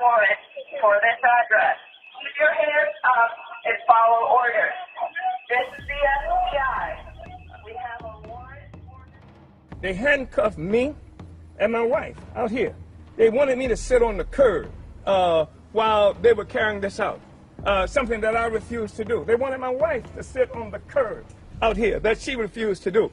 warrant for this address. Keep your hands up and follow orders. This is the FBI. We have a warrant for this. They handcuffed me and my wife out here. They wanted me to sit on the curb while they were carrying this out, something that I refused to do. They wanted my wife to sit on the curb out here, that she refused to do.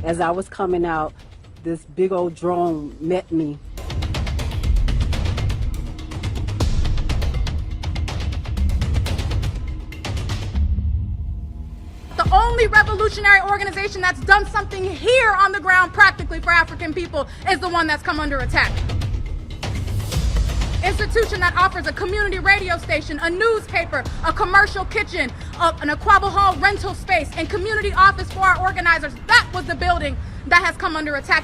As I was coming out, this big old drone met me. The only revolutionary organization that's done something here on the ground practically for African people is the one that's come under attack. Institution that offers a community radio station, a newspaper, a commercial kitchen, an Aquaba Hall rental space, and community office for our organizers. That was the building that has come under attack.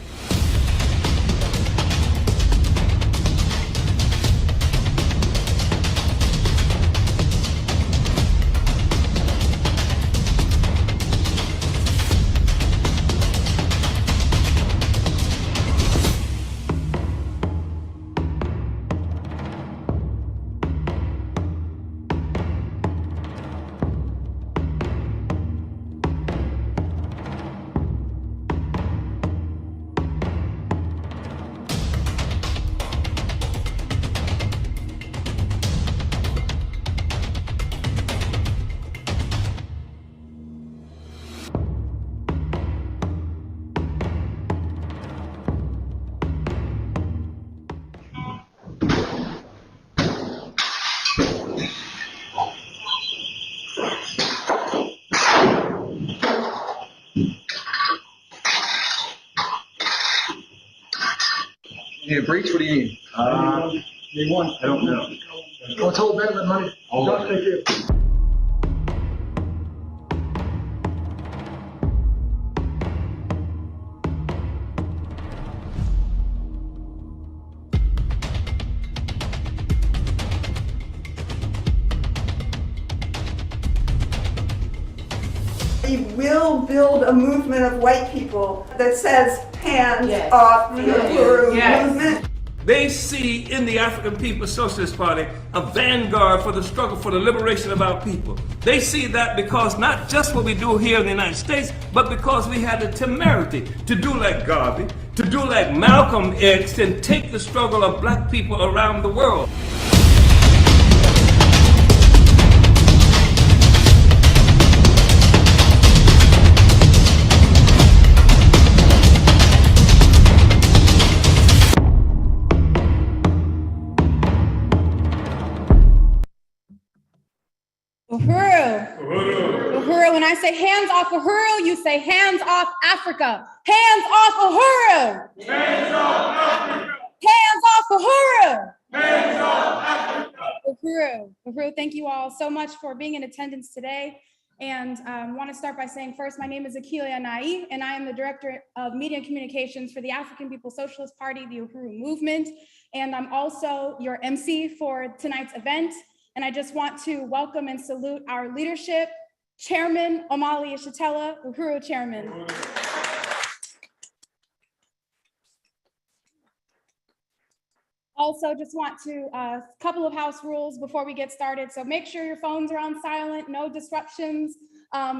You need a breach? What do you need? They want. I don't know. Let's hold that with money. Hold Thank you. We will build a movement of white people that says hands off the Uhuru Movement. They see in the African People's Socialist Party a vanguard for the struggle for the liberation of our people. They see that because not just what we do here in the United States, but because we had the temerity to do like Garvey, to do like Malcolm X, and take the struggle of black people around the world. Uhuru. Uhuru. When I say hands off Uhuru, you say hands off Africa. Hands off Uhuru. Hands off Africa. Hands off Uhuru. Hands off Africa. Uhuru, thank you all so much for being in attendance today. And I want to start by saying first, my name is Akilia Nai, and I am the Director of Media and Communications for the African People's Socialist Party, the Uhuru Movement. And I'm also your MC for tonight's event. And I just want to welcome and salute our leadership, Chairman Omali Yeshitela, Uhuru Chairman. Also, just want to, a couple of house rules before we get started. So make sure your phones are on silent, no disruptions.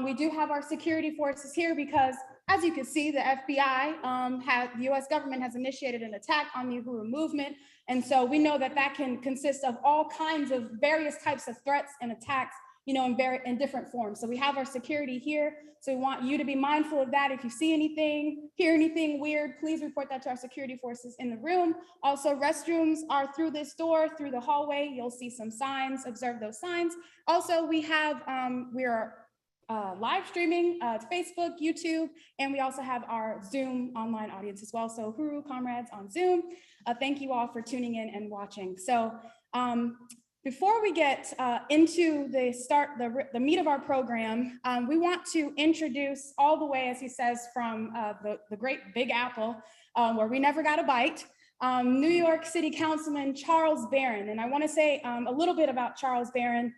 We do have our security forces here because, as you can see, the FBI, the US government has initiated an attack on the Uhuru Movement. And so we know that that can consist of all kinds of various types of threats and attacks, you know, in different forms. So we have our security here. So we want you to be mindful of that. If you see anything, hear anything weird, please report that to our security forces in the room. Also, restrooms are through this door, through the hallway. You'll see some signs, observe those signs. Also, we have, we are live streaming to Facebook, YouTube, and we also have our Zoom online audience as well. So Uhuru comrades on Zoom, thank you all for tuning in and watching. So before we get into the meat of our program, we want to introduce all the way, as he says, from the great Big Apple, where we never got a bite, New York City Councilman Charles Barron. And I want to say a little bit about Charles Barron.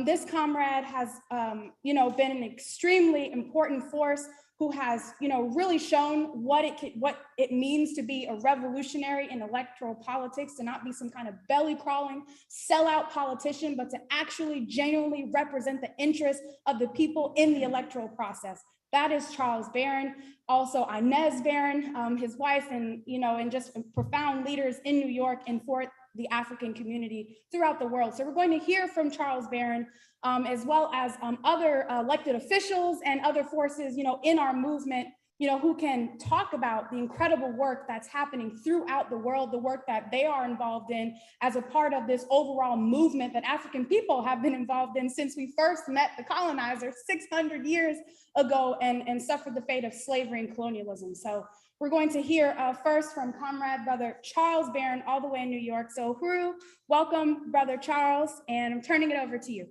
This comrade has, been an extremely important force who has, really shown what it means to be a revolutionary in electoral politics, to not be some kind of belly crawling, sellout politician, but to actually genuinely represent the interests of the people in the electoral process. That is Charles Barron, also Inez Barron, his wife, and just profound leaders in New York and for the African community throughout the world. So we're going to hear from Charles Barron, as well as other elected officials and other forces, in our movement, who can talk about the incredible work that's happening throughout the world, the work that they are involved in as a part of this overall movement that African people have been involved in since we first met the colonizer 600 years ago and suffered the fate of slavery and colonialism. So we're going to hear first from Comrade Brother Charles Barron, all the way in New York. So Uhuru, welcome, Brother Charles, and I'm turning it over to you.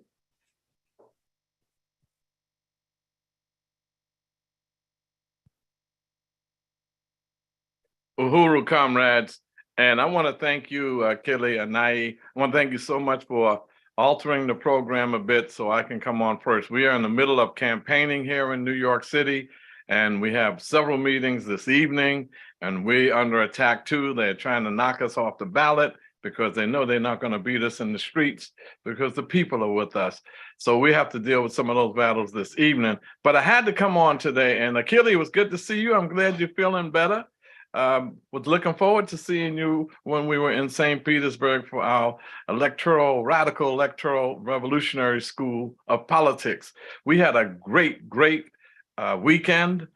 Uhuru, comrades, and I want to thank you, Kelly and I want to thank you so much for altering the program a bit so I can come on first. We are in the middle of campaigning here in New York City, and we have several meetings this evening, and we're under attack too. They're trying to knock us off the ballot because they know they're not going to beat us in the streets because the people are with us. So we have to deal with some of those battles this evening. But I had to come on today, and Achille, it was good to see you. I'm glad you're feeling better. Was looking forward to seeing you when we were in St. Petersburg for our radical electoral revolutionary school of politics. We had a great weekend.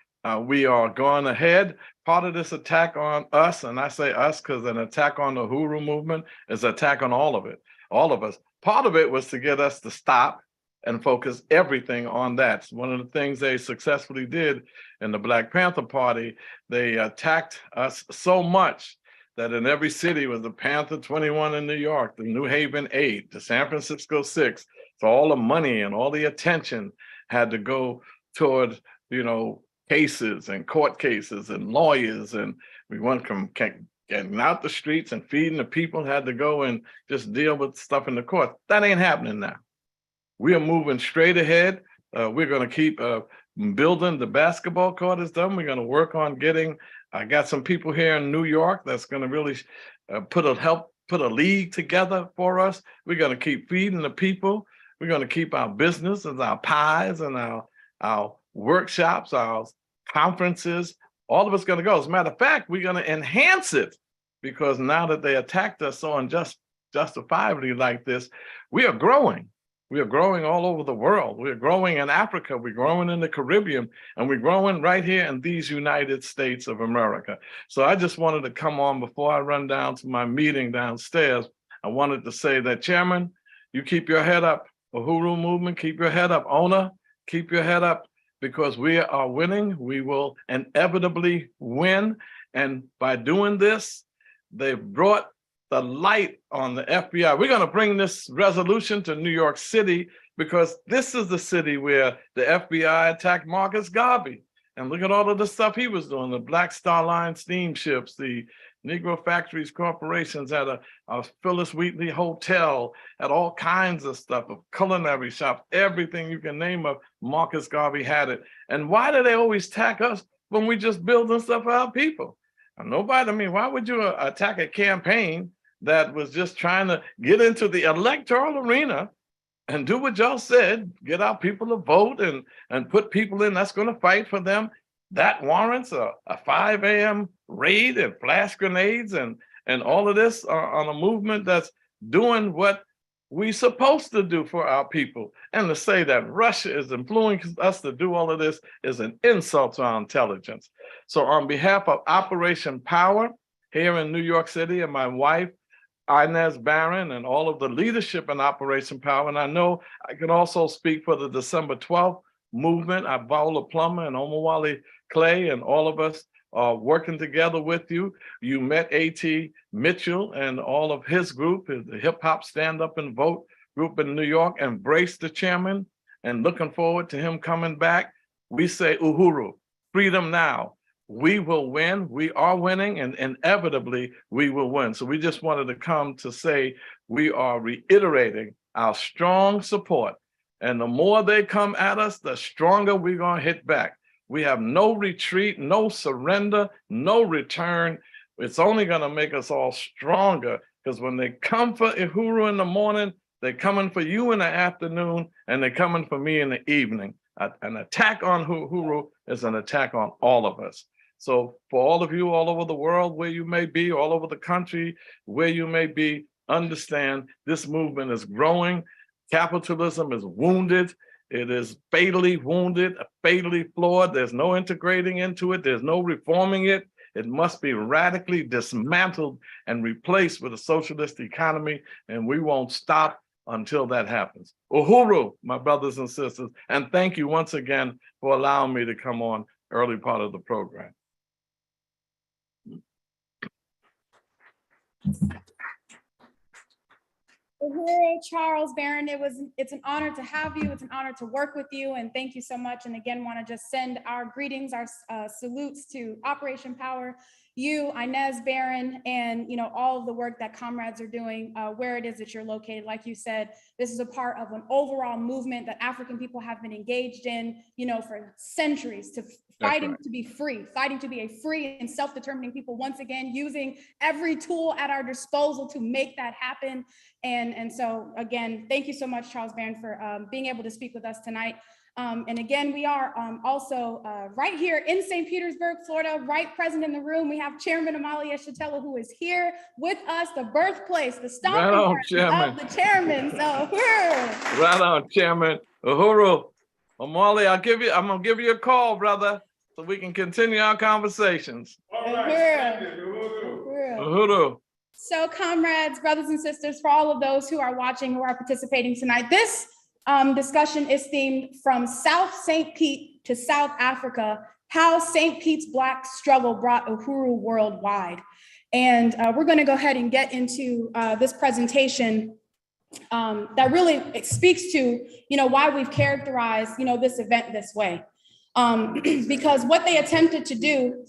We are going ahead. Part of this attack on us, and I say us because an attack on the Uhuru movement is an attack on all of us. Part of it was to get us to stop and focus everything on that. One of the things they successfully did in the Black Panther Party, they attacked us so much that in every city was the Panther 21 in New York, the New Haven 8, the San Francisco 6. So all the money and all the attention had to go toward, cases and court cases and lawyers. And we went from getting out the streets and feeding the people, had to go and just deal with stuff in the court. That ain't happening now. We are moving straight ahead. We're going to keep building. The basketball court is done. We're going to work on I got some people here in New York that's going to really put a league together for us. We're going to keep feeding the people. We're going to keep our businesses, our pies, and our workshops, our conferences. All of it's going to go. As a matter of fact, we're going to enhance it because now that they attacked us so justifiably like this, we are growing. We are growing all over the world. We're growing in Africa, we're growing in the Caribbean, and we're growing right here in these United States of America. So I just wanted to come on before I run down to my meeting downstairs. I wanted to say that, Chairman, you keep your head up. Uhuru Movement, keep your head up. Owner, keep your head up because we are winning. We will inevitably win. And by doing this, they've brought the light on the FBI. We're going to bring this resolution to New York City because this is the city where the FBI attacked Marcus Garvey. And look at all of the stuff he was doing, the Black Star Line steamships, the Negro Factories Corporations, had a Phyllis Wheatley Hotel, had all kinds of stuff, of culinary shops, everything you can name of, Marcus Garvey had it. And why do they always attack us when we just building stuff for our people? And why would you attack a campaign that was just trying to get into the electoral arena and do what y'all said, get our people to vote and put people in that's going to fight for them? That warrants a 5 a.m. raid and flash grenades and all of this on a movement that's doing what we supposed to do for our people. And to say that Russia is influencing us to do all of this is an insult to our intelligence. So on behalf of Operation Power here in New York City and my wife, Inez Barron, and all of the leadership in Operation Power, and I know I can also speak for the December 12th movement, Viola Plummer and Omali Clay, and all of us are working together with you. You met A.T. Mitchell and all of his group, the Hip Hop Stand Up and Vote group in New York, embraced the chairman and looking forward to him coming back. We say, Uhuru, freedom now. We will win. We are winning, and inevitably we will win. So we just wanted to come to say we are reiterating our strong support. And the more they come at us, the stronger we're going to hit back. We have no retreat, no surrender, no return. It's only going to make us all stronger, because when they come for Uhuru in the morning, they're coming for you in the afternoon, and they're coming for me in the evening. An attack on Uhuru is an attack on all of us. So for all of you all over the world, where you may be, all over the country, where you may be, understand this movement is growing. Capitalism is wounded. It is fatally wounded, fatally flawed. There's no integrating into it. There's no reforming it. It must be radically dismantled and replaced with a socialist economy, and we won't stop until that happens. Uhuru, my brothers and sisters, and thank you once again for allowing me to come on early part of the program. Uhuru, Charles, Barron, it's an honor to have you. It's an honor to work with you, and thank you so much. And again, want to just send our greetings, our salutes to Operation Power, you, Inez, Barron, and all of the work that comrades are doing where it is that you're located. Like you said, this is a part of an overall movement that African people have been engaged in, for centuries, to fighting to be free, fighting to be a free and self-determining people, once again, using every tool at our disposal to make that happen. And so again, thank you so much, Charles Barron, for being able to speak with us tonight. And again, we are also right here in St. Petersburg, Florida, right present in the room. We have Chairman Omali Yeshitela, who is here with us, the birthplace, the stomping ground of the chairman. So, right on, Chairman. Uhuru, Omali, I'm gonna give you a call, brother, so we can continue our conversations. All right. Uhuru. So, comrades, brothers and sisters, for all of those who are watching, who are participating tonight, this discussion is themed From South St. Pete to South Africa, How St. Pete's Black Struggle Brought Uhuru Worldwide. And we're going to go ahead and get into this presentation that really speaks to, why we've characterized, this event this way. Because what they attempted to do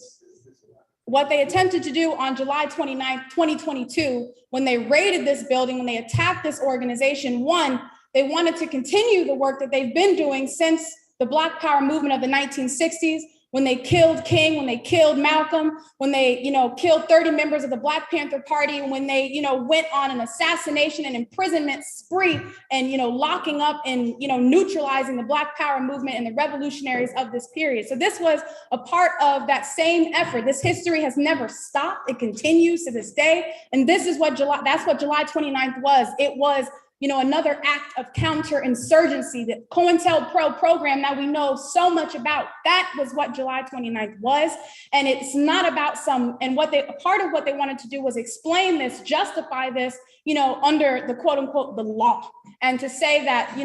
on July 29th, 2022, when they raided this building, when they attacked this organization, one, they wanted to continue the work that they've been doing since the Black Power movement of the 1960s, when they killed King, when they killed Malcolm, when they, killed 30 members of the Black Panther Party, when they, went on an assassination and imprisonment spree and, locking up and, neutralizing the Black Power movement and the revolutionaries of this period. So this was a part of that same effort. This history has never stopped. It continues to this day. And this is what that's what July 29th was. It was another act of counterinsurgency, that COINTELPRO program that we know so much about. That was what July 29th was. And it's not about part of what they wanted to do was explain this, justify this, under the quote unquote, the law. And to say that,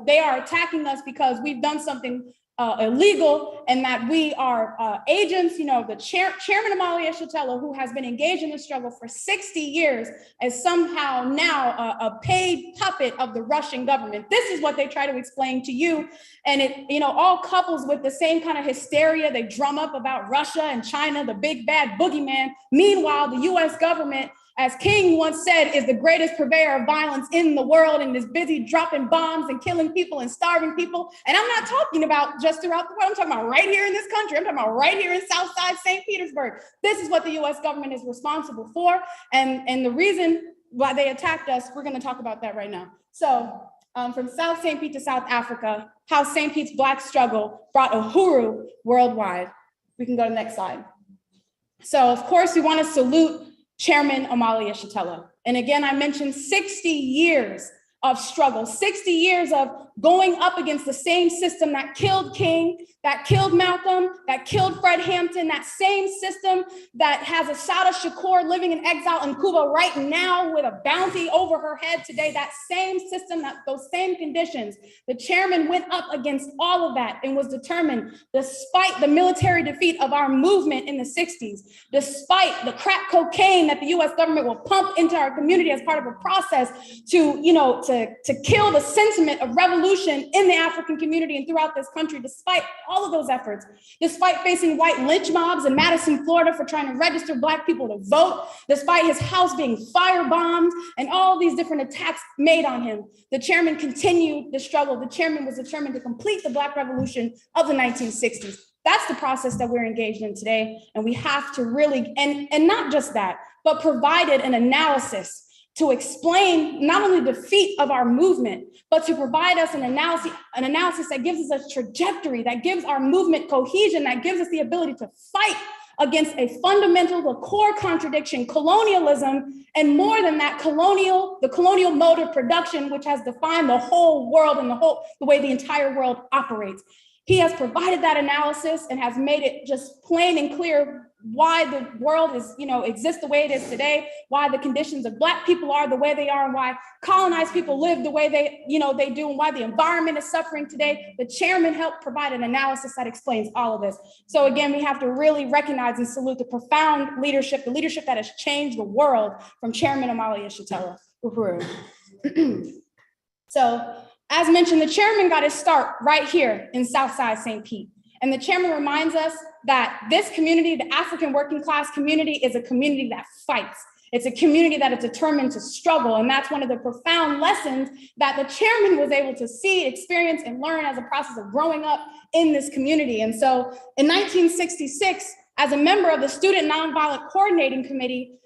they are attacking us because we've done something illegal, and that we are agents. The Chairman Omali Yeshitela, who has been engaged in this struggle for 60 years, is somehow now a paid puppet of the Russian government. This is what they try to explain to you. And it, all couples with the same kind of hysteria they drum up about Russia and China, the big bad boogeyman. Meanwhile, the US government, as King once said, is the greatest purveyor of violence in the world and is busy dropping bombs and killing people and starving people. And I'm not talking about just throughout the world. I'm talking about right here in this country. I'm talking about right here in Southside St. Petersburg. This is what the US government is responsible for. And the reason why they attacked us, we're going to talk about that right now. So from South St. Pete to South Africa, how St. Pete's Black struggle brought Uhuru worldwide. We can go to the next slide. So of course, we want to salute Chairman Omali Yeshitela. And again, I mentioned 60 years of struggle, 60 years of going up against the same system that killed King, that killed Malcolm, that killed Fred Hampton, that same system that has Assata Shakur living in exile in Cuba right now with a bounty over her head today, that same system, those same conditions. The chairman went up against all of that and was determined, despite the military defeat of our movement in the 60s, despite the crack cocaine that the US government will pump into our community as part of a process to kill the sentiment of revolution in the African community and throughout this country, despite all of those efforts, despite facing white lynch mobs in Madison, Florida for trying to register Black people to vote, despite his house being firebombed and all these different attacks made on him, the chairman continued the struggle. The chairman was determined to complete the Black revolution of the 1960s. That's the process that we're engaged in today. And we have to really, and not just that, but provided an analysis to explain not only the feat of our movement, but to provide us an analysis that gives us a trajectory, that gives our movement cohesion, that gives us the ability to fight against a fundamental, the core contradiction, colonialism, and more than that, the colonial mode of production, which has defined the whole world and the way the entire world operates. He has provided that analysis and has made it just plain and clear why the world is, exists the way it is today, why the conditions of Black people are the way they are, and why colonized people live the way they do, and why the environment is suffering today. The chairman helped provide an analysis that explains all of this. So again, we have to really recognize and salute the profound leadership, the leadership that has changed the world from Chairman Omali Yeshitela, Uhuru. So, as mentioned, the chairman got his start right here in Southside St. Pete. And the chairman reminds us that this community, the African working class community, is a community that fights. It's a community that is determined to struggle. And that's one of the profound lessons that the chairman was able to see, experience, and learn as a process of growing up in this community. And so in 1966, as a member of the Student Nonviolent Coordinating Committee,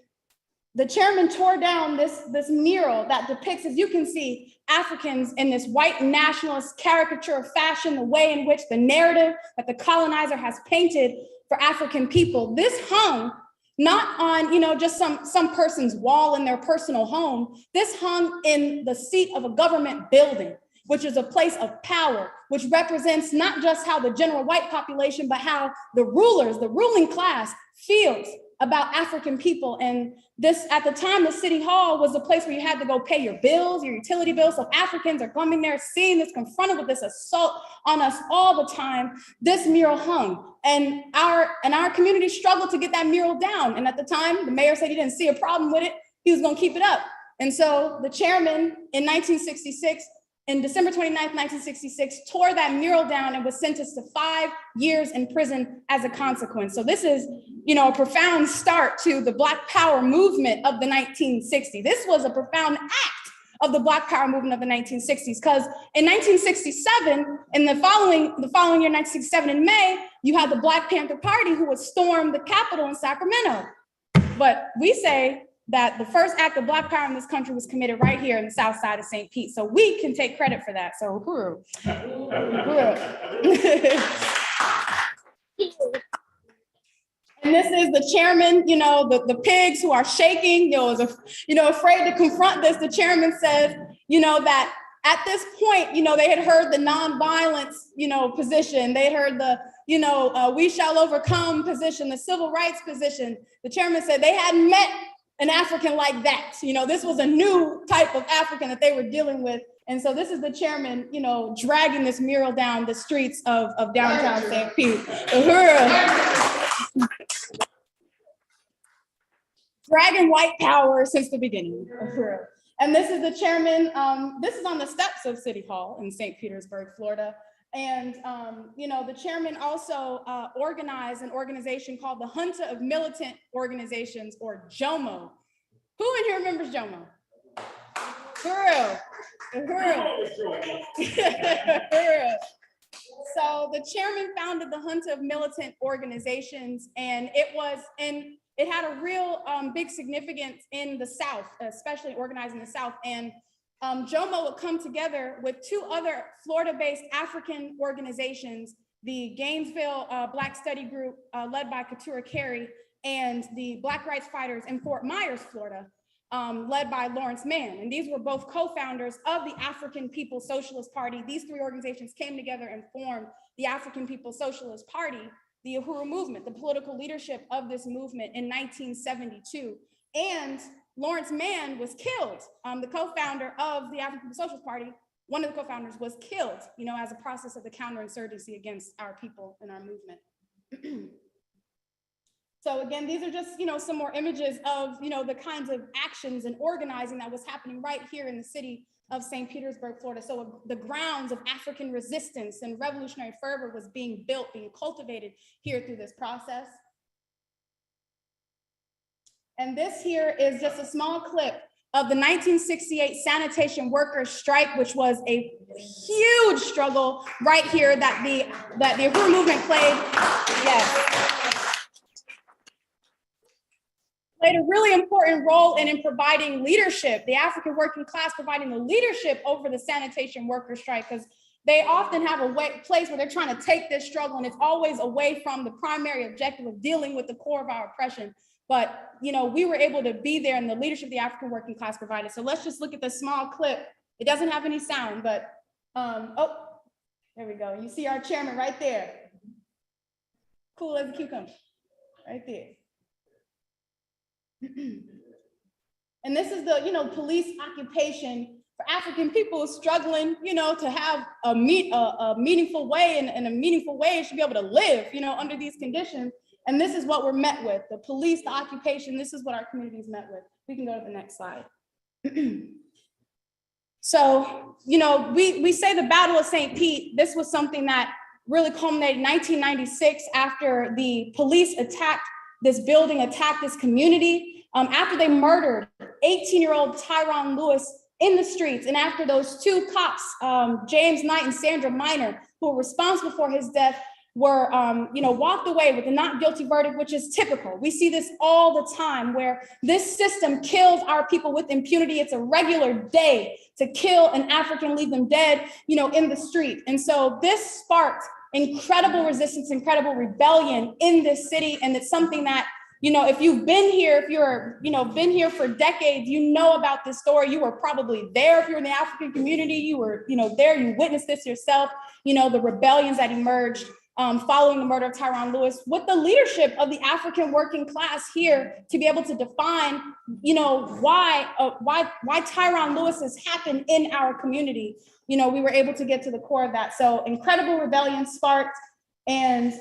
the chairman tore down this mural that depicts, as you can see, Africans in this white nationalist caricature fashion, the way in which the narrative that the colonizer has painted for African people. This hung not on, just some person's wall in their personal home. This hung in the seat of a government building, which is a place of power, which represents not just how the general white population, but how the rulers, the ruling class, feels about African people. And this, at the time, the city hall was the place where you had to go pay your bills, your utility bills. So Africans are coming there, seeing this, confronted with this assault on us all the time. This mural hung, and our community struggled to get that mural down. And at the time, the mayor said he didn't see a problem with it. He was going to keep it up. And so the chairman in 1966, in December 29th, 1966, tore that mural down and was sentenced to 5 years in prison as a consequence. So this is, a profound start to the Black Power movement of the 1960s. This was a profound act of the Black Power movement of the 1960s, because in 1967, in the following year, 1967 in May, you had the Black Panther Party who would storm the Capitol in Sacramento. But we say that the first act of Black power in this country was committed right here in the south side of St. Pete. So we can take credit for that. So Uhuru. And this is the chairman, the pigs who are shaking, afraid to confront this. The chairman says, that at this point, they had heard the nonviolence, position. They had heard the, we shall overcome position, the civil rights position. The chairman said they hadn't met an African like that. This was a new type of African that they were dealing with. And so this is the chairman, dragging this mural down the streets of downtown St. Pete. Uhuru. Dragging white power since the beginning. Uhuru. And this is the chairman. This is on the steps of City Hall in St. Petersburg, Florida. And, the chairman also organized an organization called the Junta of Militant Organizations, or JOMO. Who in here remembers JOMO? Uhuru. So the chairman founded the Junta of Militant Organizations, and it had a real big significance in the South, especially organizing the South. And JOMO would come together with 2 other Florida-based African organizations, the Gainesville Black Study Group, led by Keturah Carey, and the Black Rights Fighters in Fort Myers, Florida, led by Lawrence Mann. And these were both co-founders of the African People's Socialist Party. These 3 organizations came together and formed the African People's Socialist Party, the Uhuru Movement, the political leadership of this movement in 1972. And Lawrence Mann was killed. The co-founder of the African Socialist Party, one of the co-founders, was killed, as a process of the counterinsurgency against our people and our movement. So again, these are just, some more images of, the kinds of actions and organizing that was happening right here in the city of St. Petersburg, Florida. So the grounds of African resistance and revolutionary fervor was being built, being cultivated here through this process. And this here is just a small clip of the 1968 sanitation workers strike, which was a huge huge struggle right here that the Uhuru Movement played. Yes. Played a really important role in providing leadership, the African working class providing the leadership over the sanitation worker strike, because they often have a place where they're trying to take this struggle, and it's always away from the primary objective of dealing with the core of our oppression. But, you know, we were able to be there, and the leadership the African working class provided. So let's just look at this small clip. It doesn't have any sound, but, oh, there we go. You see our chairman right there. Cool as a cucumber, right there. And this is the, you know, police occupation for African people struggling, you know, to have a meaningful way, and a meaningful way should be able to live, you know, under these conditions. And this is what we're met with, the police, the occupation. This is what our community is met with. We can go to the next slide. So, you know, we say the Battle of St. Pete. This was something that really culminated in 1996 after the police attacked this building, attacked this community, after they murdered 18-year-old Tyron Lewis in the streets. And after those two cops, James Knight and Sandra Minor, who were responsible for his death, were, you know, walked away with a not guilty verdict, which is typical. We see this all the time, where this system kills our people with impunity. It's a regular day to kill an African, leave them dead, you know, in the street. And so this sparked incredible resistance, incredible rebellion in this city. And it's something that, you know, if you've been here, if you're, you know, been here for decades, you know about this story. You were probably there. If you're in the African community, you were, you know, there, you witnessed this yourself, you know, the rebellions that emerged following the murder of Tyron Lewis, with the leadership of the African working class here to be able to define, you know, why Tyron Lewis has happened in our community. You know, we were able to get to the core of that. So incredible rebellion sparked, and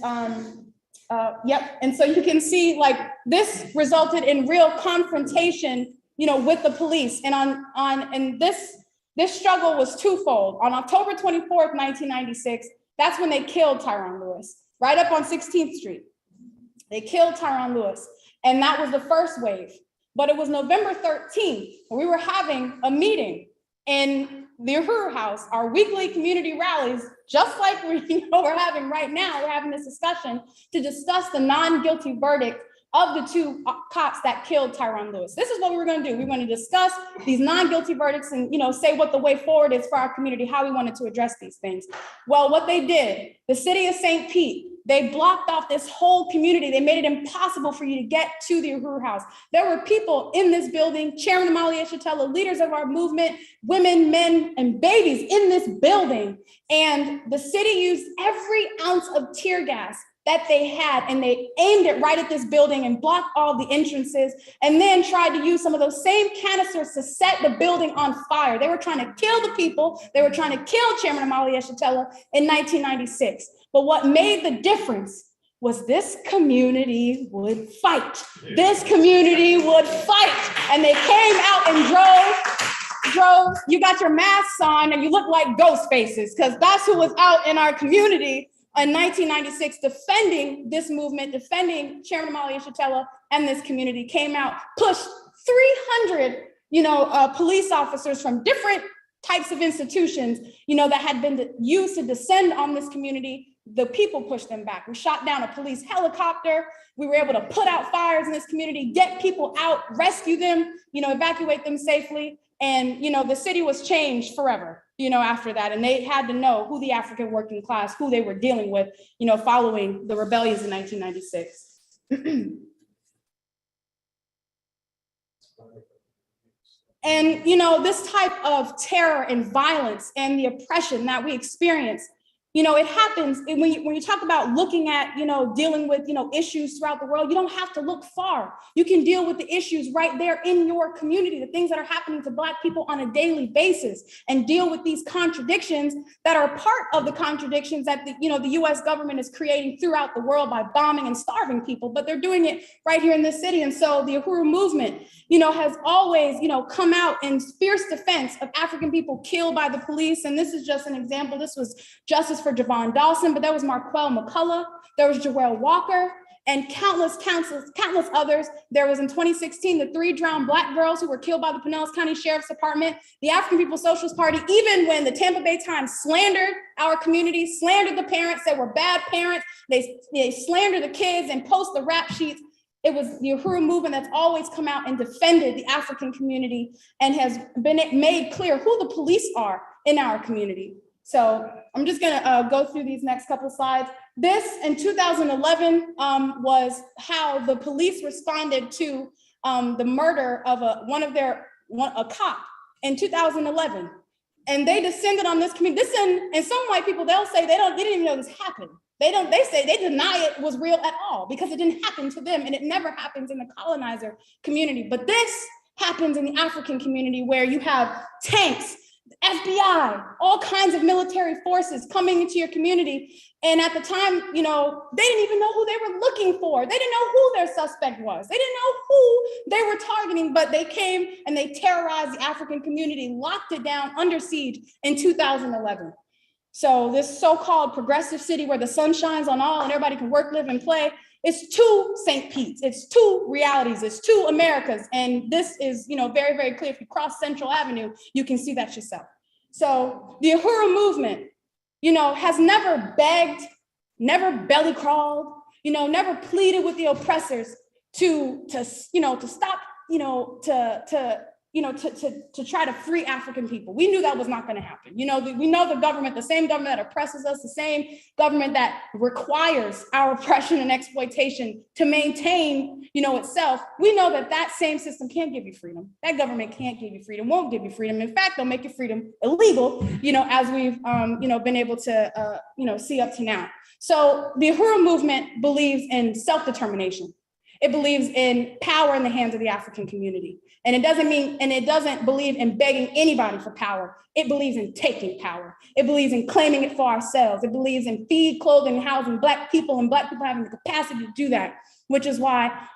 yep. And so you can see, like, this resulted in real confrontation, you know, with the police. And this struggle was twofold. On October 24th, 1996, that's when they killed Tyron Lewis, right up on 16th Street. They killed Tyron Lewis, and that was the first wave. But it was November 13th, when we were having a meeting in the Uhuru House, our weekly community rallies, just like we're having right now. We're having this discussion to discuss the non-guilty verdict of the two cops that killed Tyron Lewis. This is what we were going to do. We want to discuss these non-guilty verdicts and, you know, say what the way forward is for our community, how we wanted to address these things. Well, what they did, the city of St. Pete, they blocked off this whole community. They made it impossible for you to get to the Uhuru House. There were people in this building, Chairman Omali Yeshitela, leaders of our movement, women, men, and babies in this building. And the city used every ounce of tear gas that they had, and they aimed it right at this building and blocked all the entrances, and then tried to use some of those same canisters to set the building on fire. They were trying to kill the people. They were trying to kill Chairman Omali Yeshitela in 1996. But what made the difference was this community would fight. This community would fight. And they came out and drove. You got your masks on and you look like ghost faces, because that's who was out in our community in 1996, defending this movement, defending Chairman Omali Yeshitela and this community. Came out, pushed 300, police officers from different types of institutions, that had been used to descend on this community. The people pushed them back. We shot down a police helicopter. We were able to put out fires in this community, get people out, rescue them, evacuate them safely. And, the city was changed forever, after that. And they had to know who the African working class, who they were dealing with, following the rebellions in 1996. And, this type of terror and violence and the oppression that we experience, it happens when you talk about looking at, dealing with, issues throughout the world. You don't have to look far. You can deal with the issues right there in your community, the things that are happening to Black people on a daily basis, and deal with these contradictions that are part of the contradictions that the U.S. government is creating throughout the world by bombing and starving people, but they're doing it right here in this city. And so the Uhuru Movement, has always, come out in fierce defense of African people killed by the police. And this is just an example. This was justice for Javon Dawson, but there was Marquel McCullough, there was Jarrell Walker, and countless others. There was in 2016, the 3 drowned Black girls who were killed by the Pinellas County Sheriff's Department, the African People's Socialist Party, even when the Tampa Bay Times slandered our community, slandered the parents, said we're bad parents, they slandered the kids and post the rap sheets. It was the Uhuru Movement that's always come out and defended the African community and has been made clear who the police are in our community. So I'm just gonna go through these next couple slides. This in 2011 was how the police responded to the murder of a cop in 2011. And they descended on this community. And some white people, they'll say they didn't even know this happened. They say they deny it was real at all because it didn't happen to them and it never happens in the colonizer community. But this happens in the African community where you have tanks, FBI, all kinds of military forces coming into your community. And at the time, they didn't even know who they were looking for. They didn't know who their suspect was. They didn't know who they were targeting, but they came and they terrorized the African community, locked it down under siege in 2011. So this so-called progressive city where the sun shines on all and everybody can work, live, and play, it's 2 St. Pete's, it's 2 realities, it's 2 Americas. And this is, very, very clear. If you cross Central Avenue, you can see that yourself. So the Uhuru Movement, has never begged, never belly crawled, never pleaded with the oppressors to stop, to try to free African people. We knew that was not going to happen. We know the government, the same government that oppresses us, the same government that requires our oppression and exploitation to maintain, itself. We know that same system can't give you freedom. That government can't give you freedom, won't give you freedom. In fact, they'll make your freedom illegal, as we've, been able to, see up to now. So the Uhuru Movement believes in self-determination. It believes in power in the hands of the African community. And it doesn't believe in begging anybody for power. It believes in taking power. It believes in claiming it for ourselves. It believes in feed, clothing, and housing Black people and Black people having the capacity to do that, which is why,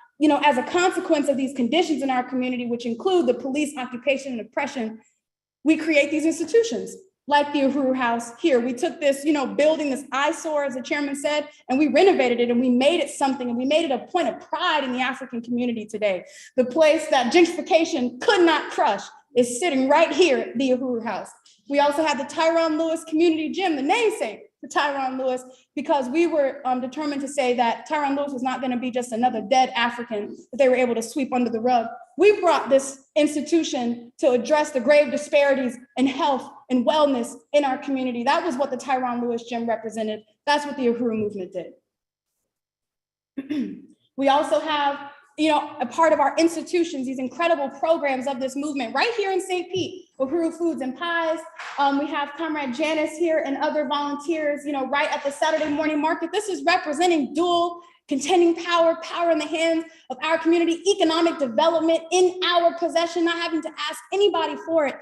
as a consequence of these conditions in our community, which include the police occupation and oppression, we create these institutions like the Uhuru House here. We took this, building, this eyesore, as the chairman said, and we renovated it and we made it something, and we made it a point of pride in the African community today. The place that gentrification could not crush is sitting right here at the Uhuru House. We also have the Tyrone Lewis Community Gym, the namesake for Tyrone Lewis, because we were determined to say that Tyrone Lewis was not going to be just another dead African that they were able to sweep under the rug. We brought this institution to address the grave disparities in health and wellness in our community. That was what the Tyrone Lewis Gym represented. That's what the Uhuru Movement did. We also have, a part of our institutions, these incredible programs of this movement right here in St. Pete, Uhuru Foods and Pies. We have Comrade Janice here and other volunteers, right at the Saturday morning market. This is representing dual contending power in the hands of our community, economic development in our possession, not having to ask anybody for it.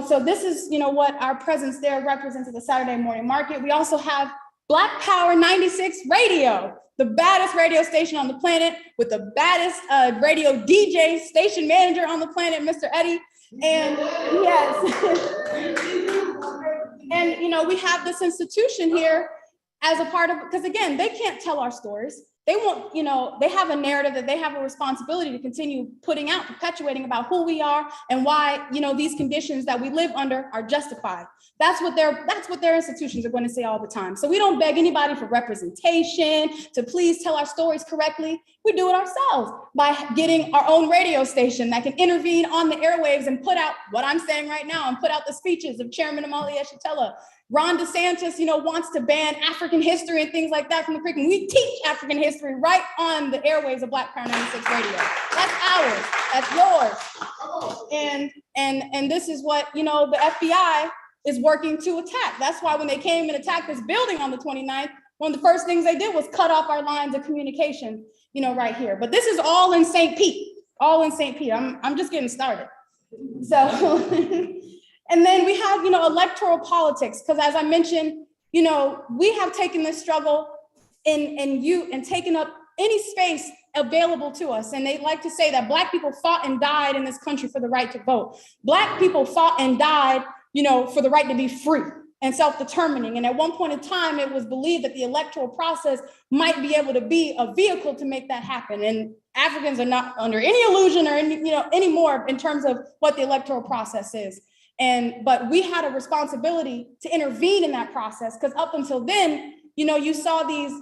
So this is, what our presence there represents at the Saturday morning market. We also have Black Power 96 Radio, the baddest radio station on the planet with the baddest radio DJ station manager on the planet, Mr. Eddie. And yes, and we have this institution here as a part of, because again, they can't tell our stories. They want, they have a narrative that they have a responsibility to continue putting out, perpetuating about who we are and why, these conditions that we live under are justified. That's what their institutions are going to say all the time. So we don't beg anybody for representation, to please tell our stories correctly. We do it ourselves by getting our own radio station that can intervene on the airwaves and put out what I'm saying right now and put out the speeches of Chairman Omali Yeshitela. Ron DeSantis, wants to ban African history and things like that from the curriculum. We teach African history right on the airwaves of Black Power 96 Radio. That's ours. That's yours. And this is what, the FBI is working to attack. That's why when they came and attacked this building on the 29th, one of the first things they did was cut off our lines of communication, right here. But this is all in St. Pete, all in St. Pete. I'm just getting started. So. And then we have, electoral politics, because as I mentioned, we have taken this struggle and taken up any space available to us. And they like to say that Black people fought and died in this country for the right to vote. Black people fought and died, for the right to be free. and self-determining. And at one point in time, it was believed that the electoral process might be able to be a vehicle to make that happen. And Africans are not under any illusion or any, anymore in terms of what the electoral process is. But we had a responsibility to intervene in that process, because up until then, you saw these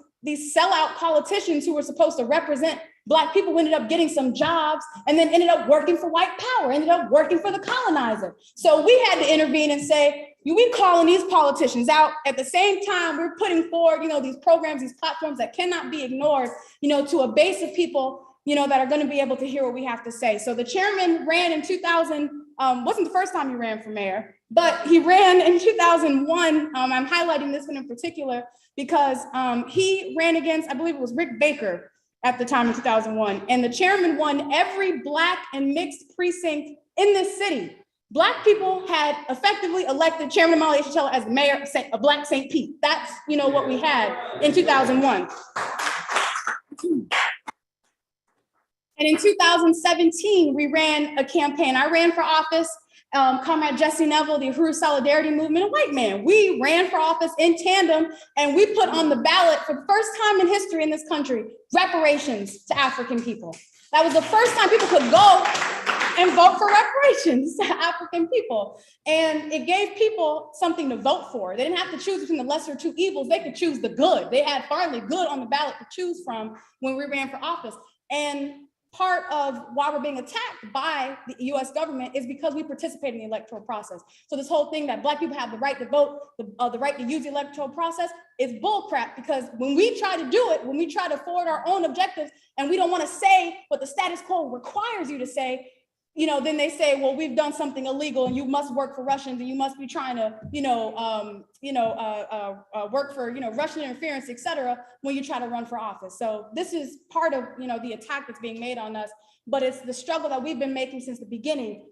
sellout politicians who were supposed to represent Black people, who ended up getting some jobs and then ended up working for white power, ended up working for the colonizer. So we had to intervene and say, we calling these politicians out. At the same time, we're putting forward, these programs, these platforms that cannot be ignored, to a base of people, that are going to be able to hear what we have to say. So the chairman ran in 2000, wasn't the first time he ran for mayor, but he ran in 2001. I'm highlighting this one in particular because he ran against, I believe it was Rick Baker at the time in 2001. And the chairman won every Black and mixed precinct in this city. Black people had effectively elected Chairman Omali Yeshitela as the mayor of Black St. Pete. That's, what we had in 2001. And in 2017, we ran a campaign. I ran for office. Comrade Jesse Neville, the Uhuru Solidarity Movement, a white man. We ran for office in tandem, and we put on the ballot for the first time in history in this country, reparations to African people. That was the first time people could go and vote for reparations to African people. And it gave people something to vote for. They didn't have to choose between the lesser of two evils. They could choose the good. They had finally good on the ballot to choose from when we ran for office. And part of why we're being attacked by the US government is because we participate in the electoral process. So this whole thing that Black people have the right to vote, the right to use the electoral process is bullcrap, because when we try to do it, when we try to forward our own objectives and we don't want to say what the status quo requires you to say, then they say, well, we've done something illegal and you must work for Russians and you must be trying to, work for, Russian interference, et cetera, when you try to run for office. So this is part of, the attack that's being made on us, but it's the struggle that we've been making since the beginning,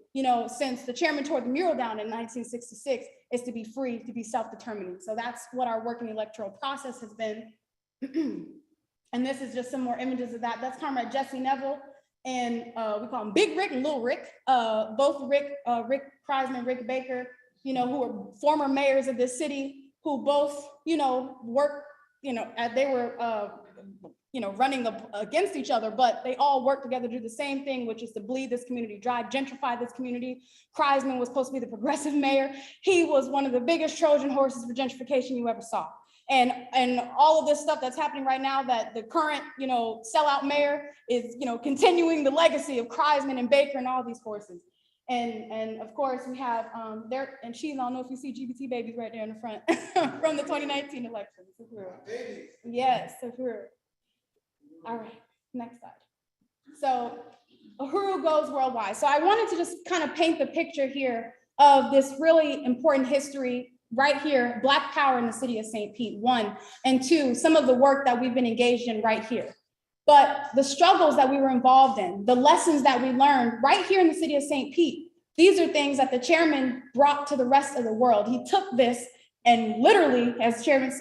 since the chairman tore the mural down in 1966, is to be free, to be self-determining. So that's what our working electoral process has been. And this is just some more images of that. That's Comrade Jesse Neville. And we call him Big Rick and Little Rick, both Rick Kreisman, Rick Baker, who were former mayors of this city, who both, work, they were, running against each other, but they all work together to do the same thing, which is to bleed this community dry, gentrify this community. Kreisman was supposed to be the progressive mayor. He was one of the biggest Trojan horses for gentrification you ever saw. And all of this stuff that's happening right now, that the current, sellout mayor is, continuing the legacy of Kreisman and Baker and all these forces. And of course we have there, and Sheila, I don't know if you see GBT babies right there in the front from the 2019 elections. Yes, Uhuru. All right, next slide. So Uhuru goes worldwide. So I wanted to just kind of paint the picture here of this really important history right here, Black power in the city of St. Pete, 1, and 2, some of the work that we've been engaged in right here. But the struggles that we were involved in, the lessons that we learned right here in the city of St. Pete, these are things that the chairman brought to the rest of the world. He took this and literally, as chairman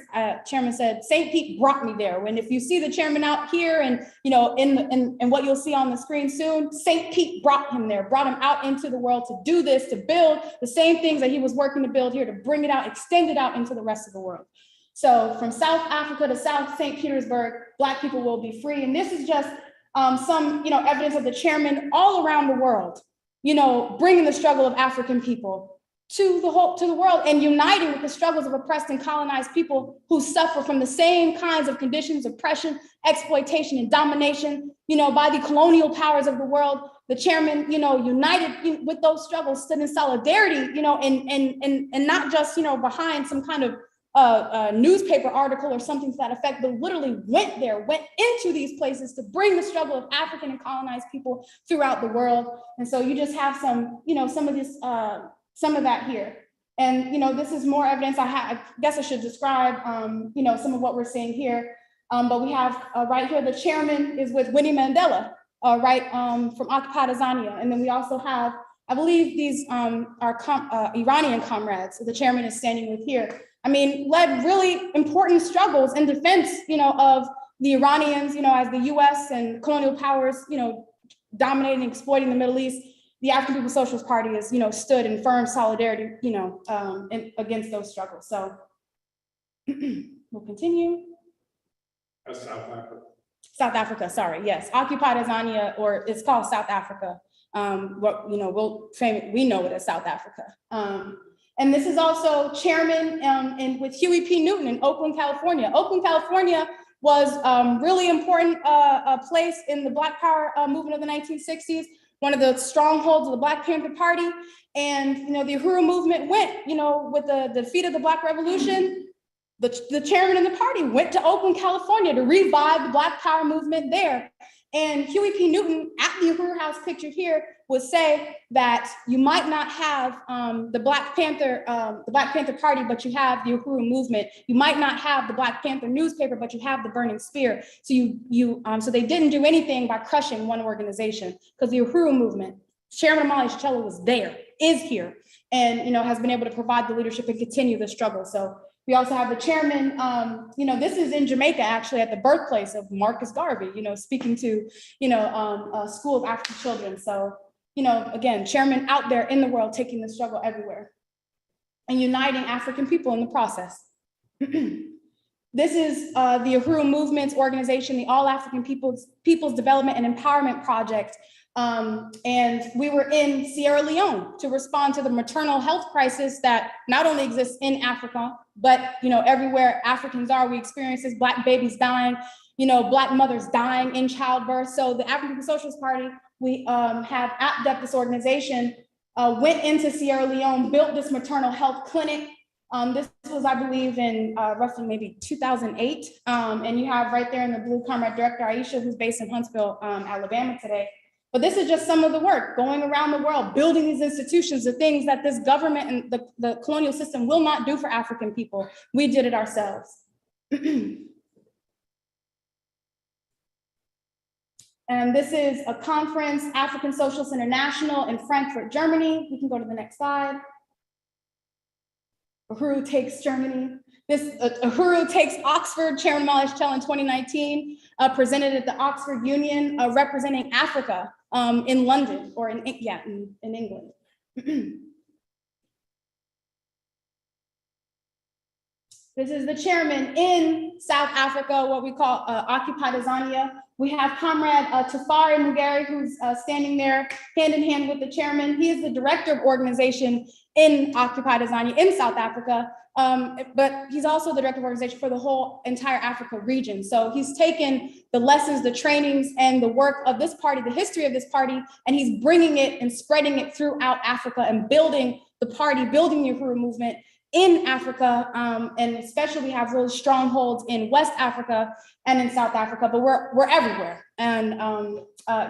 said, St. Pete brought me there. When if you see the chairman out here and in what you'll see on the screen soon, St. Pete brought him there, brought him out into the world to do this, to build the same things that he was working to build here, to bring it out, extend it out into the rest of the world. So from South Africa to South St. Petersburg, Black people will be free. And this is just some evidence of the chairman all around the world, bringing the struggle of African people to the world and uniting with the struggles of oppressed and colonized people who suffer from the same kinds of conditions, oppression, exploitation, and domination, by the colonial powers of the world. The chairman, united with those struggles, stood in solidarity, and not just, behind some kind of newspaper article or something to that effect, but literally went into these places to bring the struggle of African and colonized people throughout the world. And so you just have some, some of this, some of that here. And, this is more evidence. I guess I should describe, some of what we're seeing here. But we have right here, the chairman is with Winnie Mandela, from occupied Tanzania. And then we also have, I believe these are Iranian comrades. So the chairman is standing with here. I mean, led really important struggles in defense, of the Iranians, as the US and colonial powers, dominating and exploiting the Middle East. the African People's Socialist Party is, stood in firm solidarity, against those struggles. So we'll continue. South Africa. South Africa, sorry, yes. Occupied Tanzania, or it's called South Africa. We know it as South Africa. And this is also chairman with Huey P. Newton in Oakland, California. Oakland, California was really important place in the Black Power movement of the 1960s, one of the strongholds of the Black Panther Party. And, the Uhuru Movement went, with the defeat of the Black Revolution, the chairman of the party went to Oakland, California to revive the Black Power movement there. And Huey P. Newton at the Uhuru House pictured here would say that you might not have the Black Panther Party, but you have the Uhuru Movement. You might not have the Black Panther newspaper, but you have the burning spear. So so they didn't do anything by crushing one organization, because the Uhuru Movement, Chairman Omali Yeshitela is here, and has been able to provide the leadership and continue the struggle. So we also have the chairman, this is in Jamaica, actually, at the birthplace of Marcus Garvey, speaking to, a school of African children. So, again, chairman out there in the world, taking the struggle everywhere and uniting African people in the process. This is the Uhuru Movement's organization, the All African People's Development and Empowerment Project. And we were in Sierra Leone to respond to the maternal health crisis that not only exists in Africa, but everywhere Africans are, we experience this: Black babies dying, Black mothers dying in childbirth. So the African People's Socialist Party, we have APDEP, this organization, went into Sierra Leone, built this maternal health clinic. This was, I believe, in roughly maybe 2008. And you have right there in the blue Comrade Director Aisha, who's based in Huntsville, Alabama today. But this is just some of the work going around the world, building these institutions, the things that this government and the colonial system will not do for African people. We did it ourselves. And this is a conference, African Socialists International in Frankfurt, Germany. We can go to the next slide. Uhuru takes Germany. Uhuru takes Oxford, Chairman Omali Yeshitela in 2019, presented at the Oxford Union, representing Africa in London, or in England. This is the chairman in South Africa, what we call Occupied Tanzania. We have Comrade Tafari Mugari, who's standing there hand in hand with the chairman. He is the director of organization in Occupied Tanzania in South Africa, but he's also the director of organization for the whole entire Africa region. So he's taken the lessons, the trainings, and the work of this party, the history of this party, and he's bringing it and spreading it throughout Africa and building the party, building the Uhuru Movement in Africa, and especially we have really strongholds in West Africa and in South Africa, but we're everywhere, and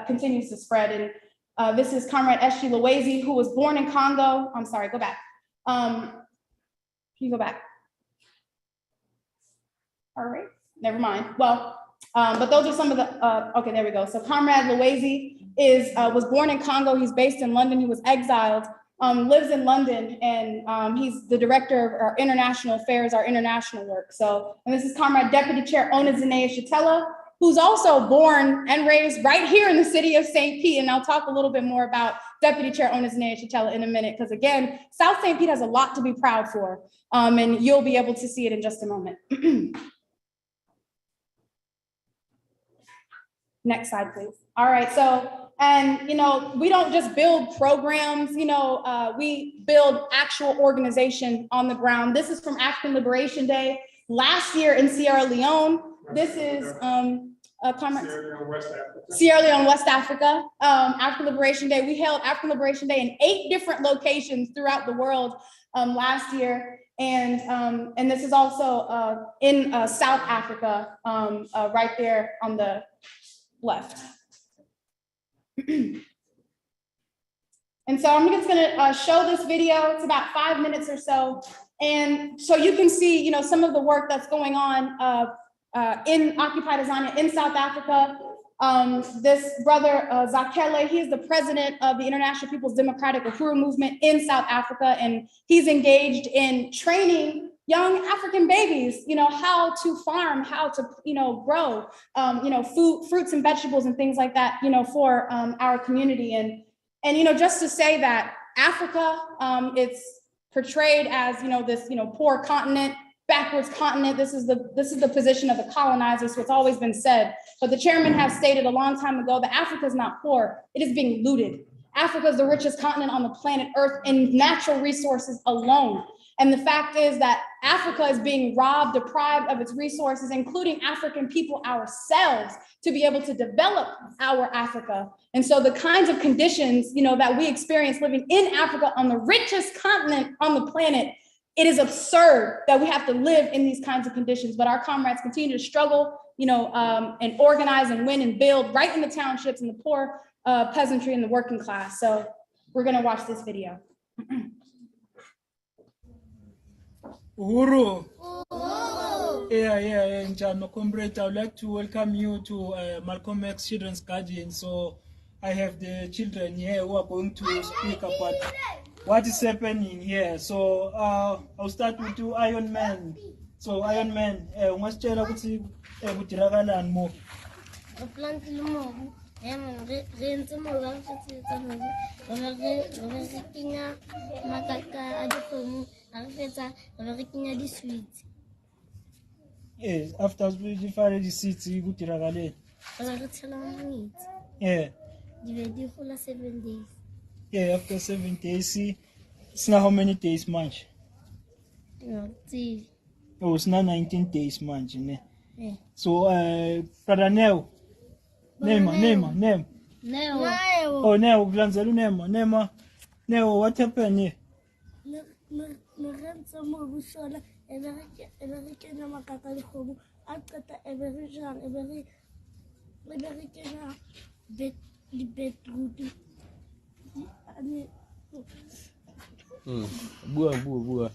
continues to spread. And this is Comrade Eshi Lawezi, who was born in Congo. I'm sorry, go back. Can you go back? All right, never mind. Well, but those are some of the, okay, there we go. So Comrade Lawezi was born in Congo. He's based in London. He was exiled. Lives in London, and he's the director of our international affairs, our international work. So, and this is Comrade Deputy Chair Onezine Yeshitela, who's also born and raised right here in the city of St. Pete. And I'll talk a little bit more about Deputy Chair Onezine Yeshitela in a minute, because again, South St. Pete has a lot to be proud for, and you'll be able to see it in just a moment. Next slide, please. All right, so, and we don't just build programs, we build actual organization on the ground. This is from African Liberation Day last year in Sierra Leone. This is Sierra Leone, West Africa. African Liberation Day. We held African Liberation Day in 8 different locations throughout the world last year. And this is also in South Africa, right there on the left. And so I'm just gonna show this video. It's about 5 minutes or so. And so you can see, some of the work that's going on in Occupied Tanzania in South Africa. This brother, Zakele, he is the president of the International People's Democratic Uhuru Movement in South Africa. And he's engaged in training young African babies, how to farm, how to, grow, food, fruits and vegetables and things like that, for our community. And And, just to say that Africa, it's portrayed as, this, poor continent, backwards continent. This is the position of the colonizers. So it's always been said. But the chairman has stated a long time ago that Africa is not poor. It is being looted. Africa is the richest continent on the planet Earth in natural resources alone. And the fact is that Africa is being robbed, deprived of its resources, including African people ourselves, to be able to develop our Africa. And so the kinds of conditions, that we experience living in Africa on the richest continent on the planet, it is absurd that we have to live in these kinds of conditions. But our comrades continue to struggle, and organize and win and build right in the townships and the poor peasantry and the working class. So we're gonna watch this video. Uhuru. Yeah, Njano comrade, I would like to welcome you to Malcolm X Children's Garden. So I have the children here who are going to speak about what is happening here. So I'll start with you, Iron Man. So Iron Man, what's the more? Yes, after we define the city, we yeah. 7 days. Yeah, after 7 days, it's not how many days, much. Oh, it's not 19 days, much. Yeah. So, brother Neo, name. Oh, Neo, Glanzalu Nemo, what happened here? Bua.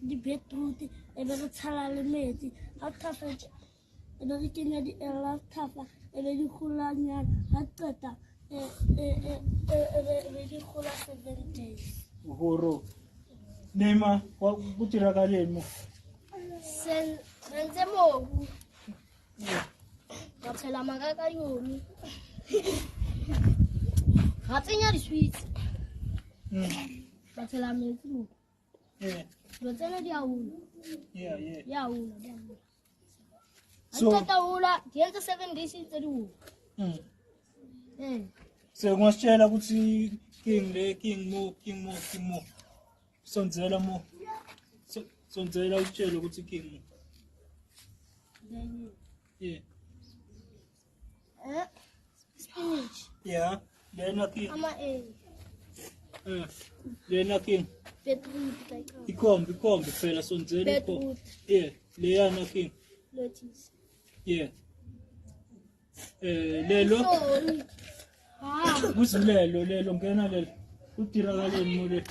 The beetroot, a very salad made. How tough it? A very kennedy, a lot tougher, a very hulanya, a tata, a very hula 7 days. Uhuru. Nema, what would you recommend? Send them all. That's a lamagaga. Nothing is sweet. That's a lamagaga. Yeah. Yeah. So, 7 days into the wood. So once Chela would see King Mo. Sonzela Mo. Sonzela Chela would see King Mo. Yeah. Spinach. Yeah. They're not king. They're not king. Become the fella Sonzela. Yeah. They are not king. Lettuce. Yeah. Lelo. Who's Lelo? Ngena Lelo. Utira Lelo Mole.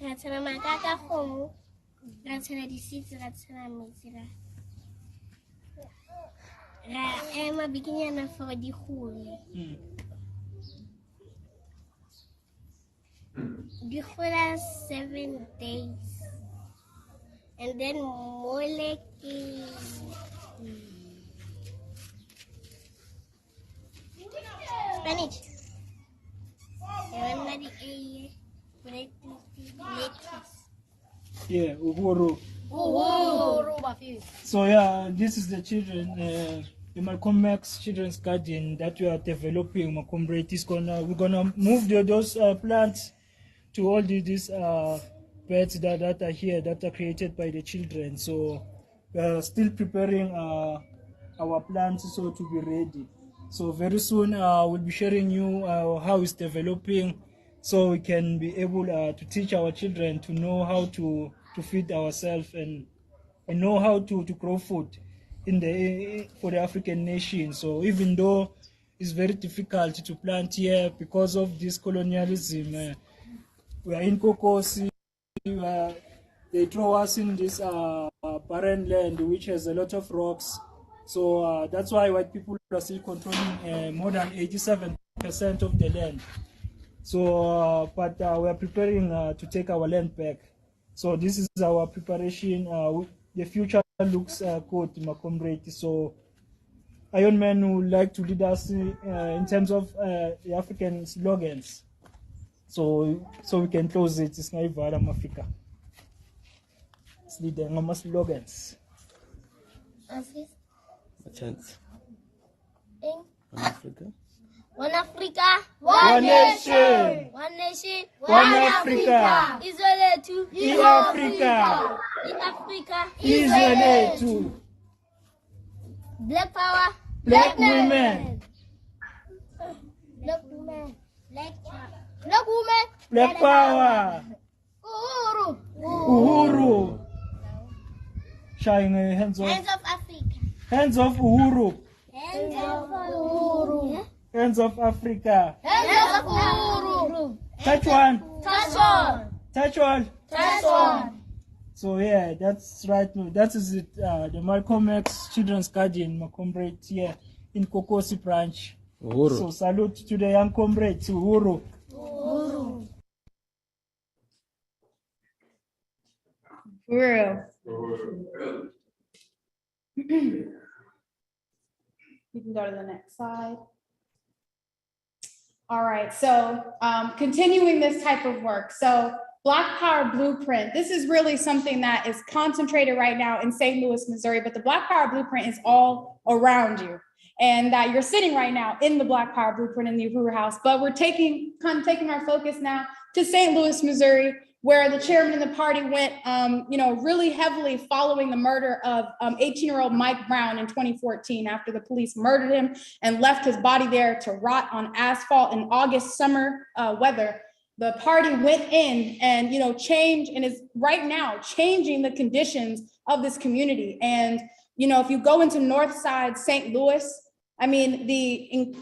Ratana makaka homo. Ratana disiti ratana mesira. Emma beginning for the whole. Before 7 days, and then moleki. Spanish. Yeah, Uhuru. So this is the children, the Malcolm X Children's Garden that we are developing. Malcolm Rate is we're gonna move those plants to all these beds that are here, that are created by the children. So we are still preparing our plants so to be ready. So very soon we'll be sharing you how it's developing, so we can be able to teach our children to know how to feed ourselves and know how to grow food for the African nation. So even though it's very difficult to plant here because of this colonialism, we are in Kokosi, they throw us in this barren land which has a lot of rocks. So that's why white people are still controlling more than 87% of the land. So, but we are preparing to take our land back. So this is our preparation. The future looks good, my comrade. So Iron Man would like to lead us in terms of the African slogans. So we can close it. It's not even Africa. It's the slogans. A chance. One Africa. One Africa. One nation. One nation. One Africa. Israel too. Africa. Africa. Israel too. Black power. Black women. Black women. Black women. Black power. Uhuru. Uhuru. Showing hands off. Hands of Africa. Hands of Uhuru. Hands of Uhuru. Hands of Africa. Hands of Uhuru. Touch one. Touch on. Touch one. Touch on. So yeah, that's right. That is it. The Malcolm X Children's Guardian, my comrade here in Kokosi branch. Uhuru. So salute to the young comrades, Uhuru. Uhuru. Real. You can go to the next slide. All right, so continuing this type of work. So Black Power Blueprint, this is really something that is concentrated right now in St. Louis, Missouri, but the Black Power Blueprint is all around you. And that you're sitting right now in the Black Power Blueprint in the Uhuru House, but we're taking our focus now to St. Louis, Missouri, where the chairman of the party went, really heavily following the murder of 18-year-old Mike Brown in 2014 after the police murdered him and left his body there to rot on asphalt in August summer weather. The party went in and, changed and is right now changing the conditions of this community. And, if you go into North Side St. Louis, I mean, the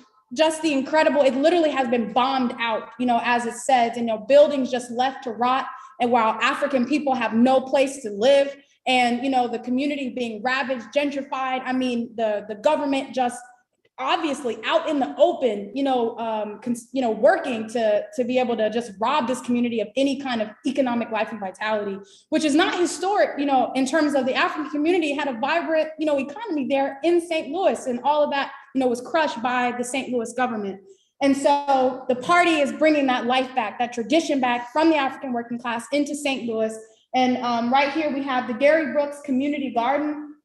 incredible, it literally has been bombed out, as it says, buildings just left to rot. And while African people have no place to live and, the community being ravaged, gentrified, I mean, the government just obviously out in the open, working to be able to just rob this community of any kind of economic life and vitality, which is not historic, in terms of the African community had a vibrant, economy there in St. Louis, and all of that, was crushed by the St. Louis government. And so the party is bringing that life back, that tradition back from the African working class into St. Louis. And right here we have the Gary Brooks Community Garden.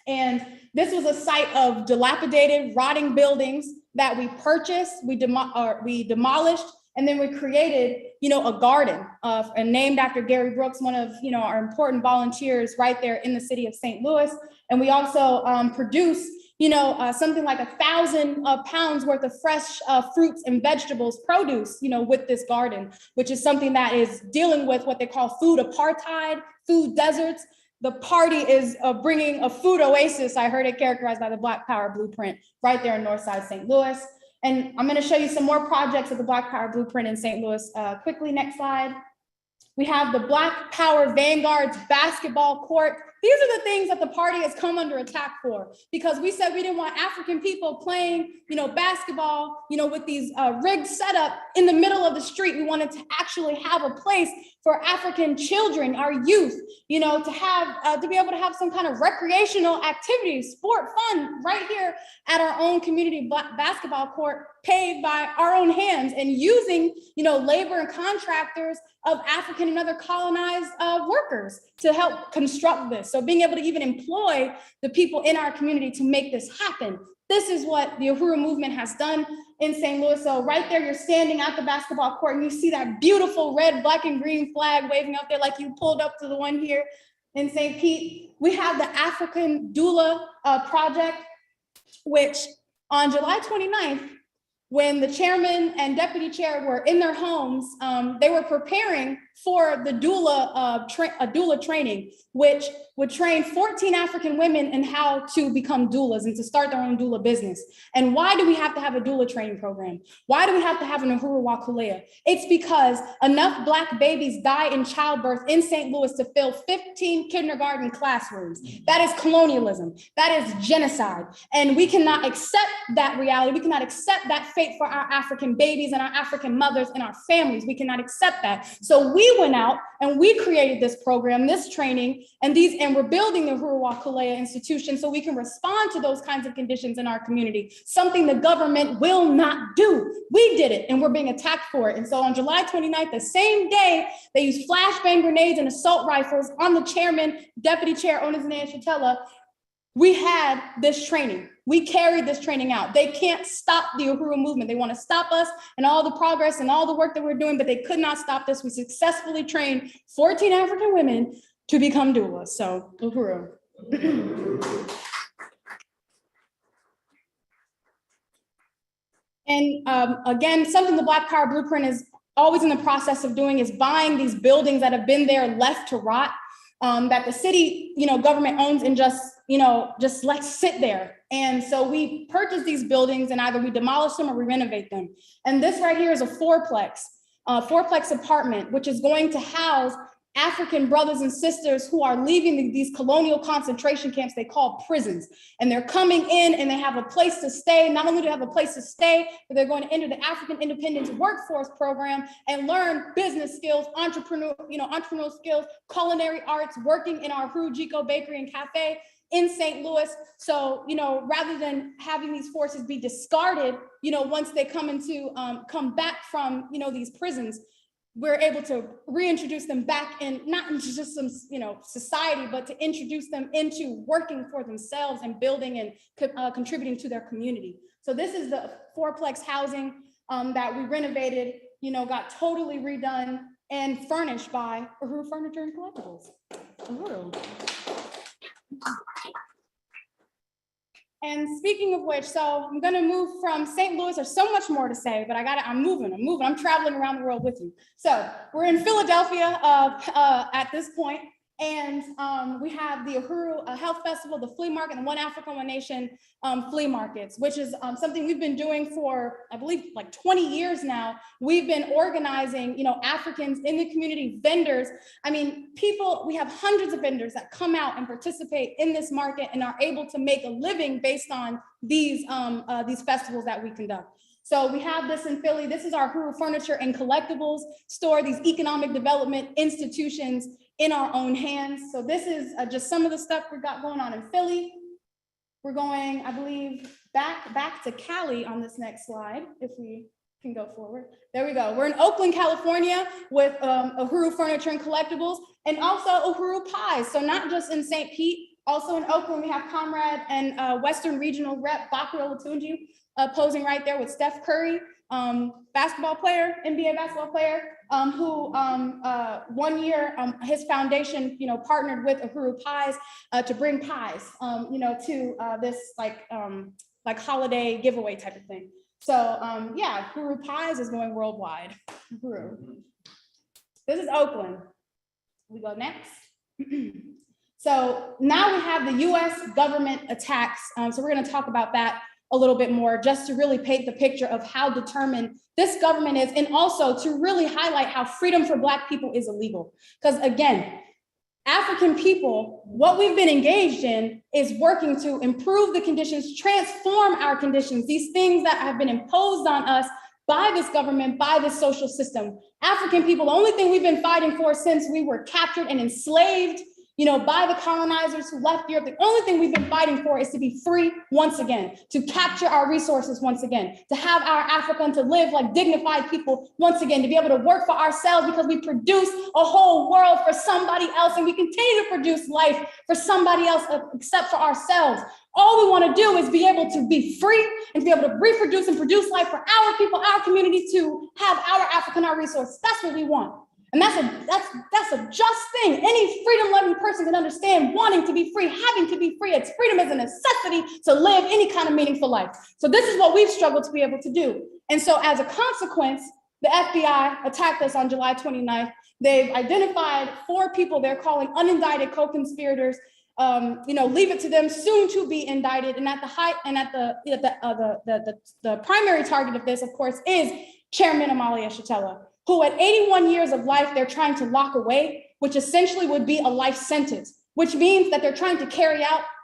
And this was a site of dilapidated, rotting buildings that we purchased, we demolished, and then we created, a garden and named after Gary Brooks, one of, our important volunteers right there in the city of St. Louis. And we also produced, something like 1,000 pounds worth of fresh fruits and vegetables produce, with this garden, which is something that is dealing with what they call food apartheid, food deserts. The party is bringing a food oasis. I heard it characterized by the Black Power Blueprint right there in Northside St. Louis. And I'm going to show you some more projects of the Black Power Blueprint in St. Louis quickly. Next slide. We have the Black Power Vanguard's basketball court. These are the things that the party has come under attack for, because we said we didn't want African people playing, basketball, with these rigged setup in the middle of the street. We wanted to actually have a place for African children, our youth, to have, to be able to have some kind of recreational activity, sport, fun right here at our own community basketball court, paved by our own hands and using, labor and contractors of African and other colonized workers to help construct this. So being able to even employ the people in our community to make this happen. This is what the Uhuru Movement has done in St. Louis. So right there, you're standing at the basketball court and you see that beautiful red, black, and green flag waving up there like you pulled up to the one here in St. Pete. We have the African Doula Project, which on July 29th, when the chairman and deputy chair were in their homes, they were preparing for the doula training, which would train 14 African women in how to become doulas and to start their own doula business. And why do we have to have a doula training program? Why do we have to have an Uhuru Wakulea? It's because enough Black babies die in childbirth in St. Louis to fill 15 kindergarten classrooms. That is colonialism. That is genocide. And we cannot accept that reality. We cannot accept that fate for our African babies and our African mothers and our families. We cannot accept that. So we we went out and we created this program, this training, and we're building the Uhuru Movement institution so we can respond to those kinds of conditions in our community, something the government will not do. We did it, and we're being attacked for it. And so on July 29th, the same day, they used flashbang grenades and assault rifles on the chairman, deputy chair, Omali Yeshitela. We had this training. We carried this training out. They can't stop the Uhuru movement. They want to stop us and all the progress and all the work that we're doing, but they could not stop this. We successfully trained 14 African women to become doulas. So, Uhuru. And again, something the Black Power Blueprint is always in the process of doing is buying these buildings that have been there left to rot, that the city, government owns and just let sit there. And so we purchase these buildings and either we demolish them or we renovate them. And this right here is a fourplex apartment, which is going to house African brothers and sisters who are leaving these colonial concentration camps they call prisons. And they're coming in and they have a place to stay. Not only do they have a place to stay, but they're going to enter the African Independence Workforce Program and learn business skills, entrepreneurial skills, culinary arts, working in our Uhuru Bakery and Cafe in St. Louis. So, rather than having these forces be discarded, once they come back from, these prisons, we're able to reintroduce them back in, not into just some, society, but to introduce them into working for themselves and building and contributing to their community. So this is the fourplex housing that we renovated, got totally redone and furnished by Uhuru Furniture and Collectibles. Uhuru. And speaking of which, so I'm gonna move from St. Louis. There's so much more to say, but I'm moving, I'm traveling around the world with you. So we're in Philadelphia at this point, and we have the Uhuru Health Festival, the flea market, and One Africa, One Nation flea markets, which is something we've been doing for, I believe, like 20 years now. We've been organizing, Africans in the community, vendors. I mean, we have hundreds of vendors that come out and participate in this market and are able to make a living based on these festivals that we conduct. So we have this in Philly. This is our Uhuru Furniture and Collectibles store, these economic development institutions in our own hands. So this is just some of the stuff we got going on in Philly. We're going, I believe, back to Cali on this next slide, if we can go forward. There we go. We're in Oakland, California with Uhuru Furniture and Collectibles, and also Uhuru Pies. So not just in St. Pete, also in Oakland, we have Comrade and Western Regional Rep Bakri Olatunji posing right there with Steph Curry, basketball player, NBA basketball player, who 1 year his foundation, partnered with Uhuru Pies to bring pies, to this like holiday giveaway type of thing. So yeah, Uhuru Pies is going worldwide. Uhuru. This is Oakland. We go next. So now we have the US government attacks. So we're going to talk about that a little bit more, just to really paint the picture of how determined this government is, and also to really highlight how freedom for Black people is illegal. Because again, African people, what we've been engaged in is working to improve the conditions, transform our conditions, these things that have been imposed on us by this government, by this social system. African people, the only thing we've been fighting for since we were captured and enslaved, by the colonizers who left Europe, the only thing we've been fighting for is to be free once again, to capture our resources once again, to have our Africa and to live like dignified people once again, to be able to work for ourselves, because we produce a whole world for somebody else, and we continue to produce life for somebody else except for ourselves. All we want to do is be able to be free and to be able to reproduce and produce life for our people, our community, to have our Africa and our resources. That's what we want. And that's a just thing. Any freedom-loving person can understand wanting to be free, having to be free. It's freedom is a necessity to live any kind of meaningful life. So this is what we've struggled to be able to do. And so as a consequence, the FBI attacked us on July 29th. They've identified 4 people they're calling unindicted co-conspirators. Leave it to them, soon to be indicted. And at the height and at the primary target of this, of course, is Chairman Omali Yeshitela, who at 81 years of life, they're trying to lock away, which essentially would be a life sentence, which means that they're trying to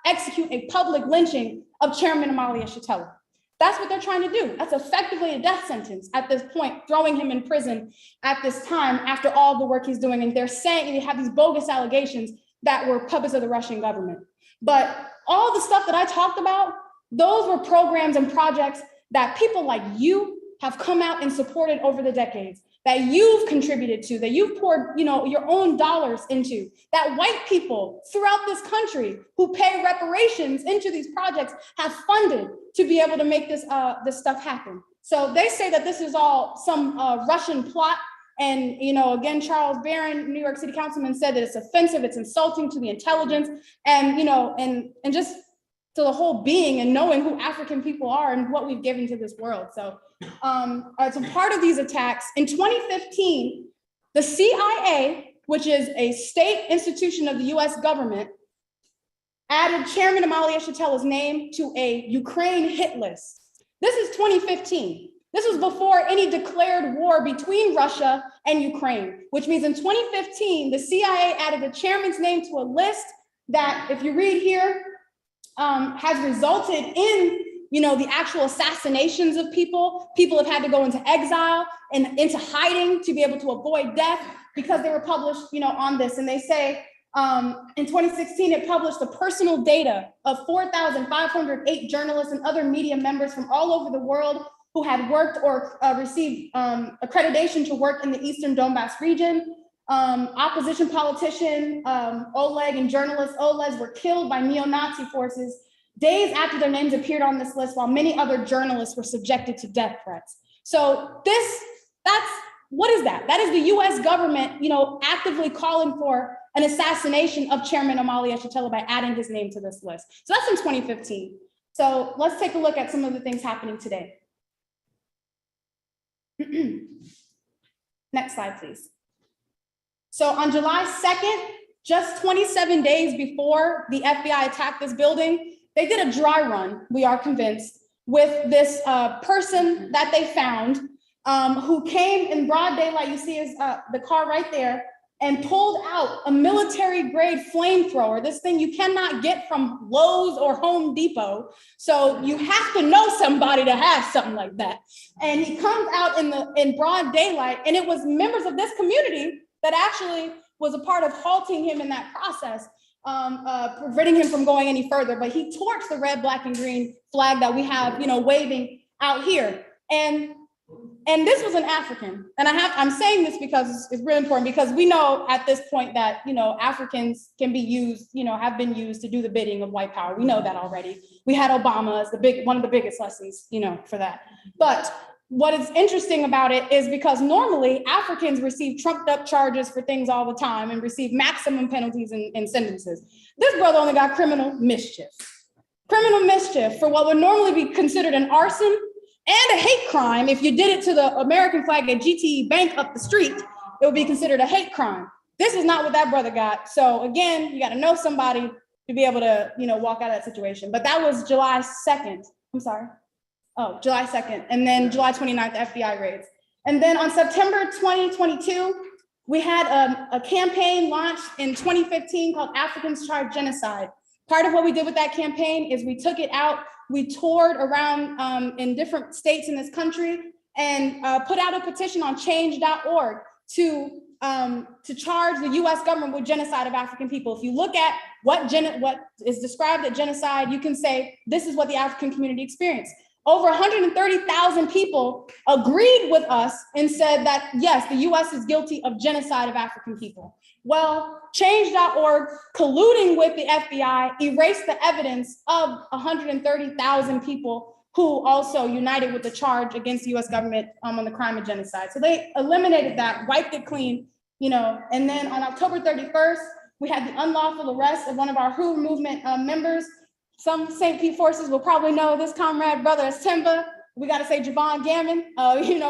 execute a public lynching of Chairman Omali Yeshitela. That's what they're trying to do. That's effectively a death sentence at this point, throwing him in prison at this time after all the work he's doing. And they're saying they have these bogus allegations that were puppets of the Russian government. But all the stuff that I talked about, those were programs and projects that people like you have come out and supported over the decades, that you've contributed to, that you've poured, your own dollars into, that white people throughout this country who pay reparations into these projects have funded to be able to make this stuff happen. So they say that this is all some Russian plot. And, again, Charles Barron, New York City councilman, said that it's offensive, it's insulting to the intelligence, and, and just to the whole being and knowing who African people are and what we've given to this world. So as a part of these attacks, in 2015, the CIA, which is a state institution of the US government, added Chairman Omali Yeshitela's name to a Ukraine hit list. This is 2015. This was before any declared war between Russia and Ukraine, which means in 2015, the CIA added the chairman's name to a list that, if you read here, has resulted in, the actual assassinations of people. People have had to go into exile and into hiding to be able to avoid death because they were published, on this. And they say in 2016, it published the personal data of 4,508 journalists and other media members from all over the world who had worked or received accreditation to work in the Eastern Donbass region. Opposition politician Oleg and journalist Oleg were killed by neo-Nazi forces days after their names appeared on this list, while many other journalists were subjected to death threats. So what is that? That is the US government, actively calling for an assassination of Chairman Omali Yeshitela by adding his name to this list. So that's in 2015. So let's take a look at some of the things happening today. Next slide, please. So on July 2nd, just 27 days before the FBI attacked this building, they did a dry run, we are convinced, with this person that they found who came in broad daylight. You see his, the car right there, and pulled out a military grade flamethrower, this thing you cannot get from Lowe's or Home Depot. So you have to know somebody to have something like that. And he comes out in broad daylight, and it was members of this community that actually was a part of halting him in that process, preventing him from going any further. But he torched the red, black, and green flag that we have, waving out here. And this was an African. And I'm saying this because it's really important, because we know at this point that, Africans can be used, have been used to do the bidding of white power. We know that already. We had Obama as one of the biggest lessons, for that. But what is interesting about it is because normally Africans receive trumped up charges for things all the time and receive maximum penalties and sentences. This brother only got criminal mischief. Criminal mischief for what would normally be considered an arson and a hate crime. If you did it to the American flag at GTE Bank up the street, it would be considered a hate crime. This is not what that brother got. So again, you got to know somebody to be able to, walk out of that situation. But that was July 2nd. I'm sorry. Oh, July 2nd. And then July 29th, the FBI raids. And then on September 2022, we had a campaign launched in 2015 called Africans Charge Genocide. Part of what we did with that campaign is we took it out. We toured around in different states in this country and put out a petition on change.org to charge the US government with genocide of African people. If you look at what is described as genocide, you can say, this is what the African community experienced. Over 130,000 people agreed with us and said that, yes, the US is guilty of genocide of African people. Well, change.org, colluding with the FBI, erased the evidence of 130,000 people who also united with the charge against the US government on the crime of genocide. So they eliminated that, wiped it clean, and then on October 31st, we had the unlawful arrest of one of our Uhuru Movement members. Some St. Pete forces will probably know this comrade brother as Timba. We got to say Javon Gammon,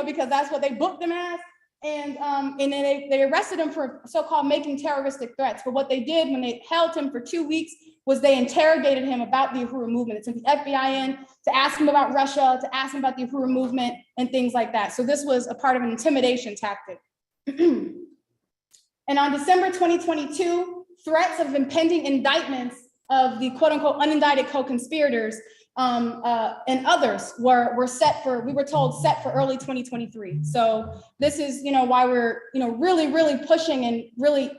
because that's what they booked him as. And then they arrested him for so-called making terroristic threats. But what they did when they held him for 2 weeks was they interrogated him about the Uhuru Movement. They sent the FBI in to ask him about Russia, to ask him about the Uhuru Movement and things like that. So this was a part of an intimidation tactic. And on December 2022, threats of impending indictments of the quote unquote unindicted co-conspirators and others were set for, we were told set for early 2023. So this is, why we're, really, really pushing and really,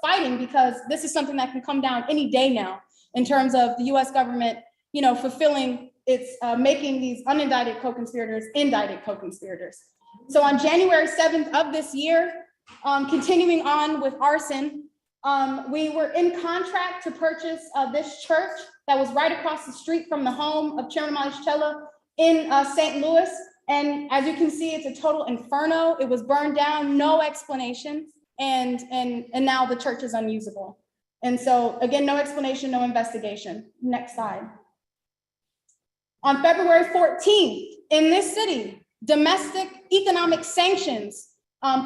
fighting, because this is something that can come down any day now in terms of the US government, fulfilling its, making these unindicted co-conspirators indicted co-conspirators. So on January 7th of this year, continuing on with arson, we were in contract to purchase this church that was right across the street from the home of Chairman Omali Yeshitela in St. Louis. And as you can see, it's a total inferno. It was burned down, no explanations, and now the church is unusable. And so again, no explanation, no investigation. Next slide. On February 14th, in this city, domestic economic sanctions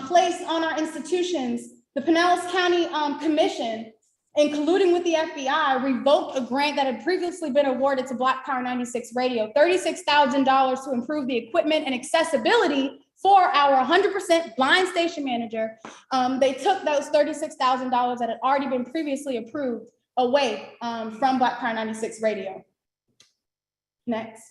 placed on our institutions. The Pinellas County Commission, in colluding with the FBI, revoked a grant that had previously been awarded to Black Power 96 Radio, $36,000 to improve the equipment and accessibility for our 100% blind station manager. They took those $36,000 that had already been previously approved away from Black Power 96 Radio. Next.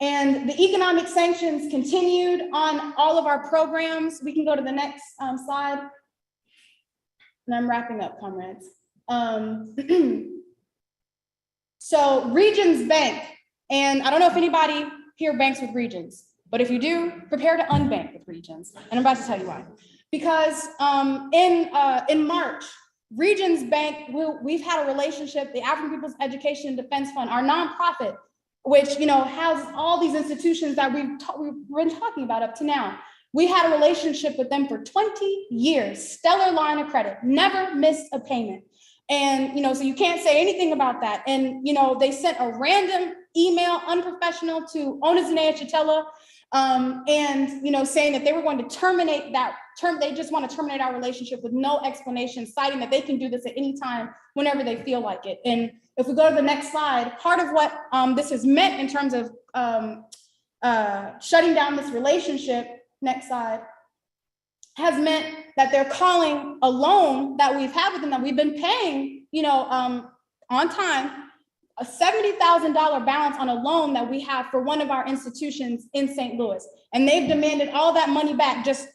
And the economic sanctions continued on all of our programs. We can go to the next slide. And I'm wrapping up, comrades. So Regions Bank, and I don't know if anybody here banks with Regions, but if you do, prepare to unbank with Regions. And I'm about to tell you why. Because in March, Regions Bank, we've had a relationship, the African People's Education and Defense Fund, our nonprofit, which houses all these institutions that we've been talking about up to now. We had a relationship with them for 20 years, stellar line of credit, never missed a payment. And so you can't say anything about that. And they sent a random email, unprofessional, to Omali Yeshitela, and saying that they were going to terminate that term. They just want to terminate our relationship with no explanation, citing that they can do this at any time, whenever they feel like it. And if we go to the next slide, part of what this has meant in terms of shutting down this relationship, next slide, has meant that they're calling a loan that we've had with them, that we've been paying, on time, a $70,000 balance on a loan that we have for one of our institutions in St. Louis. And they've demanded all that money back. Just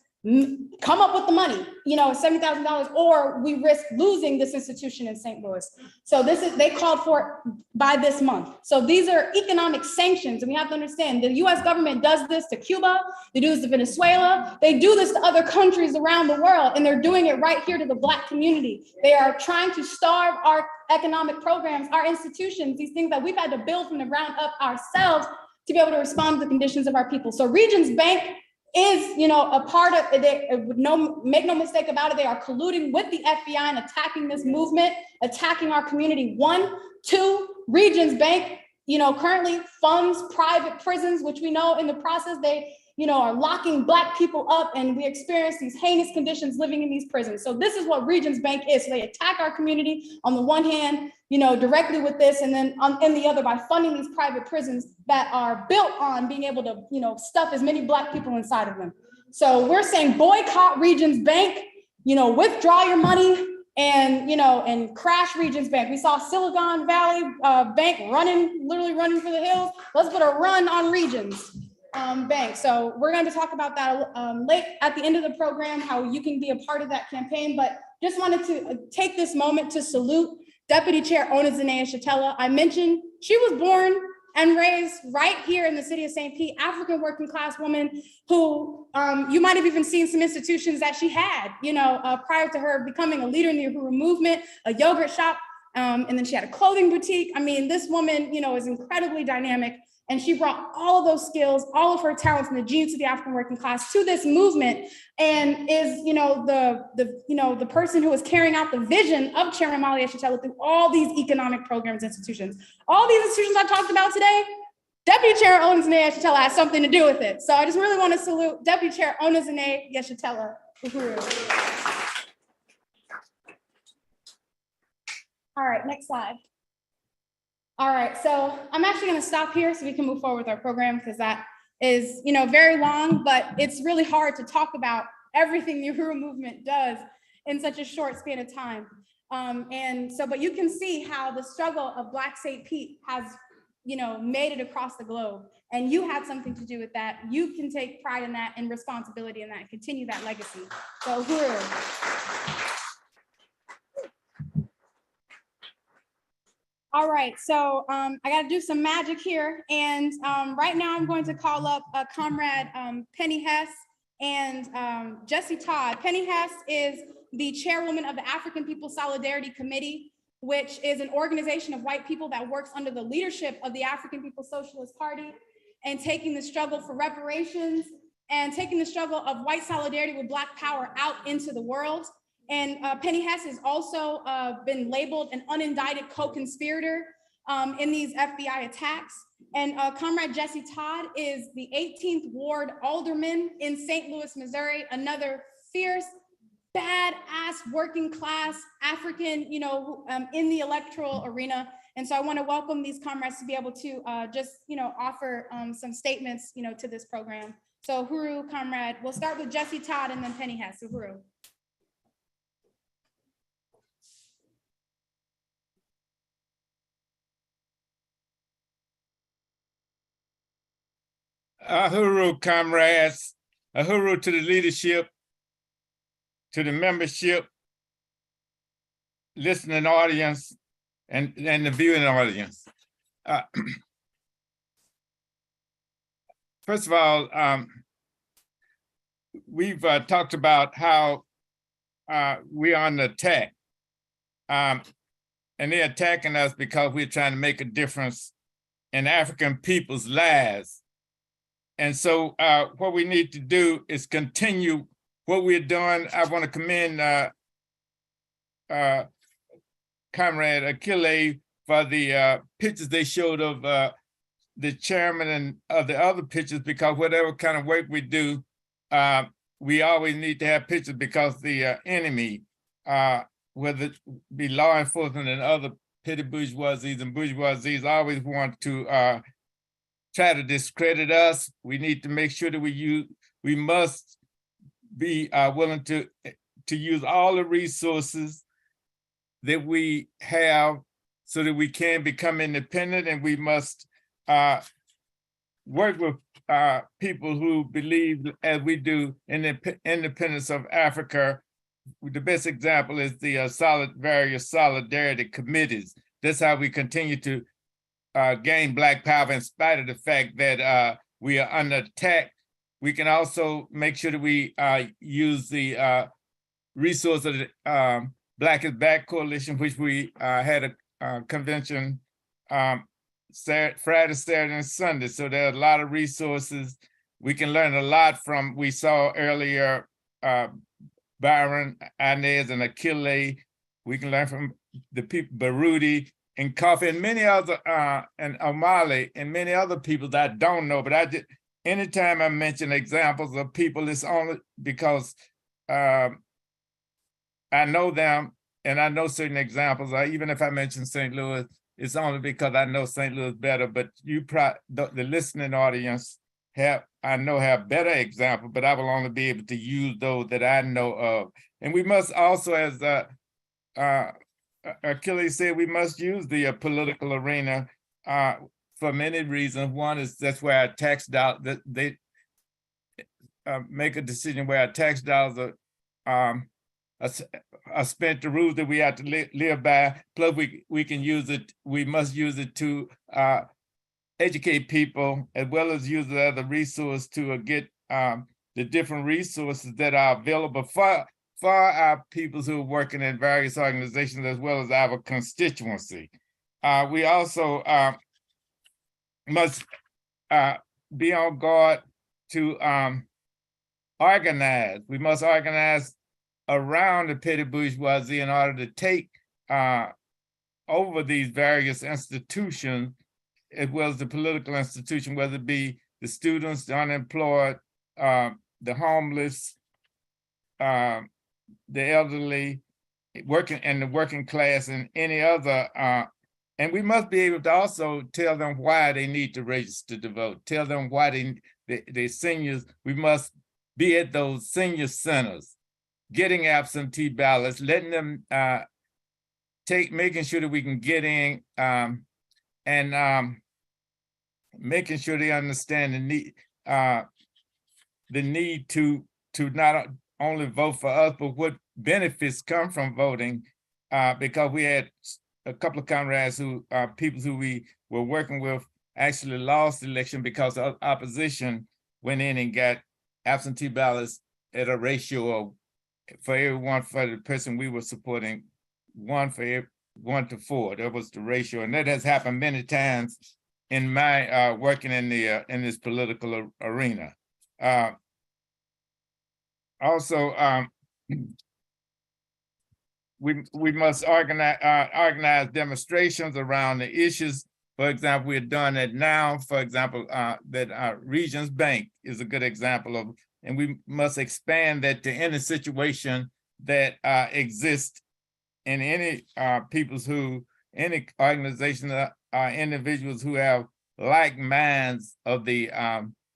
come up with the money, $70,000, or we risk losing this institution in St. Louis. So they called for it by this month. So these are economic sanctions, and we have to understand the US government does this to Cuba, they do this to Venezuela, they do this to other countries around the world, and they're doing it right here to the Black community. They are trying to starve our economic programs, our institutions, these things that we've had to build from the ground up ourselves to be able to respond to the conditions of our people. So Regions Bank is, a part of it. Make no mistake about it. They are colluding with the FBI and attacking this movement, attacking our community. 1, 2, Regions Bank, currently funds private prisons, which we know in the process they, are locking Black people up, and we experience these heinous conditions living in these prisons. So this is what Regions Bank is. So they attack our community on the one hand, directly with this, and then in the other by funding these private prisons that are built on being able to, stuff as many Black people inside of them. So we're saying boycott Regions Bank, withdraw your money, and and crash Regions Bank. We saw Silicon Valley Bank literally running for the hills. Let's put a run on Regions Bank. So we're going to talk about that late at the end of the program, how you can be a part of that campaign. But just wanted to take this moment to salute Deputy Chair Omali Yeshitela. I mentioned she was born and raised right here in the city of St. Pete, African working class woman who you might have even seen some institutions that she had, prior to her becoming a leader in the Uhuru Movement, a yogurt shop, and then she had a clothing boutique. I mean, this woman, is incredibly dynamic, and she brought all of those skills, all of her talents and the genes of the African working class to this movement, and is, the person who is carrying out the vision of Chairman Omali Yeshitela through all these economic programs, institutions. All these institutions I talked about today, Deputy Chair Omali Yeshitela has something to do with it. So I just really want to salute Deputy Chair Omali Yeshitela. All right, next slide. All right, so I'm actually going to stop here so we can move forward with our program, because that is, very long, but it's really hard to talk about everything the Uhuru Movement does in such a short span of time. But you can see how the struggle of Black St. Pete has, made it across the globe. And you had something to do with that. You can take pride in that and responsibility in that and continue that legacy. So Uhuru. All right, so I got to do some magic here. And right now I'm going to call up Comrade Penny Hess and Jesse Todd. Penny Hess is the chairwoman of the African People Solidarity Committee, which is an organization of white people that works under the leadership of the African People's Socialist Party and taking the struggle for reparations and taking the struggle of white solidarity with Black power out into the world. And Penny Hess has also been labeled an unindicted co-conspirator in these FBI attacks. And Comrade Jesse Todd is the 18th Ward Alderman in St. Louis, Missouri, another fierce, badass working class African, in the electoral arena. And so I want to welcome these comrades to be able to offer some statements, to this program. So Uhuru, comrade, we'll start with Jesse Todd and then Penny Hess. Uhuru. Uhuru, comrades, Uhuru to the leadership, to the membership, listening audience, and the viewing audience. First of all, we've talked about how we're on the attack. And they're attacking us because we're trying to make a difference in African people's lives. And so what we need to do is continue what we're doing. I want to commend Comrade Achille for the pictures they showed of the chairman and of the other pictures, because whatever kind of work we do, we always need to have pictures, because the enemy, whether it be law enforcement and other petty bourgeoisies and bourgeoisies, always want to try to discredit us. We need to make sure that we must be willing to use all the resources that we have so that we can become independent, and we must work with people who believe, as we do, in the independence of Africa. The best example is the various solidarity committees. That's how we continue to gain Black power in spite of the fact that we are under attack. We can also make sure that we use the resource of the Black is Back Coalition, which we had a convention Friday, Saturday, and Sunday. So there are a lot of resources. We can learn a lot from, we saw earlier, Byron, Inez, and Achille. We can learn from the people, Baruti, and Coffee, and many other, and Omali, and many other people that I don't know, but anytime I mention examples of people, it's only because I know them, and I know certain examples. Even if I mention St. Louis, it's only because I know St. Louis better, but the listening audience have better examples, but I will only be able to use those that I know of. And we must also, as Achilles said, we must use the political arena for many reasons. One is that's where our tax dollars, they make a decision where our tax dollars are spent, the rules that we have to live by. Plus, we can use it. We must use it to educate people, as well as use it as a resource to get the different resources that are available for our peoples who are working in various organizations, as well as our constituency. We also must be on guard to organize. We must organize around the petty bourgeoisie in order to take over these various institutions, as well as the political institution, whether it be the students, the unemployed, the homeless, the elderly, the working class, and any other. And we must be able to also tell them why they need to register to vote, tell them why the seniors, we must be at those senior centers, getting absentee ballots, letting them making sure that we can get in and making sure they understand the need to not only vote for us, but what benefits come from voting, because we had a couple of comrades who people who we were working with actually lost the election because the opposition went in and got absentee ballots at a ratio of, for everyone, for the person we were supporting, 1 to 4. That was the ratio, and that has happened many times in my working in this political arena. Also, we must organize demonstrations around the issues. For example, we're doing it now. For example, that Regions Bank is a good example of, and we must expand that to any situation that exists in any any organization, individuals who have like minds of the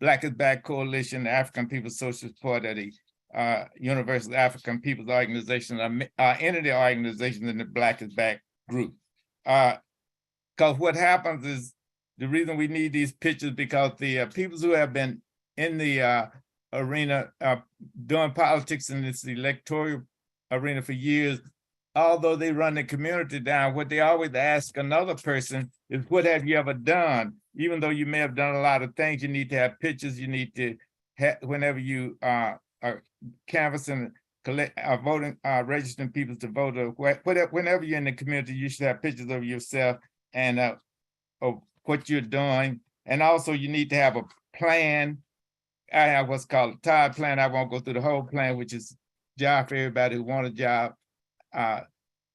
Black is Back Coalition, the African People's Socialist Party, the Universal African People's Organization, any of the organizations in the Black is Back group. Because what happens is, the reason we need these pictures, because the people who have been in the arena doing politics in this electoral arena for years, although they run the community down, what they always ask another person is, what have you ever done? Even though you may have done a lot of things, you need to have pictures, you need to have, whenever you are canvassing, voting, registering people to vote, or whenever you're in the community, you should have pictures of yourself and of what you're doing. And also you need to have a plan. I have what's called a TIDE plan. I won't go through the whole plan, which is job for everybody who want a job,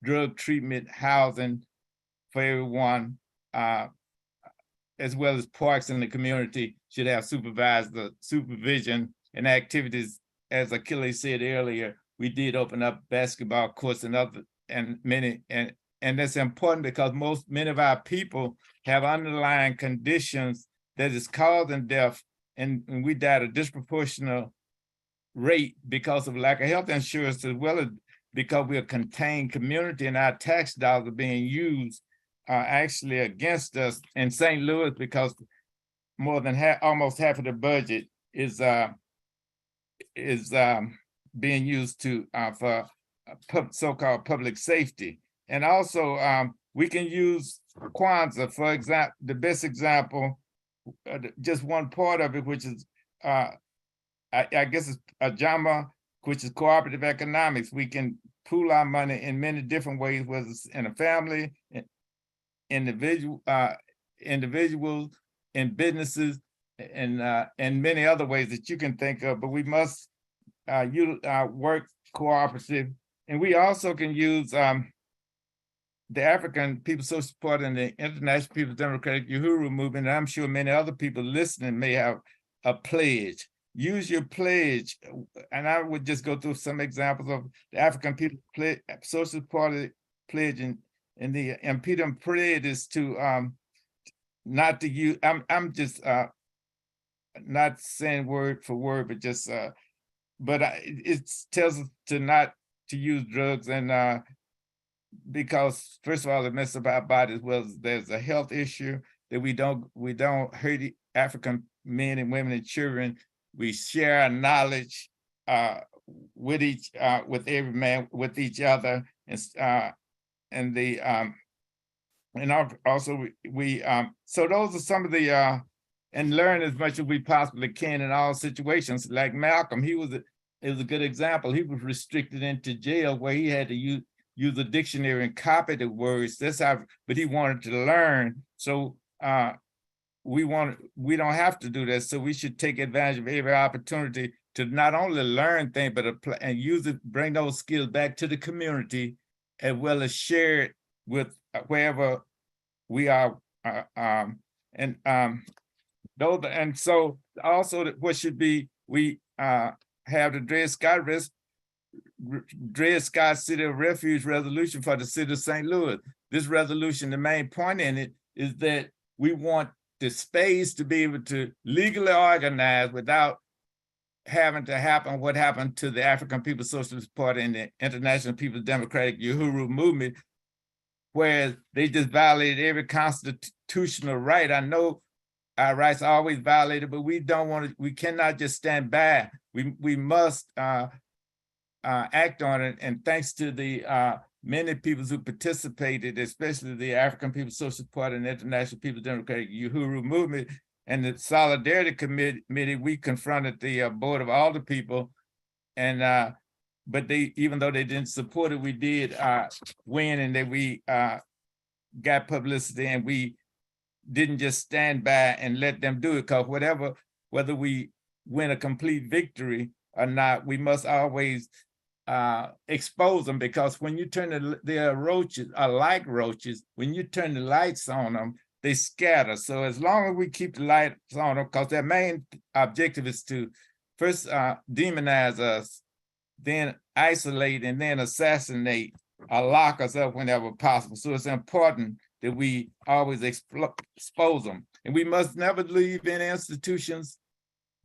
drug treatment, housing for everyone, as well as parks in the community should have supervision and activities. As Achilles said earlier, we did open up basketball courts and that's important because many of our people have underlying conditions that is causing death, and we died a disproportionate rate because of lack of health insurance, as well as because we're a contained community and our tax dollars are being used actually against us in St. Louis, because more than almost half of the budget is being used for so-called public safety. And also we can use Kwanzaa, for example, the best example, just one part of it, which is I guess it's a JAMA, which is cooperative economics. We can pool our money in many different ways, whether it's in a family, individuals, in businesses, and many other ways that you can think of. But we must work cooperative, and we also can use the African People's Social Party and the International People's Democratic Uhuru Movement. And I'm sure many other people listening may have a pledge. Use your pledge, and I would just go through some examples of the African People's Social Party pledge, and the impediment pledge is to not to use. I'm just not saying word for word, but just but it tells us to not to use drugs, and because first of all, it messes up our body, as well as there's a health issue that we don't hurt African men and women and children. We share our knowledge with every man, with each other, and also we so those are some of the and learn as much as we possibly can in all situations. Like Malcolm, it was a good example. He was restricted into jail where he had to use a dictionary and copy the words. But he wanted to learn. So we don't have to do that. So we should take advantage of every opportunity to not only learn things, but apply and use it, bring those skills back to the community, as well as share it with wherever we are. And so also what should be, we have the Dred Scott City of Refuge resolution for the city of St. Louis. This resolution, the main point in it is that we want the space to be able to legally organize without having to happen what happened to the African People's Socialist Party and the International People's Democratic Uhuru Movement, whereas they just violated every constitutional right. I know our rights are always violated, but we don't want to, we cannot just stand by. We must act on it. And thanks to the many people who participated, especially the African People's Social Party and International People's Democratic Uhuru Movement and the Solidarity Committee, we confronted the Board of Alder people. And but they, even though they didn't support it, we did win, and that we got publicity, and we didn't just stand by and let them do it, because whether we win a complete victory or not, we must always expose them, because when you turn their roaches are like roaches, when you turn the lights on them, they scatter. So as long as we keep the lights on them, because their main objective is to first demonize us, then isolate, and then assassinate or lock us up whenever possible. So it's important that we always expose them. And we must never leave any institutions.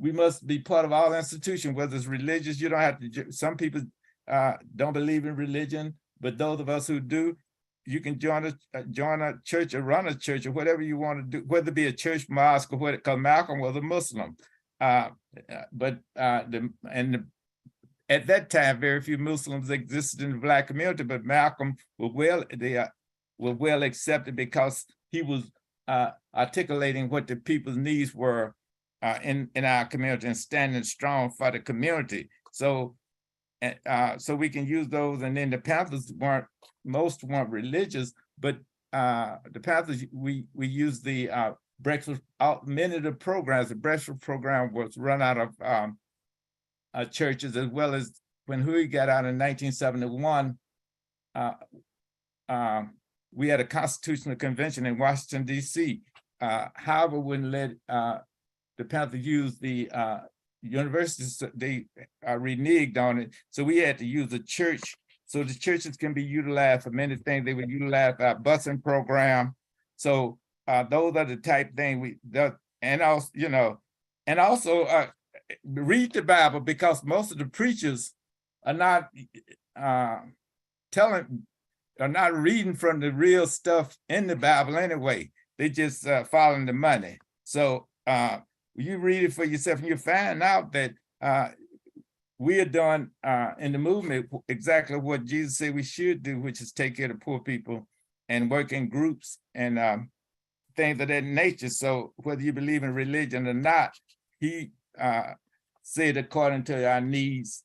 We must be part of all institutions, whether it's religious. You don't have to, some people don't believe in religion, but those of us who do, you can join a church or run a church or whatever you want to do, whether it be a church, mosque, or whatever, because Malcolm was a Muslim. At that time, very few Muslims existed in the Black community, but Malcolm was well accepted because he was articulating what the people's needs were in our community and standing strong for the community. So we can use those. And then the Panthers most weren't religious, but the Panthers, we use the breakfast, many of the programs, the breakfast program was run out of churches, as well as when Hui got out in 1971, we had a constitutional convention in Washington, D.C. However, wouldn't let the Panthers use the universities, they reneged on it. So we had to use a church. So the churches can be utilized for many things. They would utilize our busing program. So those are the type thing we do. And also, read the Bible, because most of the preachers are not not reading from the real stuff in the Bible anyway. They just following the money. So you read it for yourself, and you find out that we are doing in the movement exactly what Jesus said we should do, which is take care of poor people and work in groups and things of that nature. So whether you believe in religion or not, he said according to our needs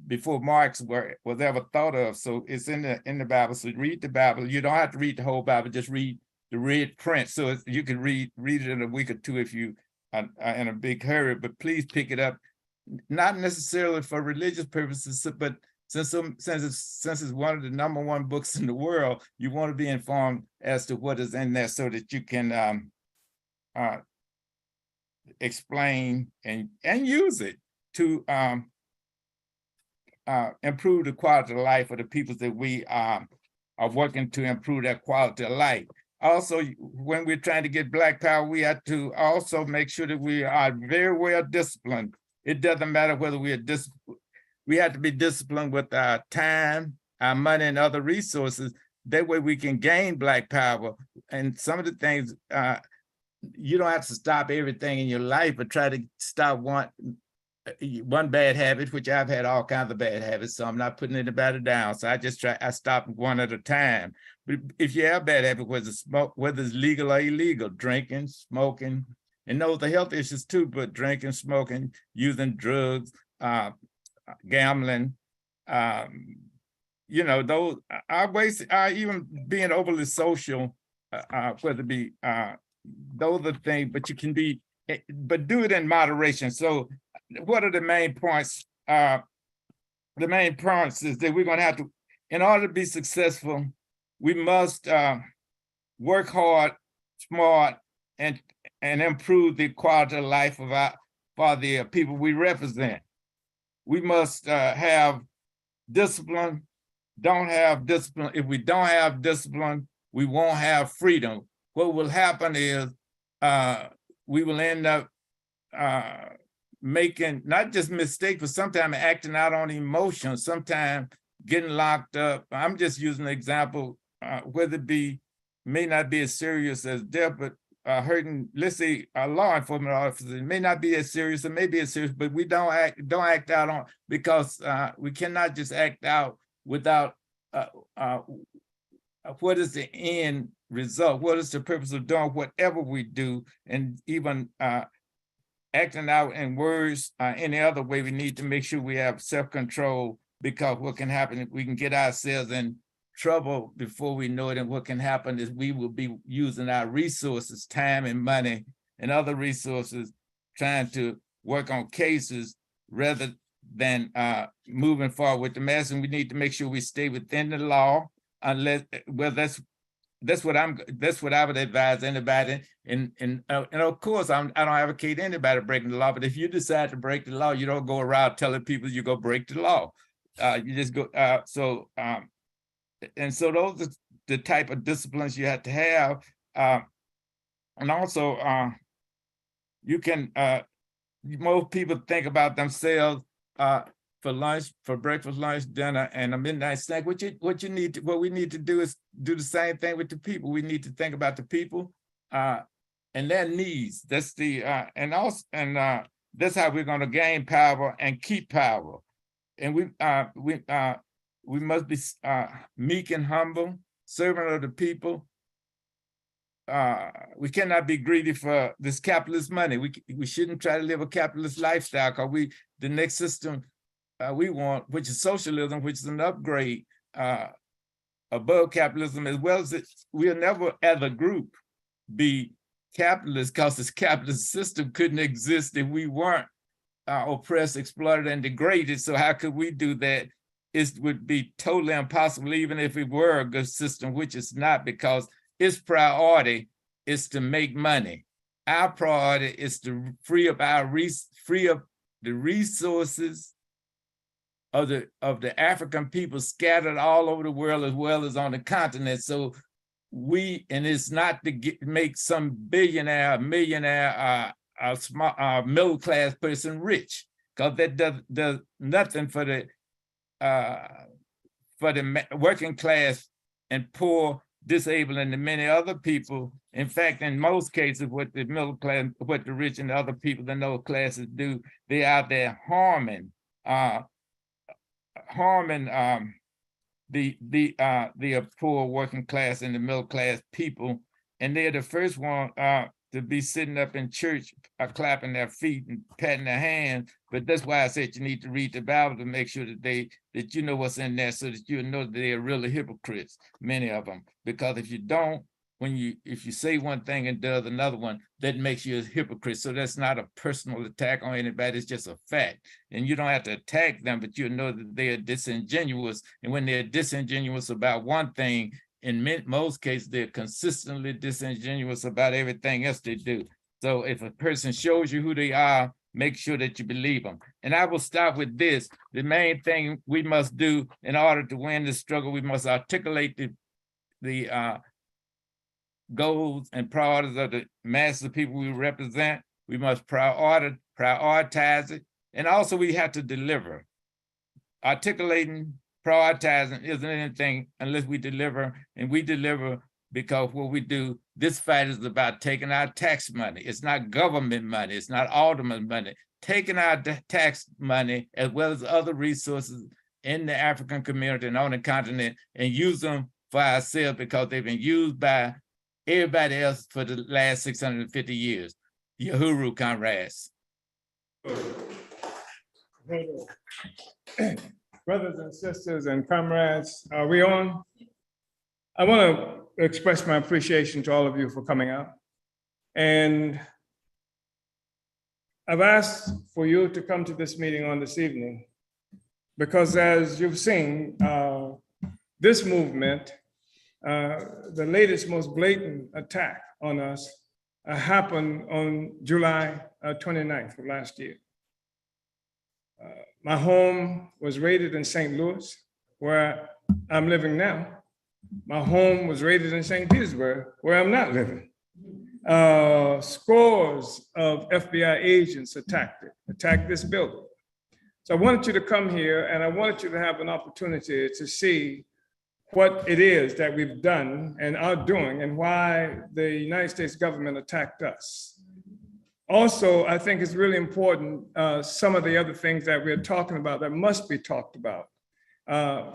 before Marx was ever thought of. So it's in the Bible. So read the Bible. You don't have to read the whole Bible, just read the red print. So you can read it in a week or two if you are in a big hurry, but please pick it up, not necessarily for religious purposes, but since it's one of the #1 books in the world, you want to be informed as to what is in there so that you can explain and use it to improve the quality of life of the people that we are working to improve that quality of life. Also, when we're trying to get Black power, we have to also make sure that we are very well disciplined. It doesn't matter whether we are we have to be disciplined with our time, our money, and other resources. That way we can gain Black power. And some of the things, you don't have to stop everything in your life, but try to stop one bad habit, which I've had all kinds of bad habits, so I'm not putting anybody down. So I stop one at a time. But if you have bad habits, whether it's legal or illegal, drinking, smoking, and those are health issues too, but drinking, smoking, using drugs, gambling, those are ways, even being overly social, whether it be, those are things, but do it in moderation. So what are the main points? The main points is that we're going to have to, in order to be successful, we must work hard, smart, and improve the quality of life for the people we represent. We must have discipline. Don't have discipline. If we don't have discipline, we won't have freedom. What will happen is we will end up making not just mistakes, but sometimes acting out on emotions, sometimes getting locked up. I'm just using an example whether it be, may not be as serious as death, but hurting, let's say, law enforcement officers, it may not be as serious, it may be as serious, but we don't act out on, because we cannot just act out without what is the end result? What is the purpose of doing whatever we do? And even acting out in words, any other way, we need to make sure we have self-control, because what can happen is we can get ourselves in trouble before we know it. And what can happen is we will be using our resources, time and money and other resources, trying to work on cases rather than moving forward with the mess. And we need to make sure we stay within the law, unless, well, that's what I would advise anybody. And of course, I don't advocate anybody breaking the law, but if you decide to break the law, you don't go around telling people you go break the law. You just go, and so those are the type of disciplines you have to have. And also, you can, most people think about themselves for lunch, for breakfast, lunch, dinner, and a midnight snack. What we need to do is do the same thing with the people. We need to think about the people and their needs. That's the and that's how we're going to gain power and keep power. And we must be meek and humble, servant of the people. We cannot be greedy for this capitalist money. We shouldn't try to live a capitalist lifestyle, because the next system we want, which is socialism, which is an upgrade above capitalism, as well as we'll never as a group be capitalist, because this capitalist system couldn't exist if we weren't oppressed, exploited, and degraded. So how could we do that? It would be totally impossible, even if it were a good system, which it's not, because its priority is to make money. Our priority is to free up the resources of the African people scattered all over the world, as well as on the continent. So and it's not to make some billionaire, millionaire, middle class person rich, because that does nothing for the working class and poor, disabled, and the many other people. In fact, in most cases, what the middle class, what the rich and the other people in those classes do, they're out there harming the poor, working class, and the middle class people. And they're the first one to be sitting up in church, clapping their feet and patting their hands. But that's why I said you need to read the Bible to make sure that you know what's in there, so that you know that they are really hypocrites, many of them. Because if you don't, if you say one thing and does another one, that makes you a hypocrite. So that's not a personal attack on anybody, it's just a fact. And you don't have to attack them, but you know that they are disingenuous. And when they're disingenuous about one thing, in most cases, they're consistently disingenuous about everything else they do. So if a person shows you who they are, make sure that you believe them. And I will start with this. The main thing we must do in order to win this struggle, we must articulate the goals and priorities of the mass of people we represent. We must prioritize it. And also we have to deliver. Articulating, prioritizing isn't anything unless we deliver, and we deliver because what we do, this fight is about taking our tax money. It's not government money. It's not alderman money. Taking our tax money as well as other resources in the African community and on the continent and use them for ourselves, because they've been used by everybody else for the last 650 years. Uhuru, comrades. Brothers and sisters and comrades, are we on? I want to express my appreciation to all of you for coming out. And I've asked for you to come to this meeting on this evening because, as you've seen, this movement, the latest, most blatant attack on us happened on July 29th of last year. My home was raided in St. Louis, where I'm living now. My home was raided in St. Petersburg, where I'm not living. Scores of FBI agents attacked this building. So I wanted you to come here, and I wanted you to have an opportunity to see what it is that we've done and are doing and why the United States government attacked us. Also, I think it's really important, some of the other things that we're talking about that must be talked about.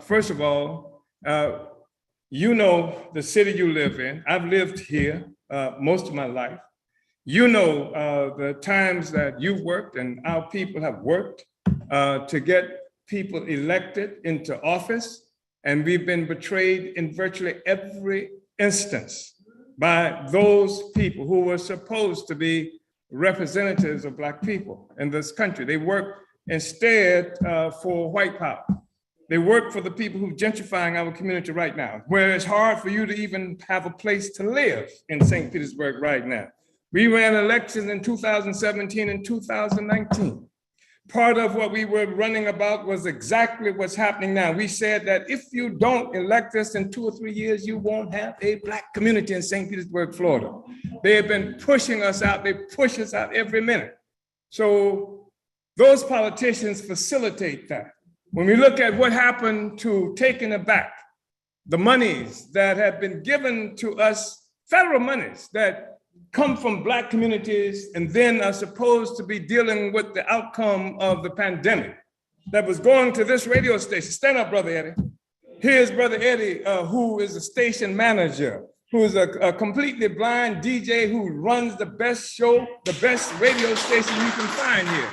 First of all, you know the city you live in. I've lived here most of my life. You know the times that you've worked and our people have worked to get people elected into office. And we've been betrayed in virtually every instance by those people who were supposed to be representatives of Black people in this country. They work instead for white power. They work for the people who are gentrifying our community right now, where it's hard for you to even have a place to live in St. Petersburg right now. We ran elections in 2017 and 2019. Part of what we were running about was exactly what's happening now. We said that if you don't elect us in 2 or 3 years, you won't have a Black community in St. Petersburg, Florida. They have been pushing us out. They push us out every minute. So those politicians facilitate that. When we look at what happened to taking it back, the monies that have been given to us, federal monies that come from Black communities and then are supposed to be dealing with the outcome of the pandemic that was going to this radio station. Stand up, Brother Eddie. Here's Brother Eddie, who is a station manager, who is a completely blind DJ who runs the best show, the best radio station you can find here.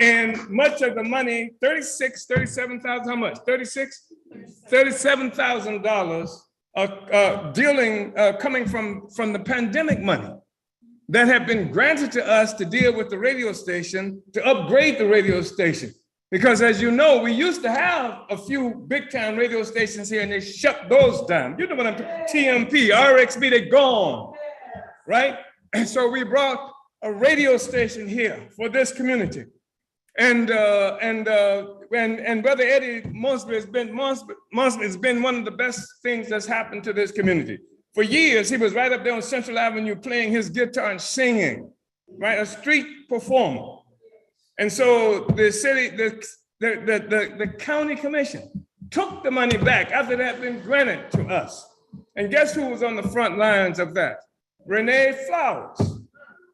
And much of the money, $37,000, how much? $37,000 coming from the pandemic money that have been granted to us to deal with the radio station, to upgrade the radio station. Because as you know, we used to have a few big town radio stations here and they shut those down. You know what I'm talking about, TMP, RXB, they're gone, right? And so we brought a radio station here for this community. And Brother Eddie Mosby has been one of the best things that's happened to this community. For years, he was right up there on Central Avenue playing his guitar and singing, right? A street performer. And so the city, the county commission took the money back after that had been granted to us. And guess who was on the front lines of that? Renee Flowers,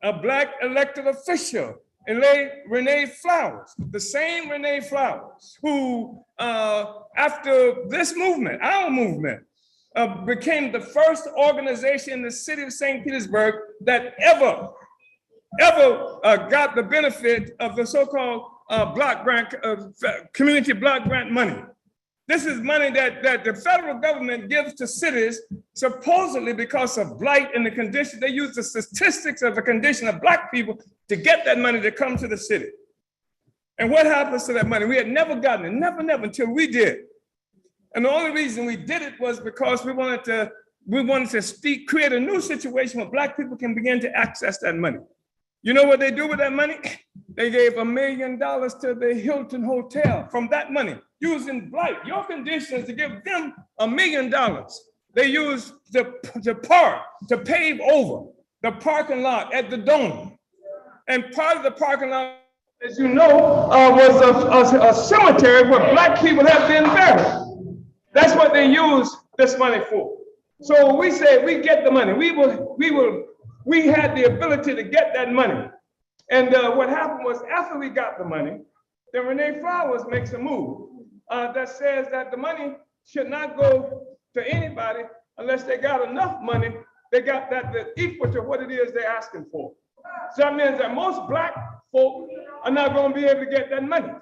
a Black elected official. And Renee Flowers, the same Renee Flowers, who after this movement, our movement, became the first organization in the city of St. Petersburg that ever got the benefit of the so-called block grant, community block grant money. This is money that the federal government gives to cities supposedly because of blight and the condition. They use the statistics of the condition of Black people to get that money to come to the city. And what happens to that money? We had never gotten it, never, until we did. And the only reason we did it was because we wanted to create a new situation where Black people can begin to access that money. You know what they do with that money? They gave $1 million to the Hilton Hotel from that money, using blight, your conditions, to give them $1 million. They used the park to pave over the parking lot at the Dome. And part of the parking lot, as you know, was a cemetery where Black people have been buried. That's what they use this money for. So we said, we get the money. We had the ability to get that money. And what happened was, after we got the money, then Renee Flowers makes a move that says that the money should not go to anybody unless they got enough money, they got that equal to what it is they're asking for. So that means that most Black folk are not going to be able to get that money.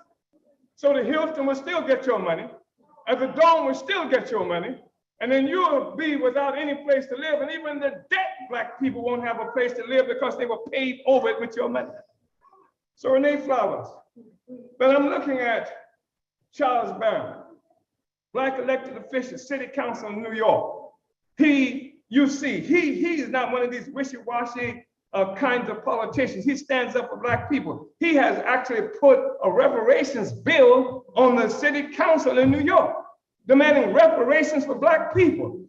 So the Hilton will still get your money, and the Dome will still get your money, and then you'll be without any place to live, and even the debt Black people won't have a place to live because they were paid over it with your money. So Renee Flowers. But I'm looking at Charles Barron, Black elected official, city council in New York. He's not one of these wishy-washy kinds of politicians. He stands up for Black people. He has actually put a reparations bill on the city council in New York, demanding reparations for Black people.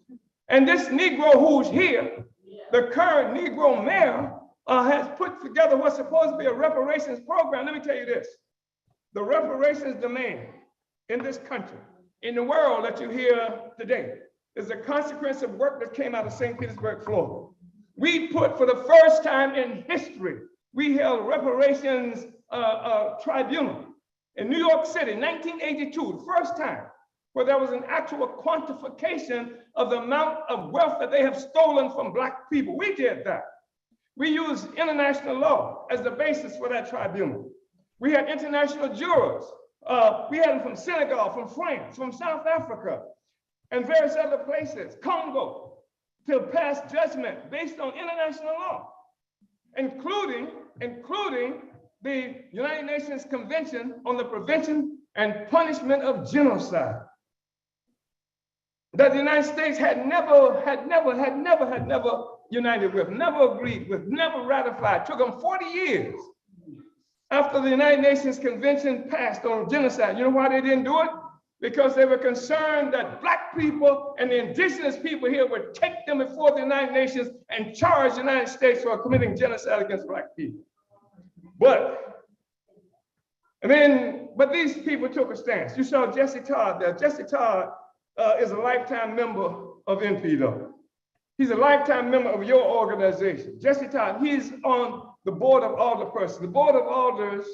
And this Negro who's here, the current Negro mayor, has put together what's supposed to be a reparations program. Let me tell you this. The reparations demand in this country in the world that you hear today is a consequence of work that came out of St. Petersburg, Florida. We put, for the first time in history, we held reparations tribunal in New York City, 1982, the first time, where there was an actual quantification of the amount of wealth that they have stolen from Black people. We did that. We used international law as the basis for that tribunal. We had international jurors. We had them from Senegal, from France, from South Africa, and various other places, Congo, to pass judgment based on international law, including the United Nations Convention on the Prevention and Punishment of Genocide, that the United States had never united with, never agreed with, never ratified. It took them 40 years after the United Nations Convention passed on genocide. You know why they didn't do it? Because they were concerned that Black people and the indigenous people here would take them before the United Nations and charge the United States for committing genocide against Black people. But these people took a stance. You saw Jesse Todd there. Jesse Todd is a lifetime member of NPW. He's a lifetime member of your organization. Jesse Todd, he's on the board of alderpersons. The board of alders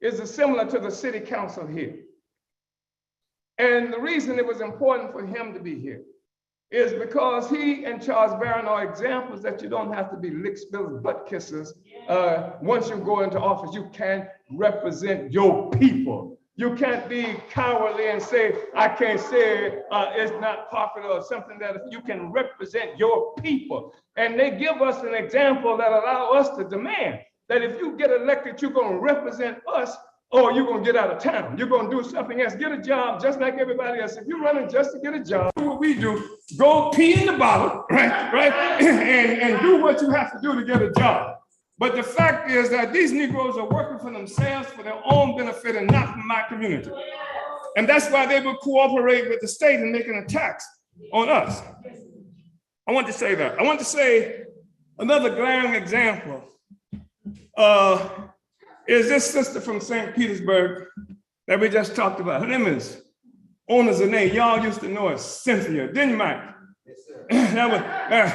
is similar to the city council here. And the reason it was important for him to be here is because he and Charles Barron are examples that you don't have to be lick spillers, butt kissers. Once you go into office, you can represent your people. You can't be cowardly and say, I can't say it's not popular or something. That you can represent your people. And they give us an example that allow us to demand that if you get elected, you're going to represent us, or you're going to get out of town. You're going to do something else, get a job just like everybody else. If you're running just to get a job, what we do, go pee in the bottle, right? And do what you have to do to get a job. But the fact is that these Negroes are working for themselves, for their own benefit, and not for my community. And that's why they will cooperate with the state in making attacks on us. I want to say that. I want to say another glaring example is this sister from St. Petersburg that we just talked about. Her name is Ona Zane. Y'all used to know her, Cynthia, didn't you, Mike? Yes, sir.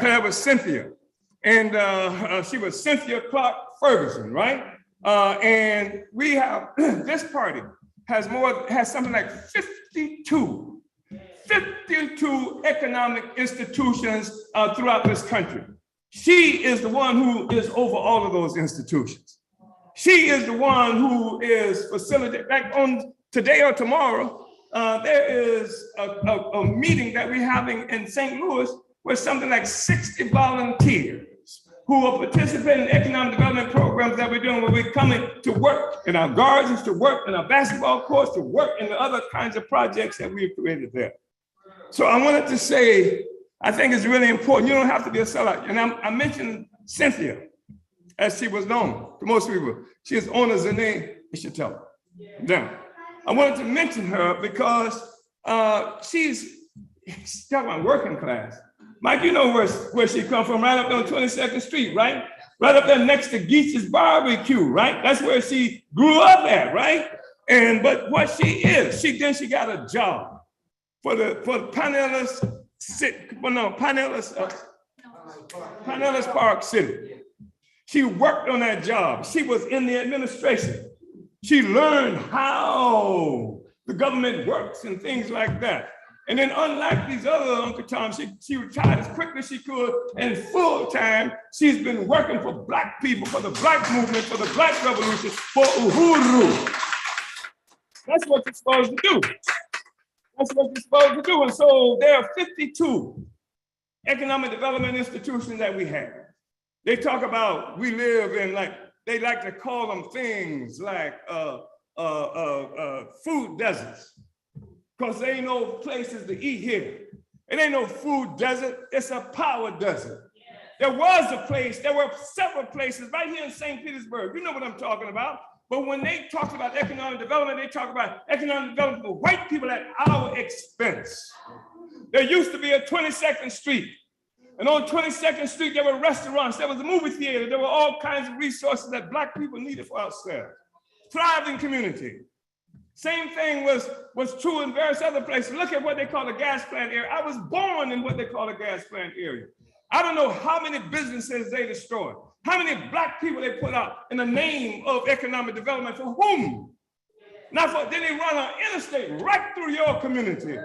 That was Cynthia. And she was Cynthia Clark Ferguson, right? And we have, this party has something like 52 economic institutions throughout this country. She is the one who is over all of those institutions. She is the one who is facilitating, like on today or tomorrow, there is a meeting that we're having in St. Louis with something like 60 volunteers who are participating in economic development programs that we're doing, where we're coming to work in our gardens, to work in our basketball courts, to work in the other kinds of projects that we've created there. So I wanted to say, I think it's really important. You don't have to be a sellout. And I mentioned Cynthia, as she was known to most people. She is Ona Zane Yeshitela. Now, I wanted to mention her because she's talking about working class. Mike, you know where she come from, right up there on 22nd Street, right? Right up there next to Geech's Barbecue, right? That's where she grew up at, right? But what she is, she got a job for the Pinellas Park City. She worked on that job. She was in the administration. She learned how the government works and things like that. And then unlike these other Uncle Tom, she retired as quickly as she could, and full time, she's been working for Black people, for the Black movement, for the Black revolution, for Uhuru. That's what you're supposed to do. That's what you're supposed to do. And so there are 52 economic development institutions that we have. They talk about, we live in, like, they like to call them things like food deserts, because there ain't no places to eat here. It ain't no food desert, it's a power desert. There was a place, there were several places right here in St. Petersburg. You know what I'm talking about. But when they talk about economic development, they talk about economic development for white people at our expense. There used to be a 22nd Street. And on 22nd Street, there were restaurants, there was a movie theater, there were all kinds of resources that Black people needed for ourselves. Thriving community. Same thing was true in various other places. Look at what they call a gas plant area. I was born in what they call a gas plant area. I don't know how many businesses they destroyed, how many black people they put out in the name of economic development. For whom? Not for, then they run an interstate right through your community.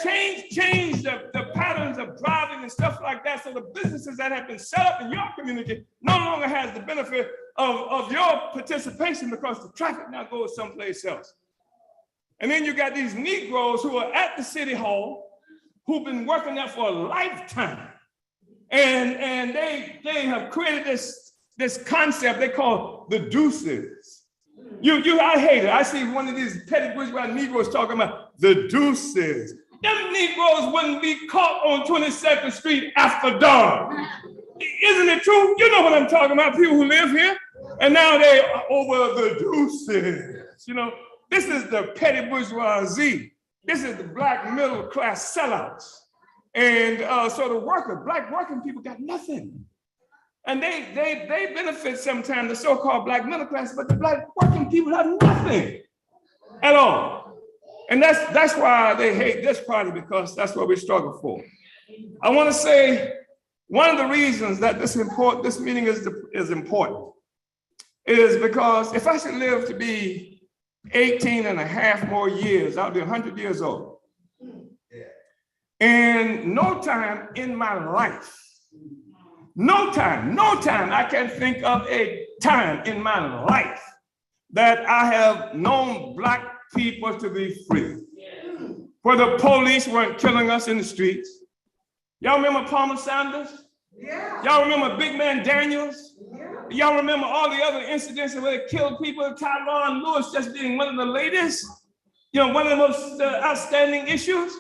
Change the patterns of driving and stuff like that, so the businesses that have been set up in your community no longer has the benefit of your participation, because the traffic now goes someplace else. And then you got these Negroes who are at the city hall, who've been working there for a lifetime. And they have created this concept they call the deuces. I hate it. I see one of these petty bourgeois Negroes talking about the deuces. Them Negroes wouldn't be caught on 22nd Street after dark. Isn't it true? You know what I'm talking about, people who live here. And now they are over the deuces. You know, this is the petty bourgeoisie. This is the black middle class sellouts. And so the black working people got nothing. And they benefit sometimes, the so-called black middle class, but the black working people have nothing at all. And that's why they hate this party, because that's what we struggle for. I want to say one of the reasons that this meeting is important is because if I should live to be 18 and a half more years, I'll be 100 years old. And no time in my life, no time, I can think of a time in my life that I have known black people to be free, where the police weren't killing us in the streets. Y'all remember Palmer Sanders? Yeah. Y'all remember Big Man Daniels? Yeah. Y'all remember all the other incidents where they killed people? Tyrone Lewis just being one of the latest, one of the most outstanding issues.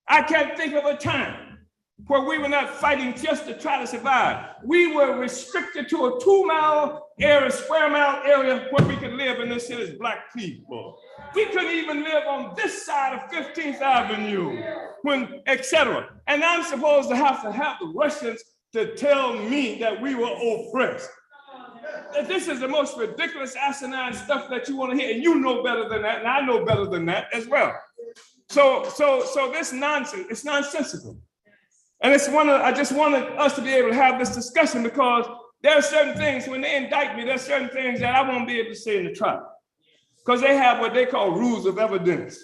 I can't think of a time where we were not fighting just to try to survive. We were restricted to a 2-mile area, square mile area where we could live in this city as black people. We couldn't even live on this side of 15th Avenue, etc. And I'm supposed to have the Russians to tell me that we were oppressed. This is the most ridiculous, asinine stuff that you want to hear, and you know better than that, and I know better than that as well. So this nonsense, it's nonsensical. And I just wanted us to be able to have this discussion, because there are certain things, when they indict me, there's certain things that I won't be able to say in the trial, because they have what they call rules of evidence.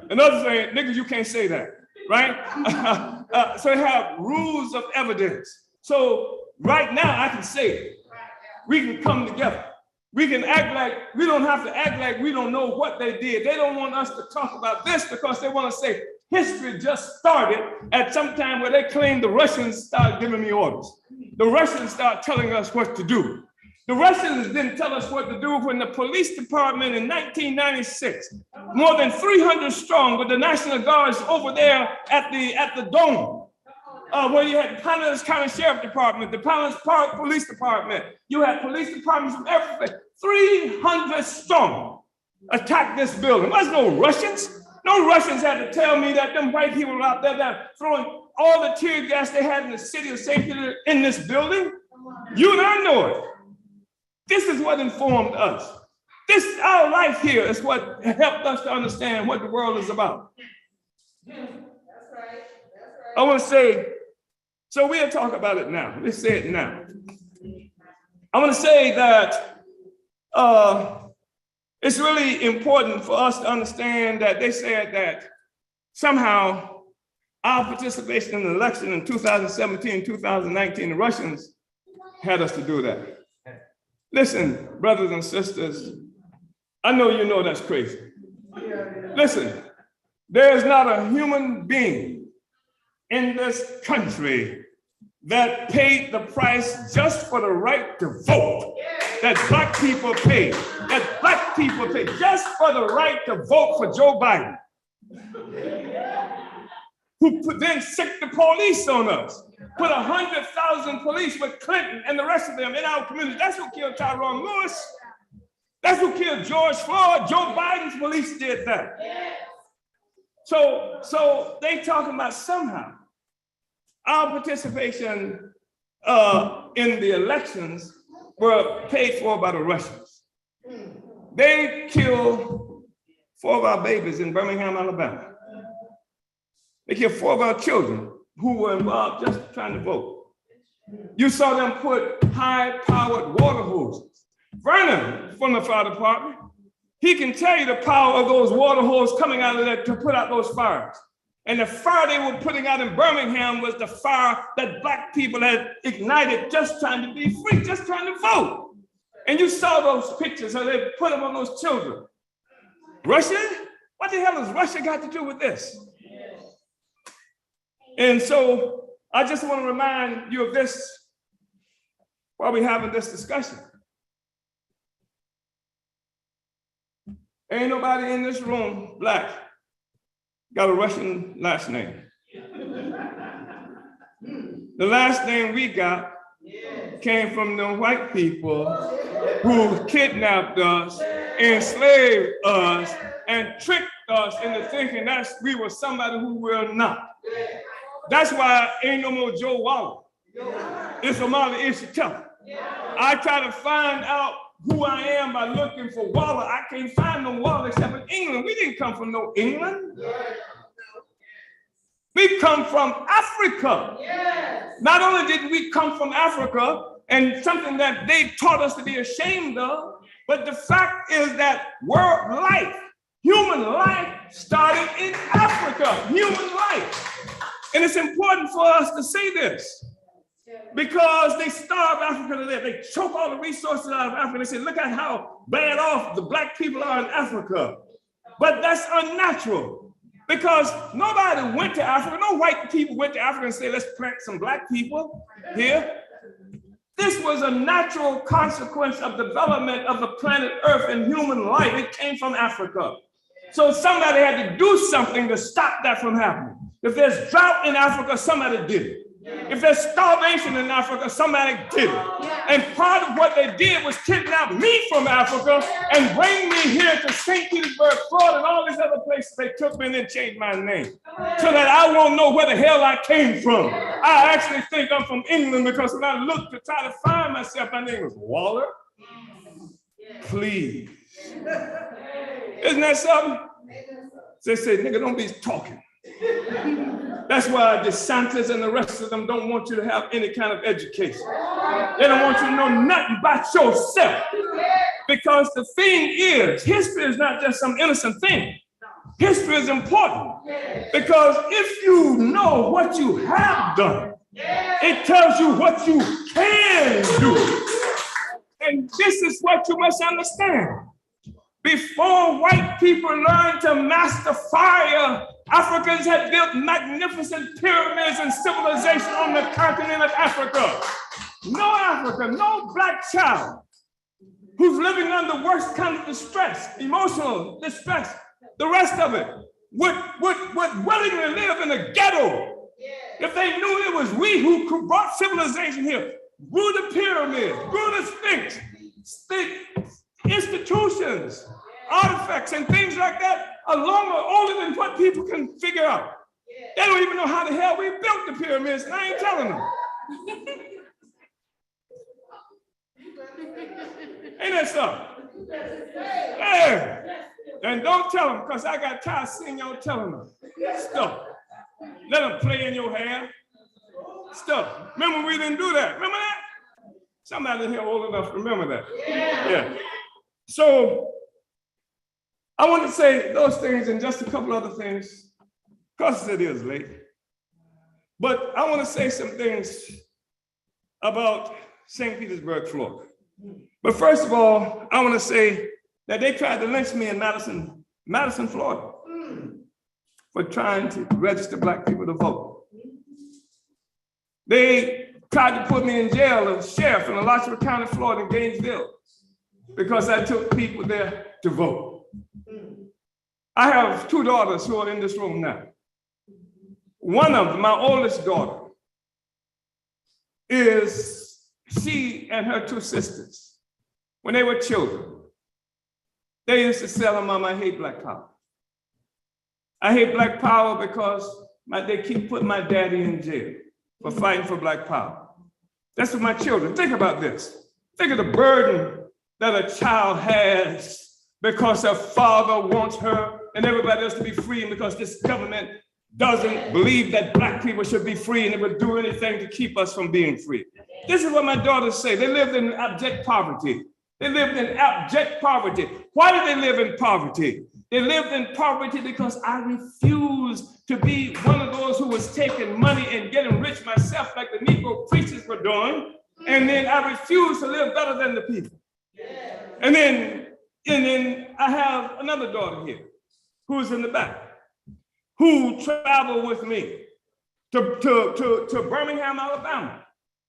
Another thing, niggas, you can't say that, right? So they have rules of evidence. So right now I can say it. We can come together. We can act like, we don't have to act like we don't know what they did. They don't want us to talk about this because they want to say history just started at some time where they claim the Russians started giving me orders. The Russians started telling us what to do. The Russians didn't tell us what to do when the police department in 1996, more than 300 strong with the National Guards over there at the Dome, where you had Pinellas County Sheriff Department, the Pinellas Park Police Department. You had police departments from everywhere. 300 strong attacked this building. There was no Russians. No Russians had to tell me that them white people were out there that throwing all the tear gas they had in the city of St. Peter in this building. You and I know it. This is what informed us. Our life here is what helped us to understand what the world is about. That's right. I want to say, so we'll talk about it now. Let's say it now. I want to say that it's really important for us to understand that they said that somehow our participation in the election in 2017, 2019, the Russians had us to do that. Listen, brothers and sisters, I know you know that's crazy. Listen, there is not a human being in this country that paid the price just for the right to vote, that black people paid, just for the right to vote for Joe Biden, who then sicked the police on us, put 100,000 police with Clinton and the rest of them in our community. That's who killed Tyrone Lewis. That's who killed George Floyd. Joe Biden's police did that. So they talking about somehow our participation in the elections were paid for by the Russians. They killed 4 of our babies in Birmingham, Alabama. They killed 4 of our children who were involved just trying to vote. You saw them put high-powered water hoses. Vernon from the fire department, he can tell you the power of those water hoses coming out of that to put out those fires. And the fire they were putting out in Birmingham was the fire that Black people had ignited just trying to be free, just trying to vote. And you saw those pictures, how they put them on those children. Russia? What the hell has Russia got to do with this? And so I just want to remind you of this while we're having this discussion. Ain't nobody in this room Black got a Russian last name. The last name we got came from the white people who kidnapped us, enslaved us, and tricked us into thinking that we were somebody who we're not. That's why ain't no more Joe Waller. It's Omali Yeshitela. I try to find out who I am by looking for Waller. I can't find no Waller except in England. We didn't come from no England. We come from Africa. Not only did we come from Africa, and something that they taught us to be ashamed of, but the fact is that world life, human life started in Africa, human life. And it's important for us to say this because they starve Africa to death. They choke all the resources out of Africa. They say, look at how bad off the Black people are in Africa. But that's unnatural because nobody went to Africa. No white people went to Africa and said, let's plant some Black people here. This was a natural consequence of development of the planet Earth and human life. It came from Africa. So somebody had to do something to stop that from happening. If there's drought in Africa, somebody did it. If there's starvation in Africa, somebody did it. And part of what they did was kidnap me from Africa and bring me here to St. Petersburg, Florida, and all these other places. They took me and then changed my name so that I won't know where the hell I came from. I actually think I'm from England because when I looked to try to find myself, my name was Waller. Please. Isn't that something? They say, nigga, don't be talking. That's why DeSantis and the rest of them don't want you to have any kind of education. They don't want you to know nothing about yourself. Because the thing is, history is not just some innocent thing. History is important. Because if you know what you have done, it tells you what you can do. And this is what you must understand. Before white people learned to master fire, Africans had built magnificent pyramids and civilization on the continent of Africa. No African, no Black child who's living under worst kind of distress, emotional distress, the rest of it, would willingly live in a ghetto if they knew it was we who brought civilization here, grew the pyramids, grew the Sphinx, institutions, artifacts, and things like that are longer, older than what people can figure out. They don't even know how the hell we built the pyramids, and I ain't telling them. Ain't that something? Hey, and don't tell them, because I got tired of seeing y'all telling them stuff. Let them play in your hair. Stuff. Remember we didn't do that. Remember that? Somebody in here old enough to remember that. Yeah. So I want to say those things and just a couple other things, because it is late. But I want to say some things about St. Petersburg, Florida. But first of all, I want to say that they tried to lynch me in Madison, Florida, for trying to register Black people to vote. They tried to put me in jail as sheriff in Alachua County, Florida, in Gainesville, because I took people there to vote. I have 2 daughters who are in this room now. One of them, my oldest daughter, she and her 2 sisters, when they were children, they used to tell them, Mom, I hate Black power. I hate Black power because they keep putting my daddy in jail for fighting for Black power. That's what my children, think about this. Think of the burden that a child has because her father wants her and everybody else to be free, and because this government doesn't believe that black people should be free and it would do anything to keep us from being free. This is what my daughters say. They lived in abject poverty. They lived in abject poverty. Why did they live in poverty? They lived in poverty because I refused to be one of those who was taking money and getting rich myself like the Negro preachers were doing. And then I refused to live better than the people. And then I have another daughter here who's in the back, who traveled with me to Birmingham, Alabama.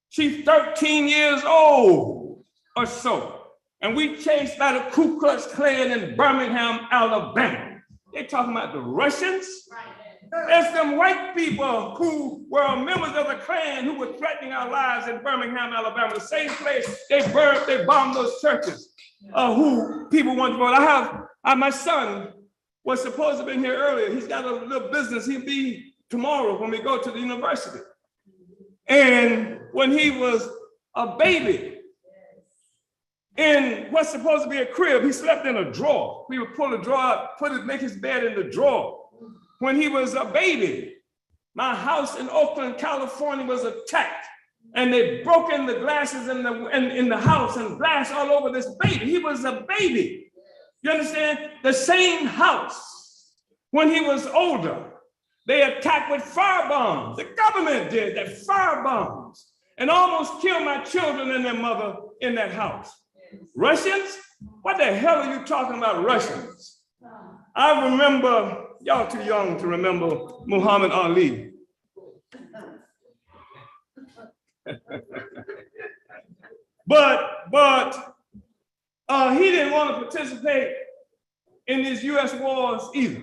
She's 13 years old or so. And we chased by the Ku Klux Klan in Birmingham, Alabama. They're talking about the Russians. There's some white people who were members of the Klan who were threatening our lives in Birmingham, Alabama, the same place they bombed those churches who people want to vote. I have my son was supposed to be here earlier. He's got a little business. He'll be tomorrow when we go to the university. And when he was a baby, in what's supposed to be a crib, he slept in a drawer. We would pull the drawer out, make his bed in the drawer. When he was a baby, my house in Oakland, California was attacked, and they broke in the glasses in the house and glass all over this baby. He was a baby. You understand? The same house, when he was older, they attacked with fire bombs. The government did that, fire bombs, and almost killed my children and their mother in that house. Russians? What the hell are you talking about, Russians? I remember, y'all too young to remember Muhammad Ali. But he didn't want to participate in these US wars either.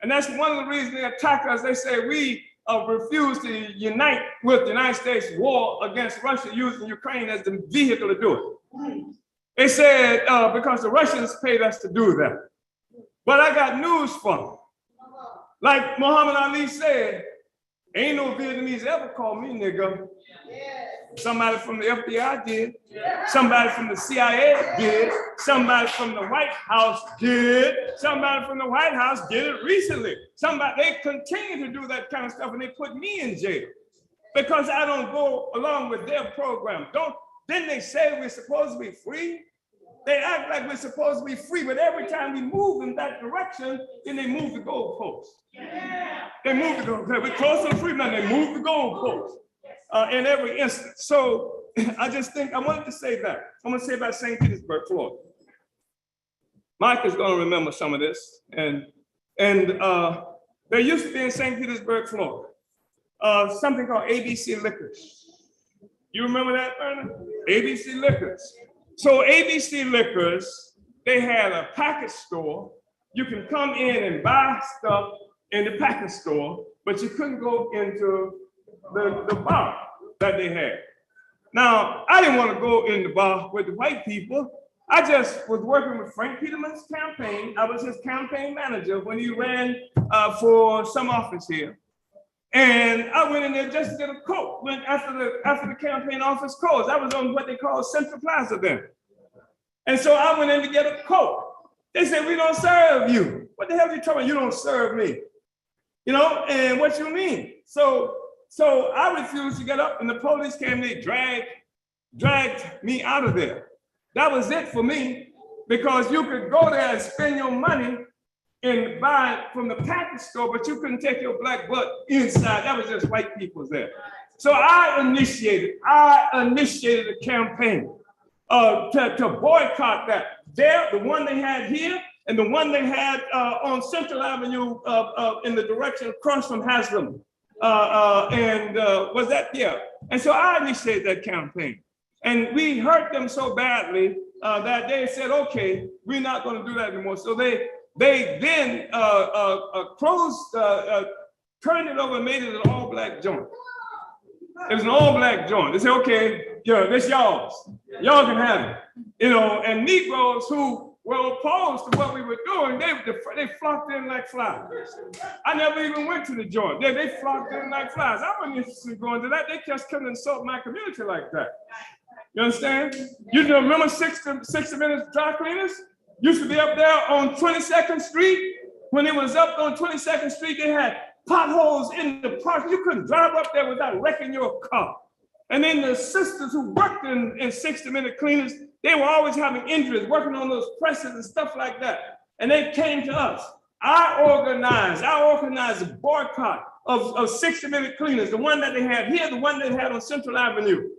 And that's one of the reasons they attack us. They say we refuse to unite with the United States war against Russia, using Ukraine as the vehicle to do it. They said because the Russians paid us to do that. But I got news for them. Like Muhammad Ali said, ain't no Vietnamese ever called me nigga. Somebody from the FBI did. Somebody from the CIA did. Somebody from the White House did. Somebody from the White House did it recently. They continue to do that kind of stuff, and they put me in jail because I don't go along with their program. Didn't they say we're supposed to be free? They act like we're supposed to be free, but every time we move in that direction, then they move the goalpost. They move the goalpost. We're close to the freedom, and they move the goalpost in every instance. So I just think I wanted to say that. I'm going to say about St. Petersburg, Florida. Mike is going to remember some of this, and there used to be in St. Petersburg, Florida, something called ABC Liquors. You remember that, Bernard? ABC Liquors. So ABC Liquors, they had a package store. You can come in and buy stuff in the package store, but you couldn't go into the bar that they had. Now, I didn't want to go in the bar with the white people. I just was working with Frank Peterman's campaign. I was his campaign manager when he ran for some office here. And I went in there just to get a Coke after the campaign office closed. I was on what they call Central Plaza then. And so I went in to get a Coke. They said, we don't serve you. What the hell are you talking about? You don't serve me. You know, and what you mean? So I refused to get up, and the police came, they dragged me out of there. That was it for me, because you could go there and spend your money and buy from the package store, but you couldn't take your black butt inside. That was just white people there. So I initiated a campaign to boycott that. There, the one they had here, and the one they had on Central Avenue in the direction across from Haslam. Was that, yeah. And so I initiated that campaign. And we hurt them so badly that they said, okay, we're not going to do that anymore. So they then turned it over and made it an all-black joint. It was an all-black joint. They said, okay, yeah, this y'all's. Y'all can have it. You know, and Negroes who were opposed to what we were doing, they flocked in like flies. I never even went to the joint. They flocked in like flies. I wasn't interested in going to that. They just couldn't insult my community like that. You understand? You remember 60 Minutes dry cleaners? Used to be up there on 22nd Street. When it was up on 22nd Street, they had potholes in the park. You couldn't drive up there without wrecking your car. And then the sisters who worked in 60-minute cleaners, they were always having injuries, working on those presses and stuff like that. And they came to us. I organized a boycott of 60-minute cleaners, the one that they had here, the one they had on Central Avenue.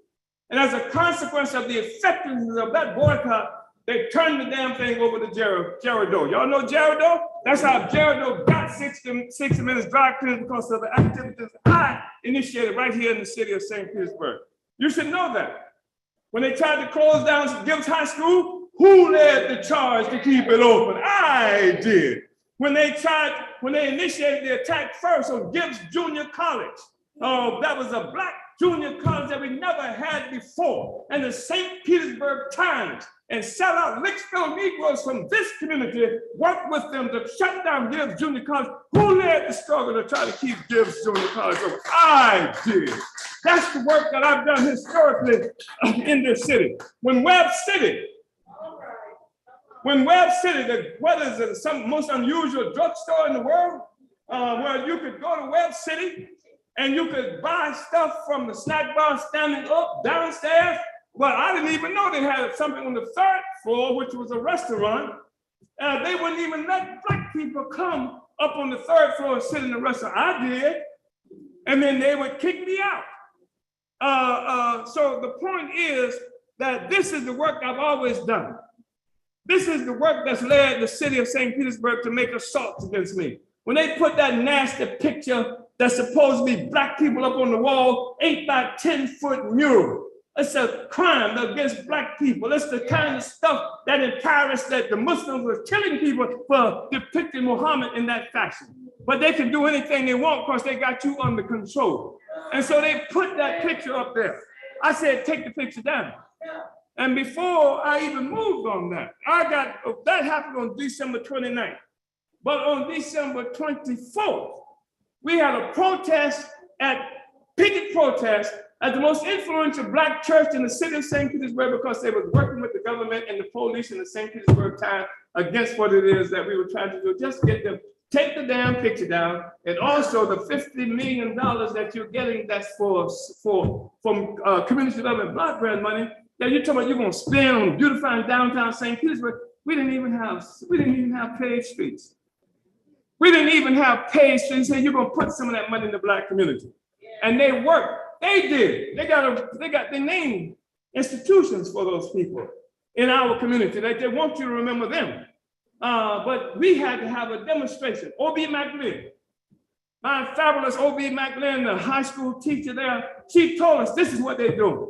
And as a consequence of the effectiveness of that boycott, they turned the damn thing over to Gerardo. Y'all know Gerardo? That's how Gerardo got 60 Minutes dry cleaners, because of the activities I initiated right here in the city of St. Petersburg. You should know that. When they tried to close down Gibbs High School, who led the charge to keep it open? I did. When they initiated the attack first on Gibbs Junior College, that was a black junior college that we never had before, and the St. Petersburg Times and sellout Licksville Negroes from this community worked with them to shut down Gibbs Junior College. Who led the struggle to try to keep Gibbs Junior College open? I did. That's the work that I've done historically in this city. When Webb City, what is it, some most unusual drugstore in the world, where you could go to Webb City and you could buy stuff from the snack bar standing up downstairs. Well, I didn't even know they had something on the 3rd floor, which was a restaurant. They wouldn't even let black people come up on the 3rd floor and sit in the restaurant. I did. And then they would kick me out. So the point is that this is the work I've always done. This is the work that's led the city of St. Petersburg to make assaults against me. When they put that nasty picture that's supposed to be black people up on the wall, 8 by 10-foot mural. It's a crime against black people. It's the kind of stuff that in Paris that the Muslims were killing people for depicting Muhammad in that fashion. But they can do anything they want because they got you under control. And so they put that picture up there. I said, take the picture down. And before I even moved on that, that happened on December 29th. But on December 24th, we had a picket protest at the most influential black church in the city of St. Petersburg, because they were working with the government and the police in the St. Petersburg Times against what it is that we were trying to do. Just get them, take the damn picture down, and also the $50 million that you're getting that's from community development block grant money that you're talking about you're going to spend on beautifying downtown St. Petersburg. We didn't even have paved streets. We didn't even have paved streets. So you're going to put some of that money in the black community, and they worked. They did. They named institutions for those people in our community. They want you to remember them. But we had to have a demonstration. O.B. McLean, my fabulous O.B. McLean, the high school teacher there, she told us this is what they're doing.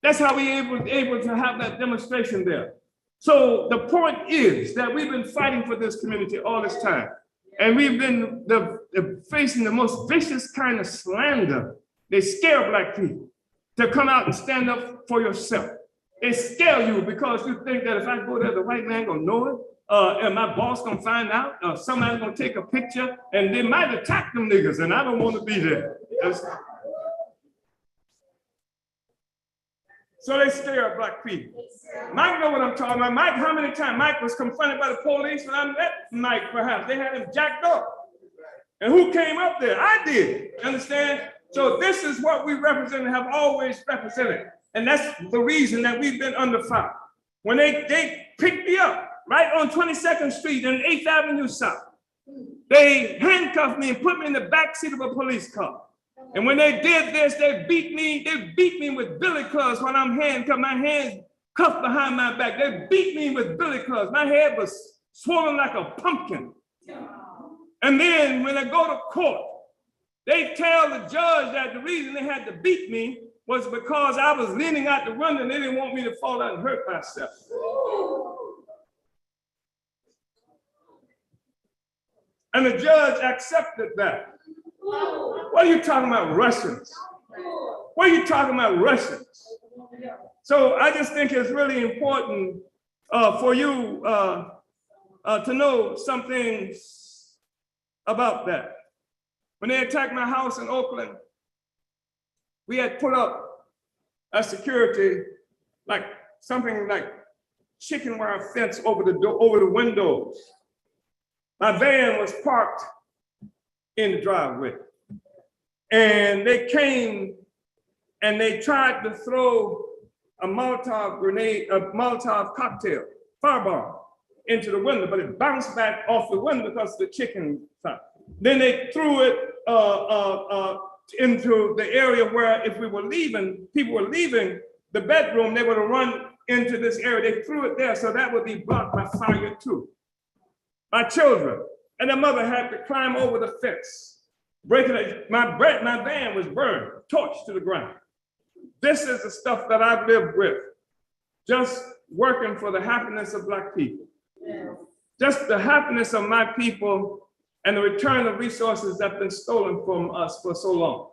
That's how we were able to have that demonstration there. So the point is that we've been fighting for this community all this time. And we've been facing the most vicious kind of slander. They scare black people to come out and stand up for yourself. They scare you because you think that if I go there, the white man gonna know it, and my boss gonna find out, somebody's gonna take a picture, and they might attack them niggas, and I don't want to be there. So they scare black people. Mike know what I'm talking about. Mike, how many times Mike was confronted by the police when I met Mike, perhaps? They had him jacked up. And who came up there? I did, understand? So this is what we represent and have always represented. And that's the reason that we've been under fire. When they picked me up right on 22nd Street and 8th Avenue South, they handcuffed me and put me in the back seat of a police car. And when they did this, they beat me with billy clubs when I'm handcuffed, my hands cuffed behind my back. They beat me with billy clubs. My head was swollen like a pumpkin. And then when I go to court, they tell the judge that the reason they had to beat me was because I was leaning out the window and they didn't want me to fall out and hurt myself. And the judge accepted that. What are you talking about, Russians? What are you talking about, Russians? So I just think it's really important for you to know some things about that. When they attacked my house in Oakland, we had put up a security, like something like chicken wire fence over the door, over the windows. My van was parked in the driveway. And they came and they tried to throw a Molotov grenade, a Molotov cocktail, firebomb, into the window, but it bounced back off the window because of the chicken fire. Then they threw it into the area where if we were leaving, people were leaving the bedroom, they would have run into this area. They threw it there, so that would be blocked by fire too. My children and their mother had to climb over the fence, breaking it. My van was burned, torched to the ground. This is the stuff that I've lived with, just working for the happiness of Black people. Just the happiness of my people and the return of resources that have been stolen from us for so long.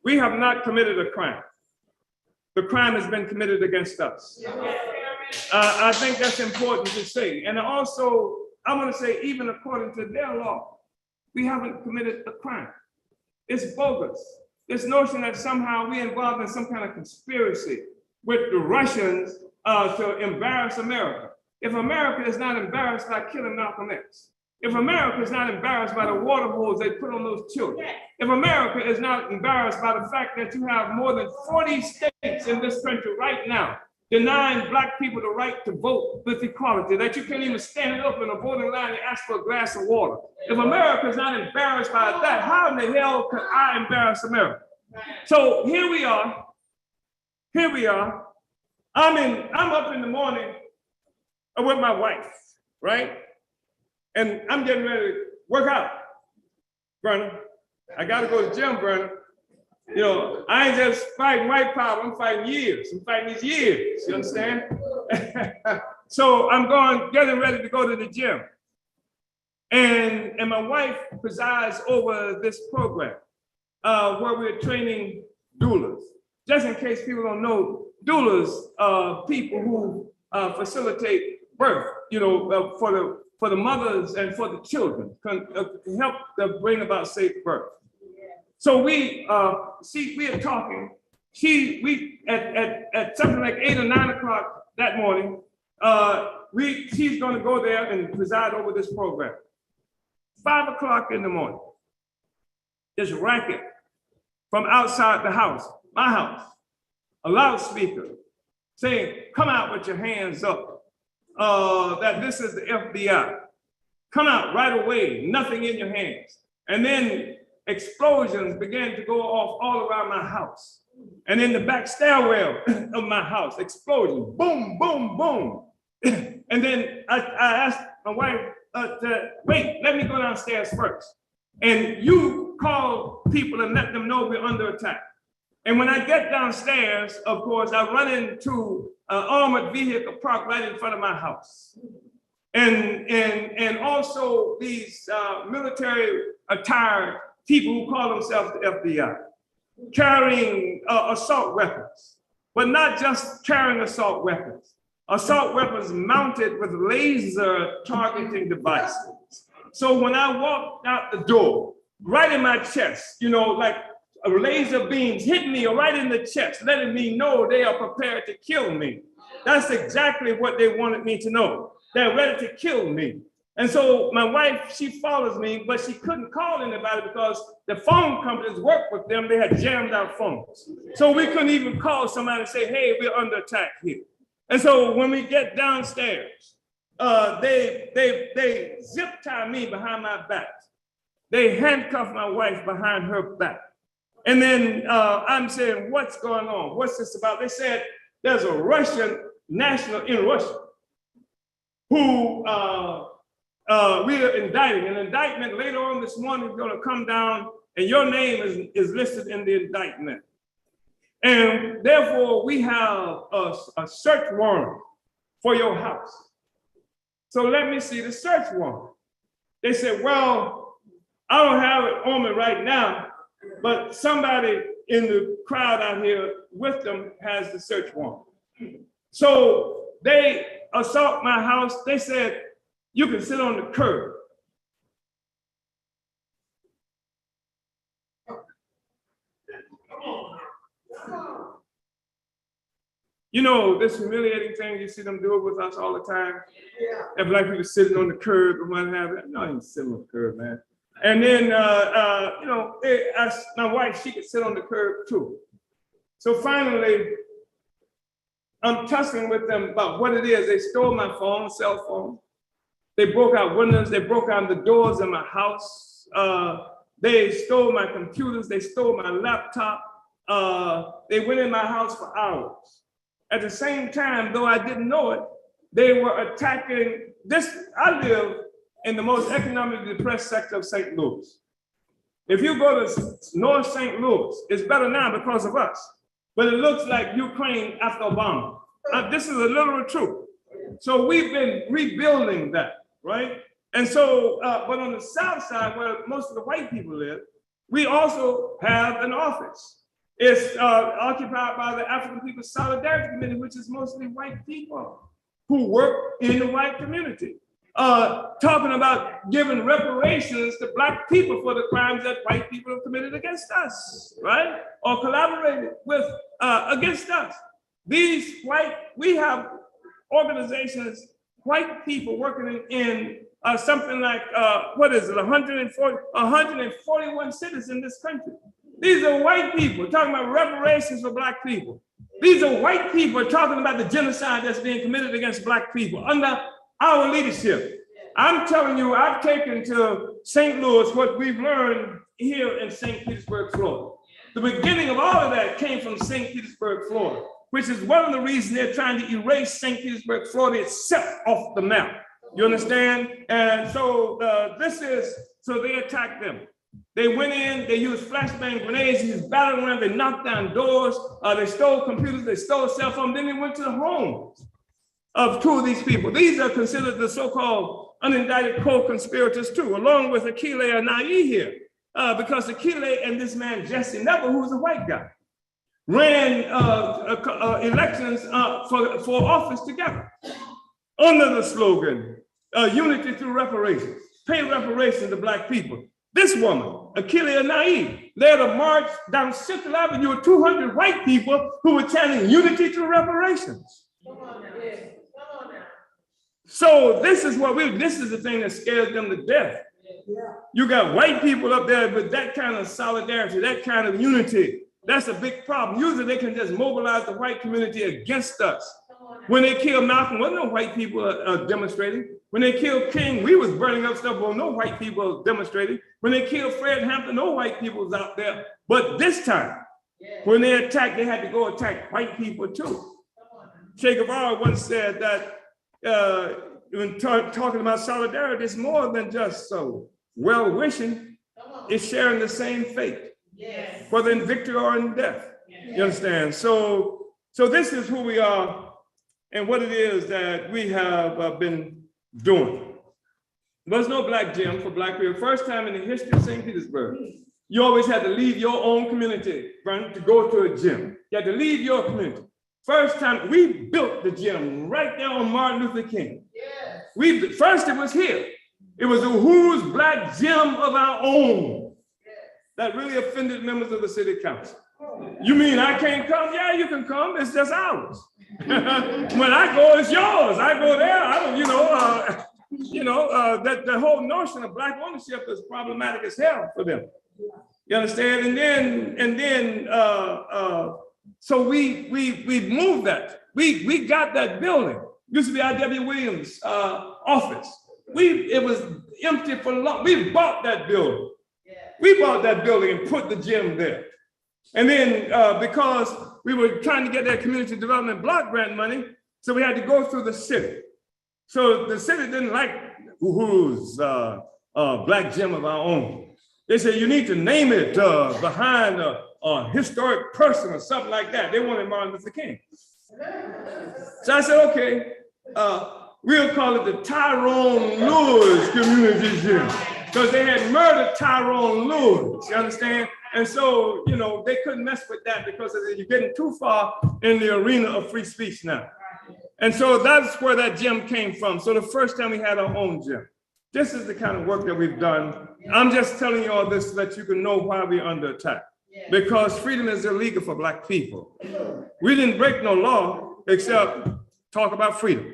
We have not committed a crime. The crime has been committed against us. I think that's important to say. And also, I want to say, even according to their law, we haven't committed a crime. It's bogus. This notion that somehow we're involved in some kind of conspiracy with the Russians to embarrass America. If America is not embarrassed by killing Malcolm X, if America is not embarrassed by the water holes they put on those children, if America is not embarrassed by the fact that you have more than 40 states in this country right now denying Black people the right to vote with equality, that you can't even stand up in a voting line and ask for a glass of water. If America is not embarrassed by that, how in the hell could I embarrass America? So here we are. I'm up in the morning with my wife, right? And I'm getting ready to work out, Vernon. I gotta go to the gym, Vernon. You know, I ain't just fighting white power, I'm fighting years. I'm fighting these years, you understand? So I'm getting ready to go to the gym. And my wife presides over this program where we're training doulas. Just in case people don't know, doulas are people who facilitate birth, you know, for the mothers and for the children, help them bring about safe birth. So we are talking. At something like 8 or 9 o'clock that morning, she's going to go there and preside over this program. 5 o'clock in the morning, this racket from outside the house, my house, a loudspeaker saying, "Come out with your hands up, that this is the FBI. Come out right away, nothing in your hands." And then explosions began to go off all around my house. And in the back stairwell of my house, explosions, boom, boom, boom. And then I asked my wife, wait, let me go downstairs first. And you call people and let them know we're under attack. And when I get downstairs, of course, I run into an armored vehicle parked right in front of my house. And also these military attired people who call themselves the FBI, carrying assault weapons, but not just carrying assault weapons mounted with laser targeting devices. So when I walked out the door, right in my chest, you know, like laser beams hit me right in the chest, letting me know they are prepared to kill me. That's exactly what they wanted me to know. They're ready to kill me. And so my wife, she follows me, but she couldn't call anybody because the phone companies work with them. They had jammed our phones. So we couldn't even call somebody and say, hey, we're under attack here. And so when we get downstairs, they zip tie me behind my back. They handcuff my wife behind her back. And then I'm saying, what's going on? What's this about? They said there's a Russian national in Russia who we are indicting. An indictment later on this morning is going to come down and your name is listed in the indictment. And therefore we have a search warrant for your house. So let me see the search warrant. They said, well, I don't have it on me right now, but somebody in the crowd out here with them has the search warrant. So they assault my house. They said, you can sit on the curb. You know, this humiliating thing, you see them do it with us all the time. And black people sitting on the curb and what have you. No, I ain't sitting on the curb, man. And then, you know, my wife, she could sit on the curb too. So finally, I'm tussling with them about what it is. They stole my phone, cell phone. They broke out windows. They broke out the doors of my house. They stole my computers. They stole my laptop. They went in my house for hours. At the same time, though I didn't know it, they were attacking this. I live in the most economically depressed sector of St. Louis. If you go to North St. Louis, it's better now because of us. But it looks like Ukraine after Obama. This is a literal truth. So we've been rebuilding that, right? And so, but on the south side, where most of the white people live, we also have an office. It's occupied by the African People's Solidarity Committee, which is mostly white people who work in the white community. Talking about giving reparations to black people for the crimes that white people have committed against us, right? Or collaborated with against us. We have organizations, white people working in something like, 141 cities in this country. These are white people talking about reparations for black people. These are white people talking about the genocide that's being committed against black people under our leadership. I'm telling you, I've taken to St. Louis what we've learned here in St. Petersburg, Florida. The beginning of all of that came from St. Petersburg, Florida, which is one of the reasons they're trying to erase St. Petersburg, Florida itself off the map. You understand? And so so they attacked them. They went in, they used flashbang grenades, they used battering rams, they knocked down doors, they stole computers, they stole cell phones, then they went to the homes of two of these people. These are considered the so-called unindicted co-conspirators too, along with Akile Anai here, because Akile and this man, Jesse Neville, who's a white guy, ran elections for office together under the slogan, unity through reparations, pay reparations to black people. This woman, Akile Anai, led a march down Central Avenue with 200 white people who were chanting unity through reparations. Come on now. Come on now. So this is the thing that scares them to death. Yeah. You got white people up there with that kind of solidarity, that kind of unity. That's a big problem. Usually they can just mobilize the white community against us. When they killed Malcolm, wasn't no white people demonstrating. When they killed King, we was burning up stuff, but no white people demonstrating. When they killed Fred Hampton, no white people was out there. But this time, when they attacked, they had to go attack white people too. Che Guevara once said that when talking about solidarity, it's more than just well-wishing. It's sharing the same fate, whether in victory or in death. You understand? So this is who we are and what it is that we have been doing. There's no black gym for black people. First time in the history of St. Petersburg, you always had to leave your own community, right, to go to a gym. You had to leave your community. First time, we built the gym right there on Martin Luther King. Yes. First it was here. It was Uhuru's black gym of our own. That really offended members of the city council. You mean I can't come? Yeah, you can come. It's just ours. When I go, it's yours. I go there. I don't, that the whole notion of black ownership is problematic as hell for them. You understand? And then, so we moved that. We got that building. Used to be I.W. Williams' office. It was empty for long. We bought that building. We bought that building and put the gym there. And then because we were trying to get that community development block grant money, so we had to go through the city. So the city didn't like Uhuru's black gym of our own. They said, you need to name it behind a historic person or something like that. They wanted Martin Luther King. So I said, okay, we'll call it the Tyrone Lewis Community Gym, because they had murdered Tyrone Lewis, you understand? And so, they couldn't mess with that because you're getting too far in the arena of free speech now. And so that's where that gym came from. So the first time we had our own gym. This is the kind of work that we've done. I'm just telling you all this so that you can know why we're under attack. Because freedom is illegal for black people. We didn't break no law. except talk about freedom.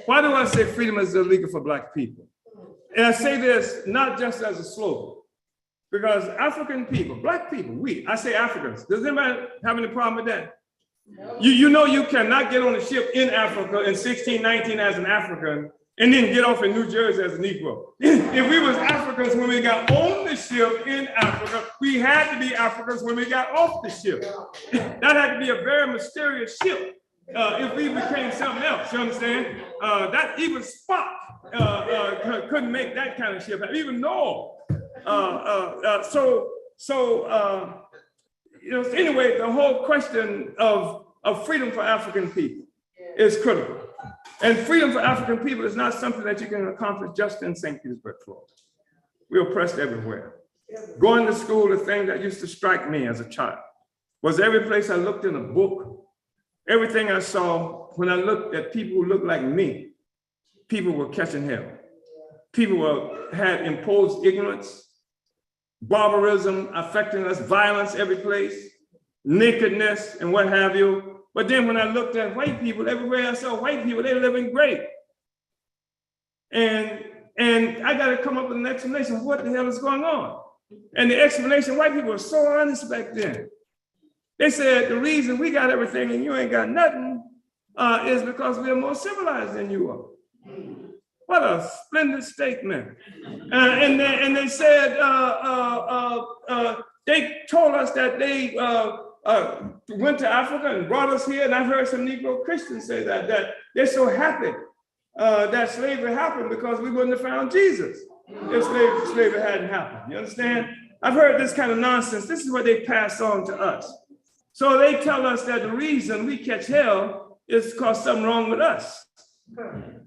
Why do I say freedom is illegal for Black people? And I say this not just as a slogan, because African people, Black people, I say Africans. Does anybody have any problem with that? You know you cannot get on a ship in Africa in 1619 as an African and then get off in New Jersey as a Negro. If we was Africans when we got on the ship in Africa, we had to be Africans when we got off the ship. That had to be a very mysterious ship if we became something else, you understand? That even Spock couldn't make that kind of ship, even Noah. Anyway, the whole question of freedom for African people is critical. And freedom for African people is not something that you can accomplish just in St. Petersburg, Florida. We're oppressed everywhere. Going to school, the thing that used to strike me as a child was every place I looked in a book, everything I saw, when I looked at people who looked like me, people were catching hell. People had imposed ignorance, barbarism affecting us, violence every place, nakedness and what have you. But then when I looked at white people, everywhere I saw white people, they were living great. And I got to come up with an explanation of what the hell is going on. And the explanation, white people were so honest back then. They said, the reason we got everything and you ain't got nothing is because we are more civilized than you are. What a splendid statement. And they said, they told us that they went to Africa and brought us here. And I've heard some Negro Christians say that they're so happy that slavery happened because we wouldn't have found Jesus if slavery hadn't happened. You understand? I've heard this kind of nonsense. This is what they pass on to us. So they tell us that the reason we catch hell is because something wrong with us.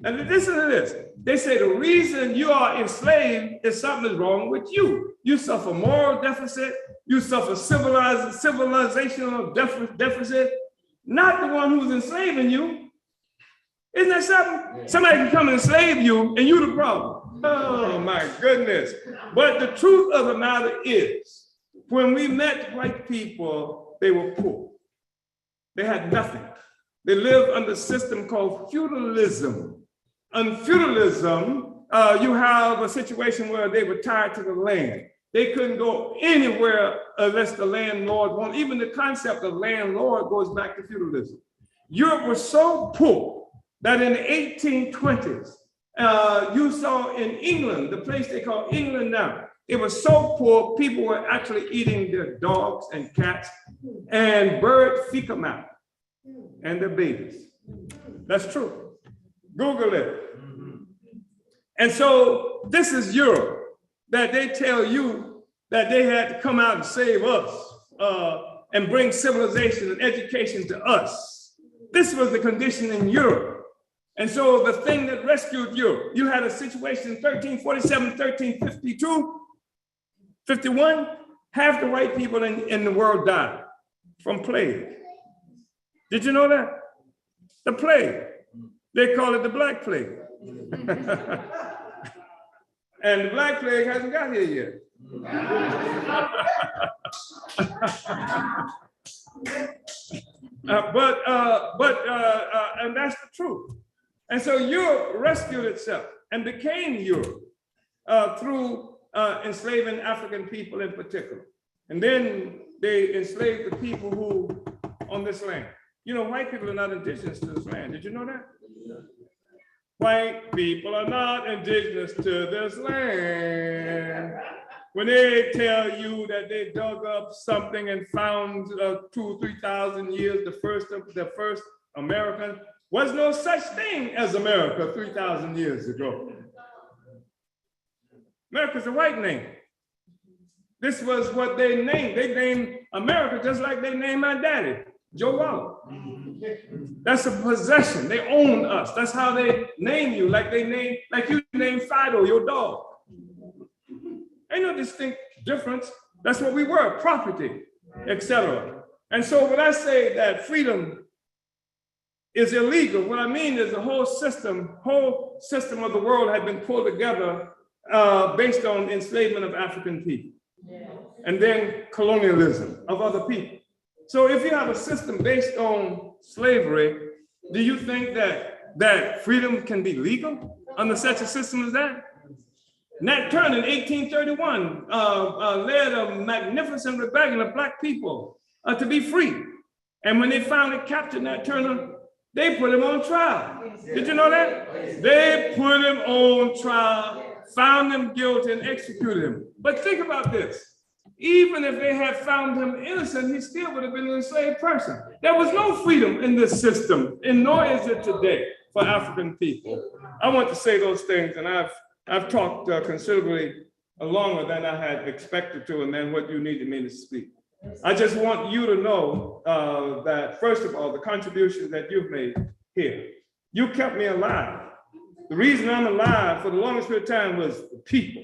And listen to this. They say the reason you are enslaved is something is wrong with you. You suffer moral deficit. You suffer civilizational deficit. Not the one who's enslaving you. Isn't that something? Somebody can come and enslave you and you the problem. Oh my goodness. But the truth of the matter is, when we met white people, they were poor. They had nothing. They lived under a system called feudalism. And feudalism, you have a situation where they were tied to the land. They couldn't go anywhere unless the landlord wanted. Even the concept of landlord goes back to feudalism. Europe was so poor that in the 1820s, you saw in England, the place they call England now, it was so poor, people were actually eating their dogs and cats and bird fecal matter and their babies. That's true. Google it. And so this is Europe, that they tell you that they had to come out and save us and bring civilization and education to us. This was the condition in Europe. And so the thing that rescued Europe, you had a situation in 1347, 1352, 51, half the white people in the world died from plague. Did you know that? The plague. They call it the Black Plague. And the Black Plague hasn't got here yet. And that's the truth. And so Europe rescued itself and became Europe through enslaving African people in particular. And then they enslaved the people who on this land. You know, white people are not indigenous to this land. Did you know that? White people are not indigenous to this land. When they tell you that they dug up something and found 2,000 or 3,000 years, the first American, was no such thing as America 3,000 years ago. America's a white name. This was what they named. They named America just like they named my daddy, Joe Waller. That's a possession. They own us. That's how they name you, like you name Fido, your dog. Ain't no distinct difference. That's what we were, property, etc. And so when I say that freedom is illegal, what I mean is the whole system of the world had been pulled together based on enslavement of African people. And then colonialism of other people. So if you have a system based on slavery, Do you think that freedom can be legal under such a system as that? Nat Turner in 1831 led a magnificent rebellion of black people to be free. And when they finally captured Nat Turner, they put him on trial. Did you know that? They put him on trial, found him guilty, and executed him. But think about this. Even if they had found him innocent, he still would have been an enslaved person. There was no freedom in this system, and nor is it today for African people. I want to say those things, and I've talked considerably longer than I had expected to, and then what you needed me to speak. I just want you to know that, first of all, the contributions that you've made here, you kept me alive. The reason I'm alive for the longest period of time was the people.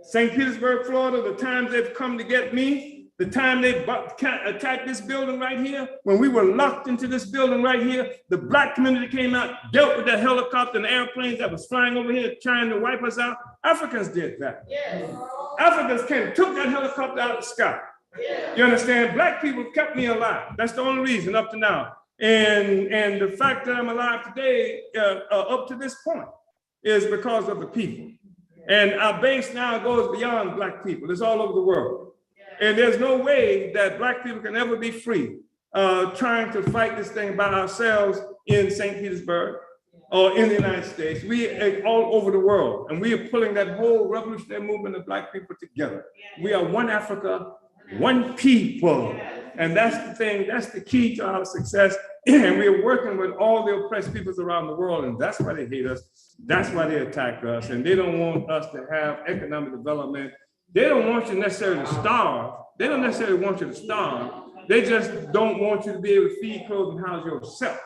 St. Petersburg, Florida, the times they've come to get me, the time they attacked this building right here, when we were locked into this building right here, the black community came out, dealt with the helicopter and airplanes that was flying over here trying to wipe us out. Africans did that. Yes. Africans took that helicopter out of the sky. Yes. You understand? Black people kept me alive. That's the only reason up to now. And the fact that I'm alive today, up to this point, is because of the people. And our base now goes beyond black people. It's all over the world. And there's no way that black people can ever be free trying to fight this thing by ourselves in St. Petersburg or in the United States. We are all over the world. And we are pulling that whole revolutionary movement of black people together. We are one Africa, one people. And that's the thing, that's the key to our success. And we're working with all the oppressed peoples around the world, and that's why they hate us. That's why they attack us, and they don't want us to have economic development. They don't want you necessarily to starve. They don't necessarily want you to starve. They just don't want you to be able to feed, clothe, and house yourself.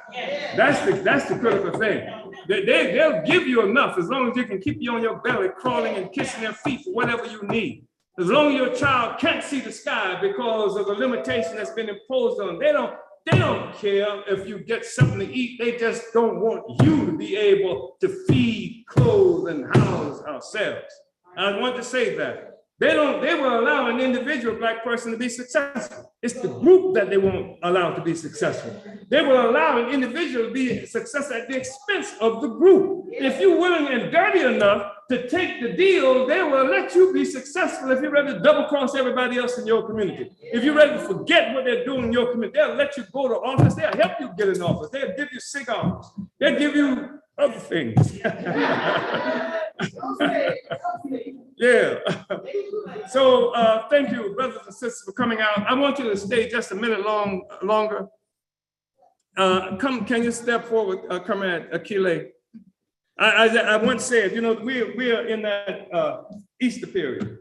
That's the critical thing. They'll give you enough as long as you can keep you on your belly, crawling and kissing their feet for whatever you need. As long as your child can't see the sky because of the limitation that's been imposed on them, they don't care if you get something to eat. They just don't want you to be able to feed, clothe, and house ourselves. I want to say that. They will allow an individual black person to be successful. It's the group that they won't allow to be successful. They will allow an individual to be successful at the expense of the group. If you're willing and dirty enough to take the deal, they will let you be successful if you're ready to double cross everybody else in your community. If you're ready to forget what they're doing in your community, they'll let you go to office. They'll help you get in office. They'll give you cigars. They'll give you other things. Yeah. So thank you, brothers and sisters, for coming out. I want you to stay just a minute longer. Can you step forward, Comrade Akile? I once said, you know, we are in that Easter period,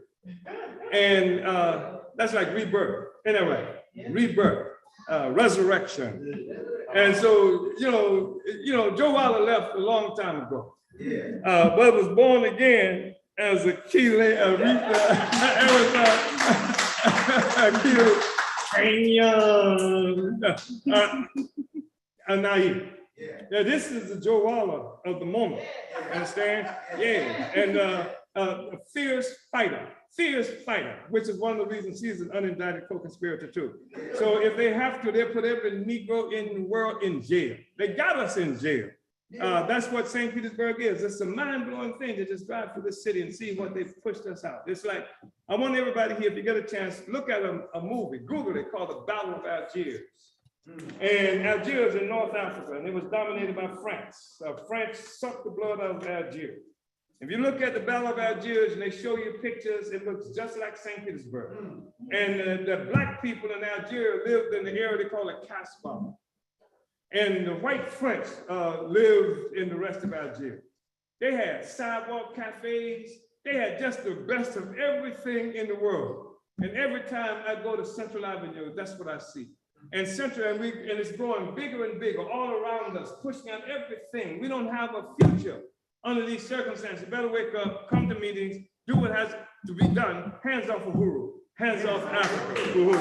and that's like rebirth. Anyway, rebirth, resurrection, and so you know, Joe Wilder left a long time ago, but was born again as Akile Anayi. Yeah, this is the Joe Wilder of the moment. Understand? Yeah, and a fierce fighter, which is one of the reasons he's an unindicted co-conspirator too. So if they have to, they'll put every Negro in the world in jail. They got us in jail. That's what St. Petersburg is. It's a mind-blowing thing to just drive through this city and see what they've pushed us out. It's like, I want everybody here, if you get a chance, look at a movie, Google it, called The Battle of Algiers. And Algiers in North Africa, and it was dominated by France. France sucked the blood out of Algiers. If you look at the Battle of Algiers and they show you pictures, it looks just like St. Petersburg. And the black people in Algeria lived in the area they call a Casbah. And the white French lived in the rest of Algeria. They had sidewalk cafes. They had just the best of everything in the world. And every time I go to Central Avenue, that's what I see. And and it's growing bigger and bigger all around us, pushing out everything. We don't have a future under these circumstances. You better wake up, come to meetings, do what has to be done. Hands off Uhuru, hands off Africa. Uhuru.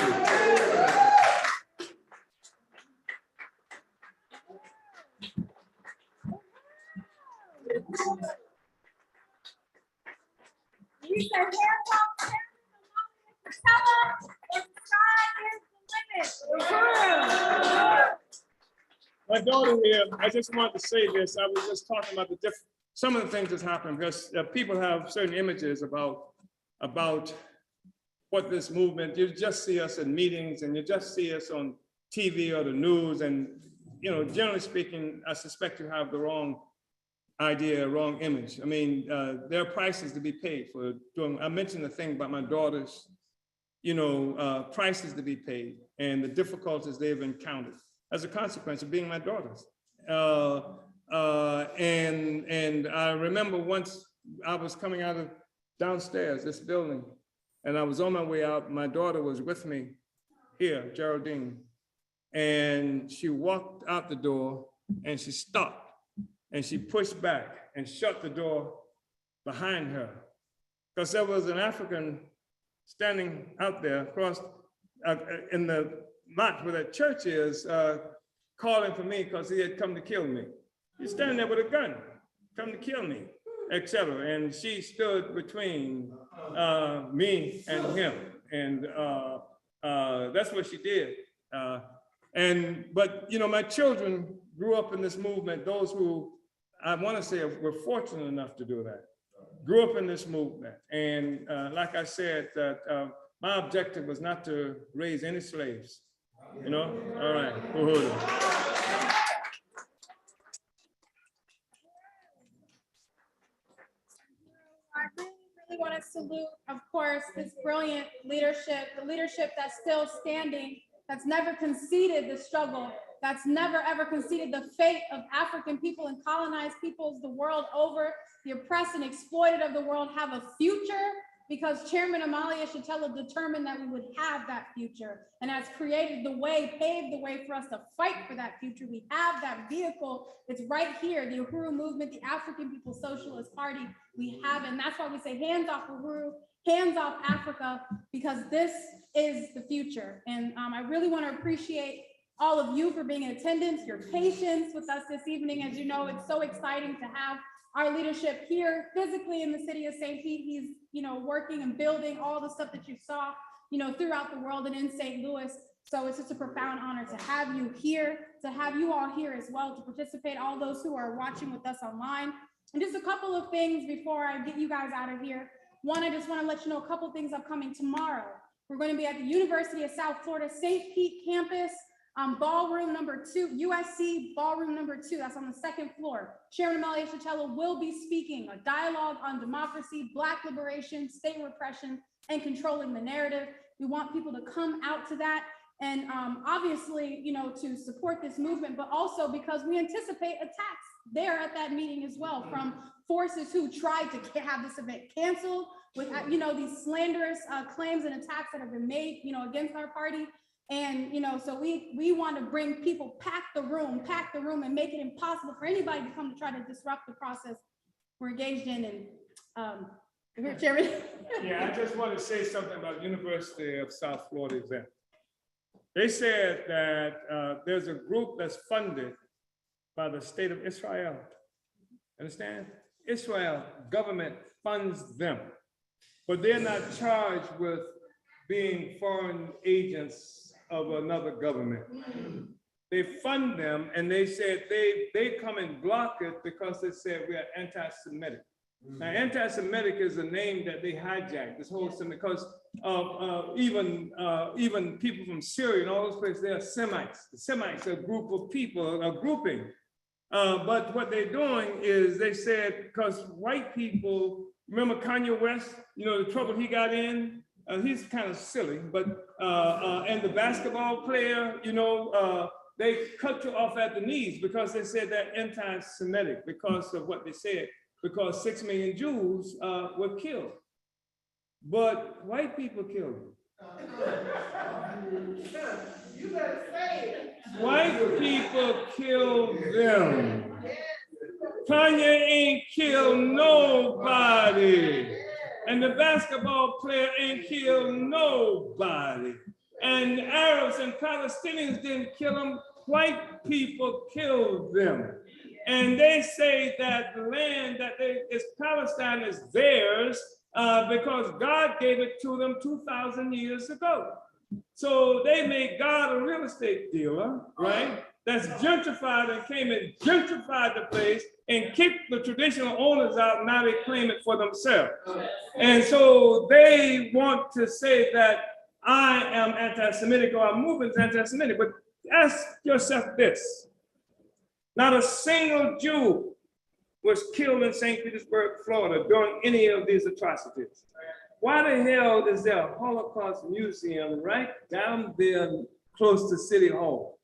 He said, hands off Omali Yeshitela, and the sky is the limit. My daughter here, I just wanted to say this. I was just talking about some of the things that's happened because people have certain images about what this movement, you just see us in meetings and you just see us on TV or the news. And, you know, generally speaking, I suspect you have the wrong idea, wrong image. I mean, there are prices to be paid for doing, I mentioned the thing about my daughters, you know, prices to be paid and the difficulties they've encountered as a consequence of being my daughters. And I remember once I was coming out of downstairs, this building, and I was on my way out, my daughter was with me here, Geraldine, and she walked out the door and she stopped and she pushed back and shut the door behind her because there was an African standing out there across in the lot where that church is, calling for me because he had come to kill me. He's standing there with a gun, come to kill me, etc. And she stood between me and him, and that's what she did. But you know, my children grew up in this movement. Those who I want to say were fortunate enough to do that, grew up in this movement. And like I said, that my objective was not to raise any slaves. You know, all right, Uhuru. I really want to salute, of course, this brilliant leadership, the leadership that's still standing, that's never conceded the struggle, that's never ever conceded the fate of African people and colonized peoples the world over. The oppressed and exploited of the world have a future because Chairman Omali Yeshitela determined that we would have that future and has created the way, paved the way for us to fight for that future. We have that vehicle. It's right here, the Uhuru Movement, the African People's Socialist Party. We have it, and that's why we say hands off Uhuru, hands off Africa, because this is the future. And I really want to appreciate all of you for being in attendance, your patience with us this evening. As you know, it's so exciting to have our leadership here physically in the city of St. Pete. He's, you know, working and building all the stuff that you saw, you know, throughout the world and in St. Louis. So it's just a profound honor to have you here, to have you all here as well, to participate, all those who are watching with us online. And just a couple of things before I get you guys out of here. One, I just want to let you know a couple of things upcoming tomorrow. We're going to be at the University of South Florida St. Pete campus, ballroom number 2, USC ballroom number 2, that's on the 2nd floor. Chairman Omali Yeshitela will be speaking a dialogue on democracy, Black liberation, state repression, and controlling the narrative. We want people to come out to that and obviously, you know, to support this movement, but also because we anticipate attacks there at that meeting as well from forces who tried to have this event canceled with, you know, these slanderous claims and attacks that have been made, you know, against our party. And, you know, so we want to bring people, pack the room and make it impossible for anybody to come to try to disrupt the process we're engaged in. And Chairman. Yeah, I just want to say something about University of South Florida event. They said that there's a group that's funded by the state of Israel. Understand? Israel government funds them, but they're not charged with being foreign agents of another government. They fund them, and they said they come and block it because they said we are anti-Semitic. Now, anti-Semitic is a name that they hijacked, this whole Semitic, because even people from Syria and all those places, they are Semites. The Semites are a group of people, a grouping. But what they're doing is they said, because white people, remember Kanye West, you know, the trouble he got in? He's kind of silly, but, and the basketball player, you know, they cut you off at the knees because they said they're anti-Semitic because of what they said, because 6 million Jews were killed. But white people killed them. You better say it. White people killed them. Kanye ain't killed nobody. And the basketball player ain't killed nobody. And Arabs and Palestinians didn't kill them. White people killed them. And they say that the land that is Palestine is theirs because God gave it to them 2,000 years ago. So they made God a real estate dealer, right? that's gentrified and came and gentrified the place and kicked the traditional owners out. Now they claim it for themselves. And so they want to say that I am anti-Semitic or our movement's anti-Semitic. But ask yourself this. Not a single Jew was killed in St. Petersburg, Florida during any of these atrocities. Why the hell is there a Holocaust museum right down there close to City Hall?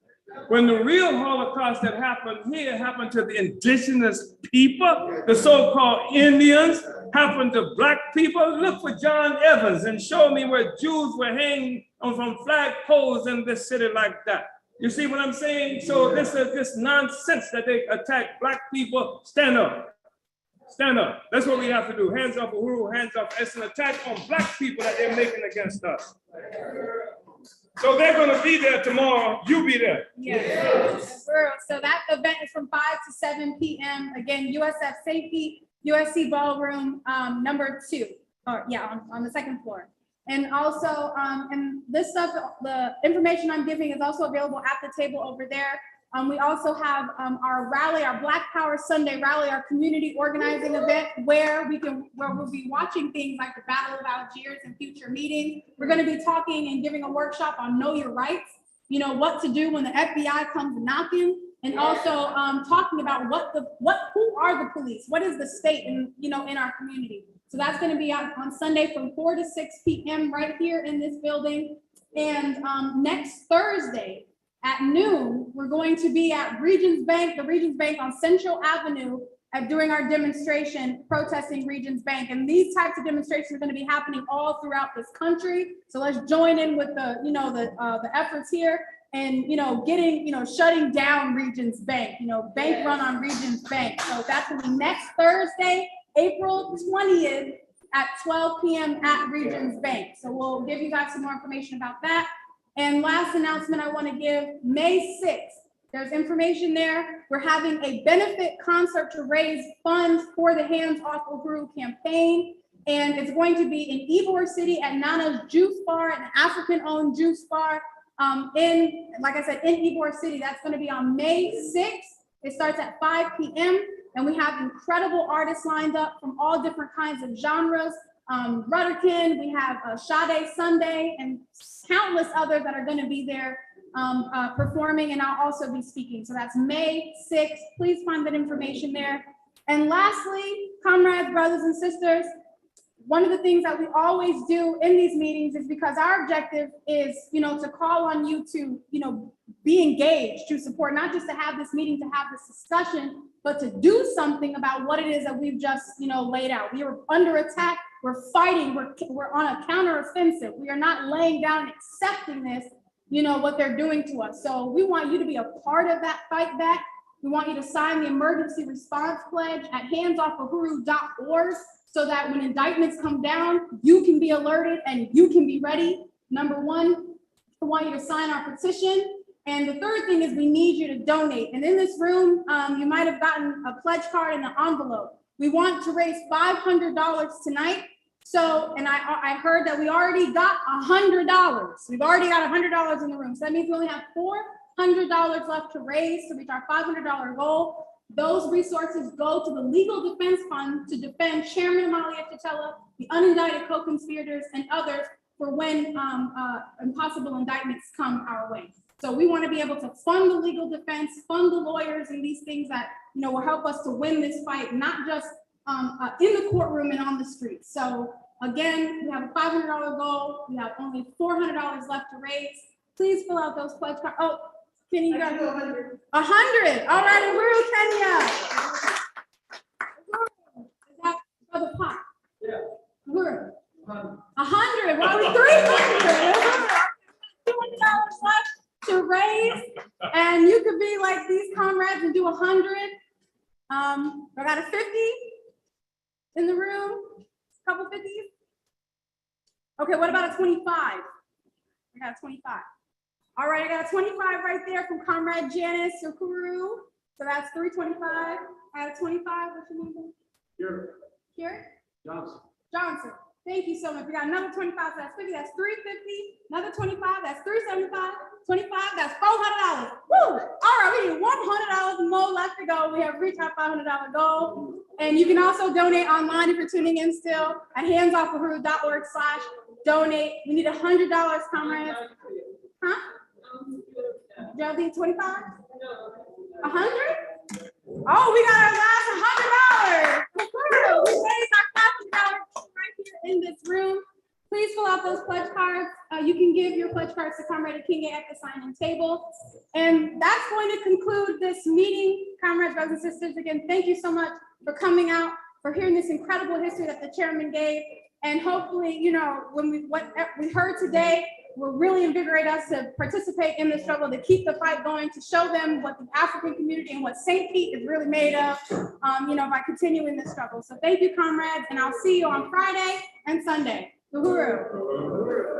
When the real Holocaust that happened here happened to the indigenous people, the so-called Indians, happened to black people. Look for John Evans and show me where Jews were hanging from flagpoles in this city like that. You see what I'm saying? So this is this nonsense that they attack black people. Stand up. Stand up. That's what we have to do. Hands off Uhuru, hands off. It's an attack on black people that they're making against us. So they're going to be there tomorrow. You be there. Yes. So that event is from 5 to 7 p.m. Again, USF St. Pete, USC Ballroom, number 2. Or yeah, on the second floor. And also, and this stuff, the information I'm giving is also available at the table over there. We also have our rally, our Black Power Sunday rally, our community organizing event where we'll be watching things like the Battle of Algiers and future meetings. We're going to be talking and giving a workshop on know your rights, you know, what to do when the FBI comes knocking, and also talking about who are the police, what is the state in, you know, in our community. So that's going to be on Sunday from 4 to 6 p.m. right here in this building. And next Thursday, at noon, we're going to be at Regions Bank, the Regions Bank on Central Avenue doing our demonstration, protesting Regions Bank. And these types of demonstrations are going to be happening all throughout this country. So let's join in with the, you know, the efforts here and, you know, getting, you know, shutting down Regions Bank, you know, bank run on Regions Bank. So that's going to be next Thursday, April 20th at 12 p.m. at Regions Bank. So we'll give you guys some more information about that. And last announcement I want to give, May 6th, there's information there. We're having a benefit concert to raise funds for the Hands Off Uhuru campaign. And it's going to be in Ybor City at Nana's Juice Bar, an African-owned juice bar in, like I said, in Ybor City. That's going to be on May 6th. It starts at 5 p.m. And we have incredible artists lined up from all different kinds of genres. Rutterkin, we have Sade Sunday, and countless others that are going to be there performing, and I'll also be speaking. So that's May 6th. Please find that information there. And lastly, comrades, brothers and sisters, one of the things that we always do in these meetings is because our objective is, you know, to call on you to, you know, be engaged, to support, not just to have this meeting, to have this discussion, but to do something about what it is that we've just, you know, laid out. We are under attack. We're fighting, we're on a counteroffensive. We are not laying down and accepting this, you know, what they're doing to us. So we want you to be a part of that fight back. We want you to sign the emergency response pledge at handsoffuhuru.org so that when indictments come down, you can be alerted and you can be ready. Number one, I want you to sign our petition. And the third thing is we need you to donate. And in this room, you might have gotten a pledge card in an envelope. We want to raise $500 tonight. So, and I heard that we already got $100. We've already got $100 in the room. So that means we only have $400 left to raise to reach our $500 goal. Those resources go to the Legal Defense Fund to defend Chairman Omali Yeshitela, the unindicted co-conspirators, and others for when impossible indictments come our way. So we want to be able to fund the legal defense, fund the lawyers, and these things that, you know, will help us to win this fight, not just in the courtroom and on the streets. So again, we have a $500 goal. We have only $400 left to raise. Please fill out those pledge cards. Oh, Kenny, you got 100. 100. All right, Uhuru, Kenya. Is that for the pot? Yeah. Uhuru. 100. Well, we 300. $200 left to raise, and you could be like these comrades and do 100. I got a 50 in the room, a couple 50s. Okay, what about a 25? I got a 25. All right, I got a 25 right there from Comrade Janice Uhuru. So that's 325. I got a 25. What's your name? Here. Here? Johnson. Johnson. Thank you so much. We got another 25, so that's 50, that's 350, another 25, that's 375, 25, that's $400. Woo! All right, we need $100 more left to go. We have reached our $500 goal. And you can also donate online if you're tuning in still at handsoffahuru.org/donate. We need $100, comrades. Huh? Geraldine, 25? 100? Oh, we got our last $100. We raised our $500 right here in this room. Please fill out those pledge cards. You can give your pledge cards to Comrade Akinye at the sign-in table. And that's going to conclude this meeting. Comrades, brothers and sisters, again, thank you so much for coming out, for hearing this incredible history that the chairman gave. And hopefully, you know, what we heard today will really invigorate us to participate in the struggle, to keep the fight going, to show them what the African community and what St. Pete is really made of, you know, by continuing this struggle. So thank you, comrades, and I'll see you on Friday and Sunday. Uhuru.